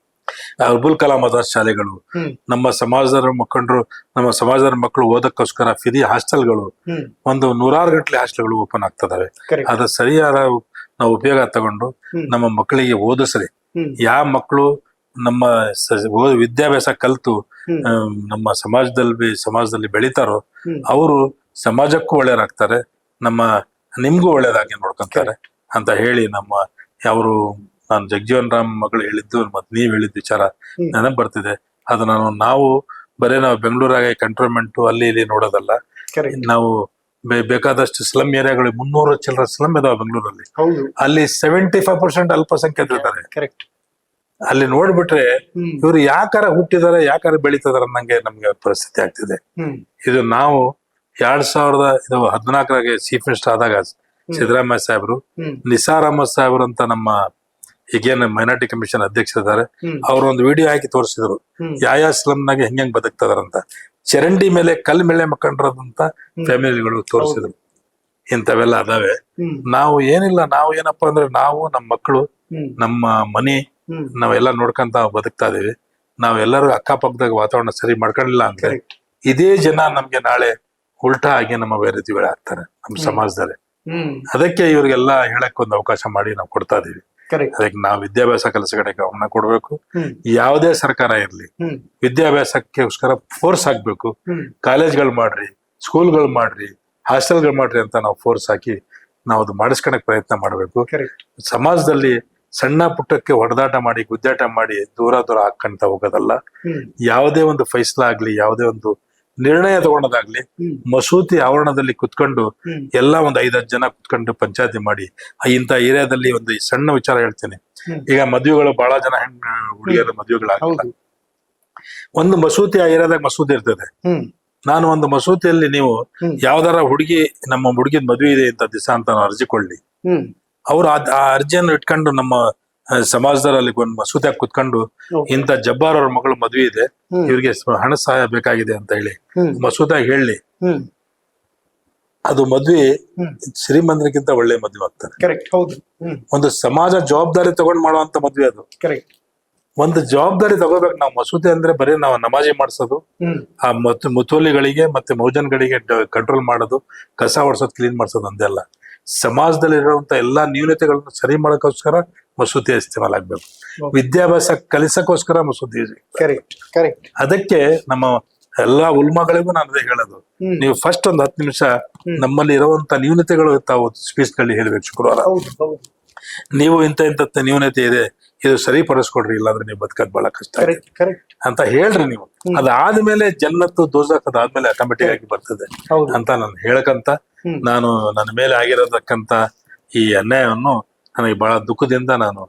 ಅಬ್ದುಲ್ ಕಲಾಂ ಆಜಾದ್ ಶಾಲೆಗಳು, ನಮ್ಮ ಸಮಾಜದ ಮುಖಂಡರು, ನಮ್ಮ ಸಮಾಜದ ಮಕ್ಕಳು ಓದಕ್ಕೋಸ್ಕರ ಫಿದಿ ಹಾಸ್ಟೆಲ್ಗಳು, ಒಂದು 100 ಗಂಟಲೆ ಹಾಸ್ಟೆಲ್ಗಳು ಓಪನ್ ಆಗ್ತದವೆ. ಅದ ಸರಿಯಾದ ನಾವು ಉಪಯೋಗ ತಗೊಂಡು ನಮ್ಮ ಮಕ್ಕಳಿಗೆ ಓದಿಸ್ರಿ. ಯಾವ ಮಕ್ಕಳು ನಮ್ಮ ವಿದ್ಯಾಭ್ಯಾಸ ಕಲ್ತು ನಮ್ಮ ಸಮಾಜದಲ್ಲಿ ಬೆಳಿತಾರೋ ಅವರು ಸಮಾಜಕ್ಕೂ ಒಳ್ಳೆಯರಾಗ್ತಾರೆ, ನಿಮ್ಗೂ ಒಳ್ಳೇದಾಗಿ ನೋಡ್ಕೊಂತಾರೆ ಅಂತ ಹೇಳಿ ಅವರು ನಾನು ಜಗಜೀವನ್ ರಾಮ್ ಮಗಳು ಹೇಳಿದ್ದು ಮತ್ತೆ ನೀವ್ ಹೇಳಿದ ವಿಚಾರ ನೆನಪು ಬರ್ತಿದೆ. ಅದು ನಾವು ಬೆಂಗಳೂರಾಗ ಕಂಟ್ರೋನ್ಮೆಂಟ್ ಅಲ್ಲಿ ಇಲ್ಲಿ ನೋಡೋದಲ್ಲ, ನಾವು ಬೇಕಾದಷ್ಟು ಸ್ಲಮ್ ಏರಿಯಾಗಳು 300 ಚಿಲ್ಲರ ಸ್ಲಮ್ ಇದಾವೆ ಬೆಂಗಳೂರಲ್ಲಿ. ಅಲ್ಲಿ 75% ಅಲ್ಪಸಂಖ್ಯಾತರು ಇದ್ದಾರೆ. ಅಲ್ಲಿ ನೋಡ್ಬಿಟ್ರೆ ಇವ್ರು ಯಾಕಾರ ಹುಟ್ಟಿದಾರೆ, ಯಾಕಾರ ಬೆಳೀತಿದಾರೆ ಅನ್ನಂಗೆ ನಮ್ಗೆ ಪರಿಸ್ಥಿತಿ ಆಗ್ತಿದೆ. ಇದು ನಾವು 2014 ಚೀಫ್ ಮಿನಿಸ್ಟರ್ ಆದಾಗ ಸಿದ್ದರಾಮಯ್ಯ ಸಾಹೇಬ್ರು, ನಿಸಾರ್ ಅಹಮದ್ ಸಾಹೇಬ್ರು ಅಂತ ನಮ್ಮ ಈಗೇನು ಮೈನಾರಿಟಿ ಕಮಿಷನ್ ಅಧ್ಯಕ್ಷರಿದ್ದಾರೆ, ಅವ್ರ ಒಂದು ವಿಡಿಯೋ ಹಾಕಿ ತೋರಿಸಿದ್ರು ಯಾವ ಸ್ಲಮ್ ನಾಗೆ ಹೆಂಗ್ ಬದುಕ್ತದಾರಂತ. ಚರಂಡಿ ಮೇಲೆ ಕಲ್ ಮೇಲೆ ಮಕ್ಕಂಡಿರೋದಂತ ಫ್ಯಾಮಿಲಿಗಳು ತೋರಿಸಿದ್ರು. ಇಂಥವೆಲ್ಲ ಅದಾವೆ. ನಾವು ಏನಿಲ್ಲ, ನಾವು ಏನಪ್ಪಾ ಅಂದ್ರೆ ನಾವು ನಮ್ಮ ಮಕ್ಕಳು ನಮ್ಮ ಮನೆ ನಾವೆಲ್ಲ ನೋಡ್ಕೊಂತ ಬದುಕ್ತಾ ಇದೀವಿ. ನಾವೆಲ್ಲರೂ ಅಕ್ಕಪಕ್ಕದಾಗ ವಾತಾವರಣ ಸರಿ ಮಾಡ್ಕೊಂಡಿಲ್ಲ ಅಂದ್ರೆ ಇದೇ ಜನ ನಮ್ಗೆ ನಾಳೆ ಉಲ್ಟಾ ಆಗಿ ನಮ್ಮ ಬೇರೆ ರೀತಿಗಳು ಆಗ್ತಾರೆ ನಮ್ಮ ಸಮಾಜದಲ್ಲಿ. ಅದಕ್ಕೆ ಇವ್ರಿಗೆಲ್ಲ ಹೇಳಕ್ ಒಂದು ಅವಕಾಶ ಮಾಡಿ ನಾವು ಕೊಡ್ತಾ ಇದೀವಿ. ಅದಕ್ಕೆ ನಾವು ವಿದ್ಯಾಭ್ಯಾಸ ಕೆಲಸ ಕಡೆ ಗಮನ ಕೊಡ್ಬೇಕು. ಯಾವುದೇ ಸರ್ಕಾರ ಇರ್ಲಿ ವಿದ್ಯಾಭ್ಯಾಸಕ್ಕೋಸ್ಕರ ಫೋರ್ಸ್ ಹಾಕ್ಬೇಕು. ಕಾಲೇಜ್ಗಳು ಮಾಡ್ರಿ, ಸ್ಕೂಲ್ಗಳು ಮಾಡ್ರಿ, ಹಾಸ್ಟೆಲ್ಗಳು ಮಾಡ್ರಿ ಅಂತ ನಾವು ಫೋರ್ಸ್ ಹಾಕಿ ನಾವು ಅದು ಮಾಡಿಸ್ಕೊಳಕ್ ಪ್ರಯತ್ನ ಮಾಡ್ಬೇಕು. ಸಮಾಜದಲ್ಲಿ ಸಣ್ಣ ಪುಟ್ಟಕ್ಕೆ ಹೊಡೆದಾಟ ಮಾಡಿ ಗುದ್ದಾಟ ಮಾಡಿ ದೂರ ಹಾಕಂತ ಹೋಗೋದಲ್ಲ. ಯಾವುದೇ ಒಂದು ಫೈಸ್ಲಾ ಆಗ್ಲಿ, ಯಾವುದೇ ಒಂದು ನಿರ್ಣಯ ತಗೊಳೋದಾಗ್ಲಿ ಮಸೂತಿ ಆವರಣದಲ್ಲಿ ಕುತ್ಕೊಂಡು ಎಲ್ಲ ಒಂದು 5-10 ಜನ ಕುತ್ಕೊಂಡು ಪಂಚಾಯತಿ ಮಾಡಿ ಇಂಥ ಏರಿಯಾದಲ್ಲಿ ಒಂದು ಸಣ್ಣ ವಿಚಾರ ಹೇಳ್ತೇನೆ. ಈಗ ಮದುವೆಗಳು ಬಹಳ ಜನ ಹುಡುಗಿಯರ ಮದುವೆಗಳಾಗಲ್ಲ. ಒಂದು ಮಸೂತಿ ಆ ಏರಿಯಾದಾಗ ಮಸೂತಿ ಇರ್ತದೆ. ನಾನು ಒಂದು ಮಸೂತಿಯಲ್ಲಿ ನೀವು ಯಾವ್ದಾರ ನಮ್ಮ ಹುಡುಗಿದ ಮದುವೆ ಇದೆ ಇಂಥ ದಿವಸ ಅಂತ ಅರ್ಜಿ ಕೊಡ್ಲಿ, ಅವ್ರು ಆ ಅರ್ಜಿಯನ್ನು ಇಟ್ಕೊಂಡು ನಮ್ಮ ಸಮಾಜದಲ್ಲಿ ಒಂದು ಮಸೂತಿಯಾಗಿ ಕುತ್ಕೊಂಡು ಇಂಥ ಜಬ್ಬಾರ್ ಅವ್ರ ಮಗಳು ಮದುವೆ ಇದೆ, ಇವ್ರಿಗೆ ಹಣ ಸಹಾಯ ಬೇಕಾಗಿದೆ ಅಂತ ಹೇಳಿ ಮಸೂದಾಗ ಹೇಳಿ, ಅದು ಮದ್ವೆ ಶ್ರೀಮಂತರಿಗಿಂತ ಒಳ್ಳೆ ಮದ್ವೆ ಆಗ್ತದೆ. ಒಂದು ಸಮಾಜ ಜವಾಬ್ದಾರಿ ತಗೊಂಡ್ ಮಾಡುವಂತ ಮದ್ವೆ ಅದು. ಒಂದು ಜವಾಬ್ದಾರಿ ತಗೋಬೇಕು. ನಾವು ಮಸೂದೆ ಅಂದ್ರೆ ಬರೀ ನಾವು ನಮಾಜಿ ಮಾಡಿಸೋದು, ಆ ಮುತೋಲಿಗಳಿಗೆ ಮತ್ತೆ ಮೌಜನ್ಗಳಿಗೆ ಕಂಟ್ರೋಲ್ ಮಾಡೋದು, ಕಸ ಹೊಡ್ಸೋದು, ಕ್ಲೀನ್ ಮಾಡಿಸೋದು ಅಂದೇ ಅಲ್ಲ. ಸಮಾಜದಲ್ಲಿ ಇರುವಂತ ಎಲ್ಲಾ ನ್ಯೂನತೆಗಳನ್ನು ಸರಿ ಮಾಡೋಕ್ಕೋಸ್ಕರ ಮಸೂತಿ ಇಸ್ತೆಮಾಲ್ ಆಗ್ಬೇಕು. ವಿದ್ಯಾಭ್ಯಾಸ ಕಲಿಸಕ್ಕೋಸ್ಕರ ಮಸೂತಿ. ಅದಕ್ಕೆ ನಮ್ಮ ಎಲ್ಲಾ ಉಲ್ಮಾಗಳಿಗೂ ನಾನು ಅದೇ ಹೇಳೋದು, ನೀವು ಫಸ್ಟ್ ಒಂದು 10 ನಿಮಿಷ ನಮ್ಮಲ್ಲಿ ಇರುವಂತ ನ್ಯೂನತೆಗಳು ತಾವು ಸ್ಪೀಚ್ ನಲ್ಲಿ ಹೇಳ್ಬೇಕು. ಶುಕ್ರವಾರ ನೀವು ಇಂಥ ನ್ಯೂನತೆ ಇದೆ, ಇದು ಸರಿಪಡಿಸ್ಕೊಡ್ರಿ, ಇಲ್ಲಾಂದ್ರೆ ನೀವು ಬದುಕೋದ್ ಬಹಳ ಕಷ್ಟ ಅಂತ ಹೇಳ್ರಿ. ನೀವು ಅದಾದ್ಮೇಲೆ ಜನ್ನತ್ತು ದೋಜಾಕ್ ಅದಾದ್ಮೇಲೆ ಆಟೋಮೆಟಿಕ್ ಆಗಿ ಬರ್ತದೆ ಅಂತ ನಾನು ಹೇಳಕಂತ, ನಾನು ನನ್ನ ಮೇಲೆ ಆಗಿರೋದಕ್ಕಂತ ಈ ಅನ್ಯಾಯವನ್ನು ನನಗೆ ಬಹಳ ದುಃಖದಿಂದ ನಾನು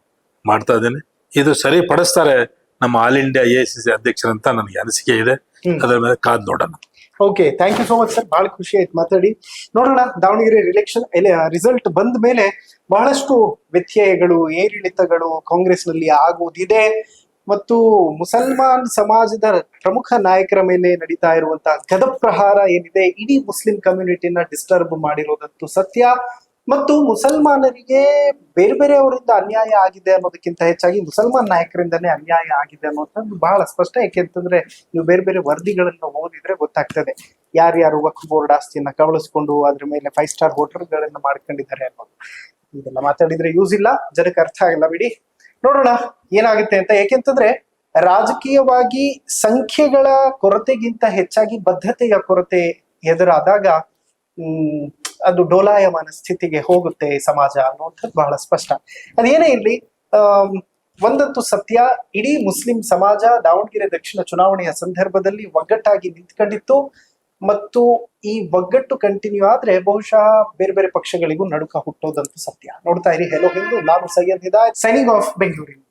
ಮಾಡ್ತಾ ಇದ್ದೇನೆ. ಇದು ಸರಿಪಡಿಸ್ತಾರೆ ನಮ್ಮ ಆಲ್ ಇಂಡಿಯಾ AICC ಅಧ್ಯಕ್ಷರಂತ ನನಗೆ ಅನಿಸಿಕೆ ಇದೆ. ಅದರ ಮೇಲೆ ಕಾದ್ ನೋಡೋಣ. Okay, thank you so much sir. ಬಹಳ ಖುಷಿ ಆಯ್ತು ಮಾತಾಡಿ. ನೋಡೋಣ, ದಾವಣಗೆರೆ ರಿಸಲ್ಟ್ ಬಂದ ಮೇಲೆ ಬಹಳಷ್ಟು ವ್ಯತ್ಯಯಗಳು, ಏರಿಳಿತಗಳು ಕಾಂಗ್ರೆಸ್ ನಲ್ಲಿ ಆಗುವುದಿದೆ ಮತ್ತು ಮುಸಲ್ಮಾನ್ ಸಮಾಜದ ಪ್ರಮುಖ ನಾಯಕರ ಮೇಲೆ ನಡೀತಾ ಇರುವಂತಹ ಗದಪ್ರಹಾರ ಏನಿದೆ, ಇಡೀ ಮುಸ್ಲಿಂ ಕಮ್ಯುನಿಟಿನ ಡಿಸ್ಟರ್ಬ್ ಮಾಡಿರೋದಂತೂ ಸತ್ಯ. ಮತ್ತು ಮುಸಲ್ಮಾನರಿಗೆ ಬೇರೆ ಬೇರೆಯವರಿಂದ ಅನ್ಯಾಯ ಆಗಿದೆ ಅನ್ನೋದಕ್ಕಿಂತ ಹೆಚ್ಚಾಗಿ ಮುಸಲ್ಮಾನ್ ನಾಯಕರಿಂದನೇ ಅನ್ಯಾಯ ಆಗಿದೆ ಅನ್ನೋದು ಬಹಳ ಸ್ಪಷ್ಟ. ಯಾಕೆಂತಂದ್ರೆ ನೀವು ಬೇರೆ ಬೇರೆ ವರದಿಗಳನ್ನು ಓದಿದ್ರೆ ಗೊತ್ತಾಗ್ತದೆ ಯಾರ್ಯಾರು ವಕ್ಫ್ ಬೋರ್ಡ್ ಆಸ್ತಿಯನ್ನ ಕಬಳಿಸ್ಕೊಂಡು ಅದ್ರ ಮೇಲೆ 5 ಸ್ಟಾರ್ ಹೋಟೆಲ್ಗಳನ್ನ ಮಾಡ್ಕೊಂಡಿದ್ದಾರೆ ಅನ್ನೋದು. ಇದೆಲ್ಲ ಮಾತಾಡಿದ್ರೆ ಯೂಸ್ ಇಲ್ಲ, ಜನಕ್ಕೆ ಅರ್ಥ ಆಗಲ್ಲ, ಬಿಡಿ. ನೋಡೋಣ ಏನಾಗುತ್ತೆ ಅಂತ. ಯಾಕೆಂತಂದ್ರೆ ರಾಜಕೀಯವಾಗಿ ಸಂಖ್ಯೆಗಳ ಕೊರತೆಗಿಂತ ಹೆಚ್ಚಾಗಿ ಬದ್ಧತೆಯ ಕೊರತೆ ಎದುರಾದಾಗ ಅದು ಡೋಲಾಯಮಾನ ಸ್ಥಿತಿಗೆ ಹೋಗುತ್ತೆ ಸಮಾಜ ಅನ್ನುವಂಥದ್ದು ಬಹಳ ಸ್ಪಷ್ಟ. ಅದೇನೇ ಇರ್ಲಿ, ಒಂದಂತೂ ಸತ್ಯ, ಇಡೀ ಮುಸ್ಲಿಂ ಸಮಾಜ ದಾವಣಗೆರೆ ದಕ್ಷಿಣ ಚುನಾವಣೆಯ ಸಂದರ್ಭದಲ್ಲಿ ಒಗ್ಗಟ್ಟಾಗಿ ನಿಂತ್ಕೊಂಡಿತ್ತು ಮತ್ತು ಈ ಒಗ್ಗಟ್ಟು ಕಂಟಿನ್ಯೂ ಆದ್ರೆ ಬಹುಶಃ ಬೇರೆ ಬೇರೆ ಪಕ್ಷಗಳಿಗೂ ನಡುಕ ಹುಟ್ಟೋದಂತೂ ಸತ್ಯ. ನೋಡ್ತಾ ಇರಿ ಹೆಲೋ ಹಿಂದೂ. ನಾನು ಸೈಯದ್ ಹಿದಾಯತ್, ಸೈನಿಂಗ್ ಆಫ್ ಬೆಂಗಳೂರಿನ.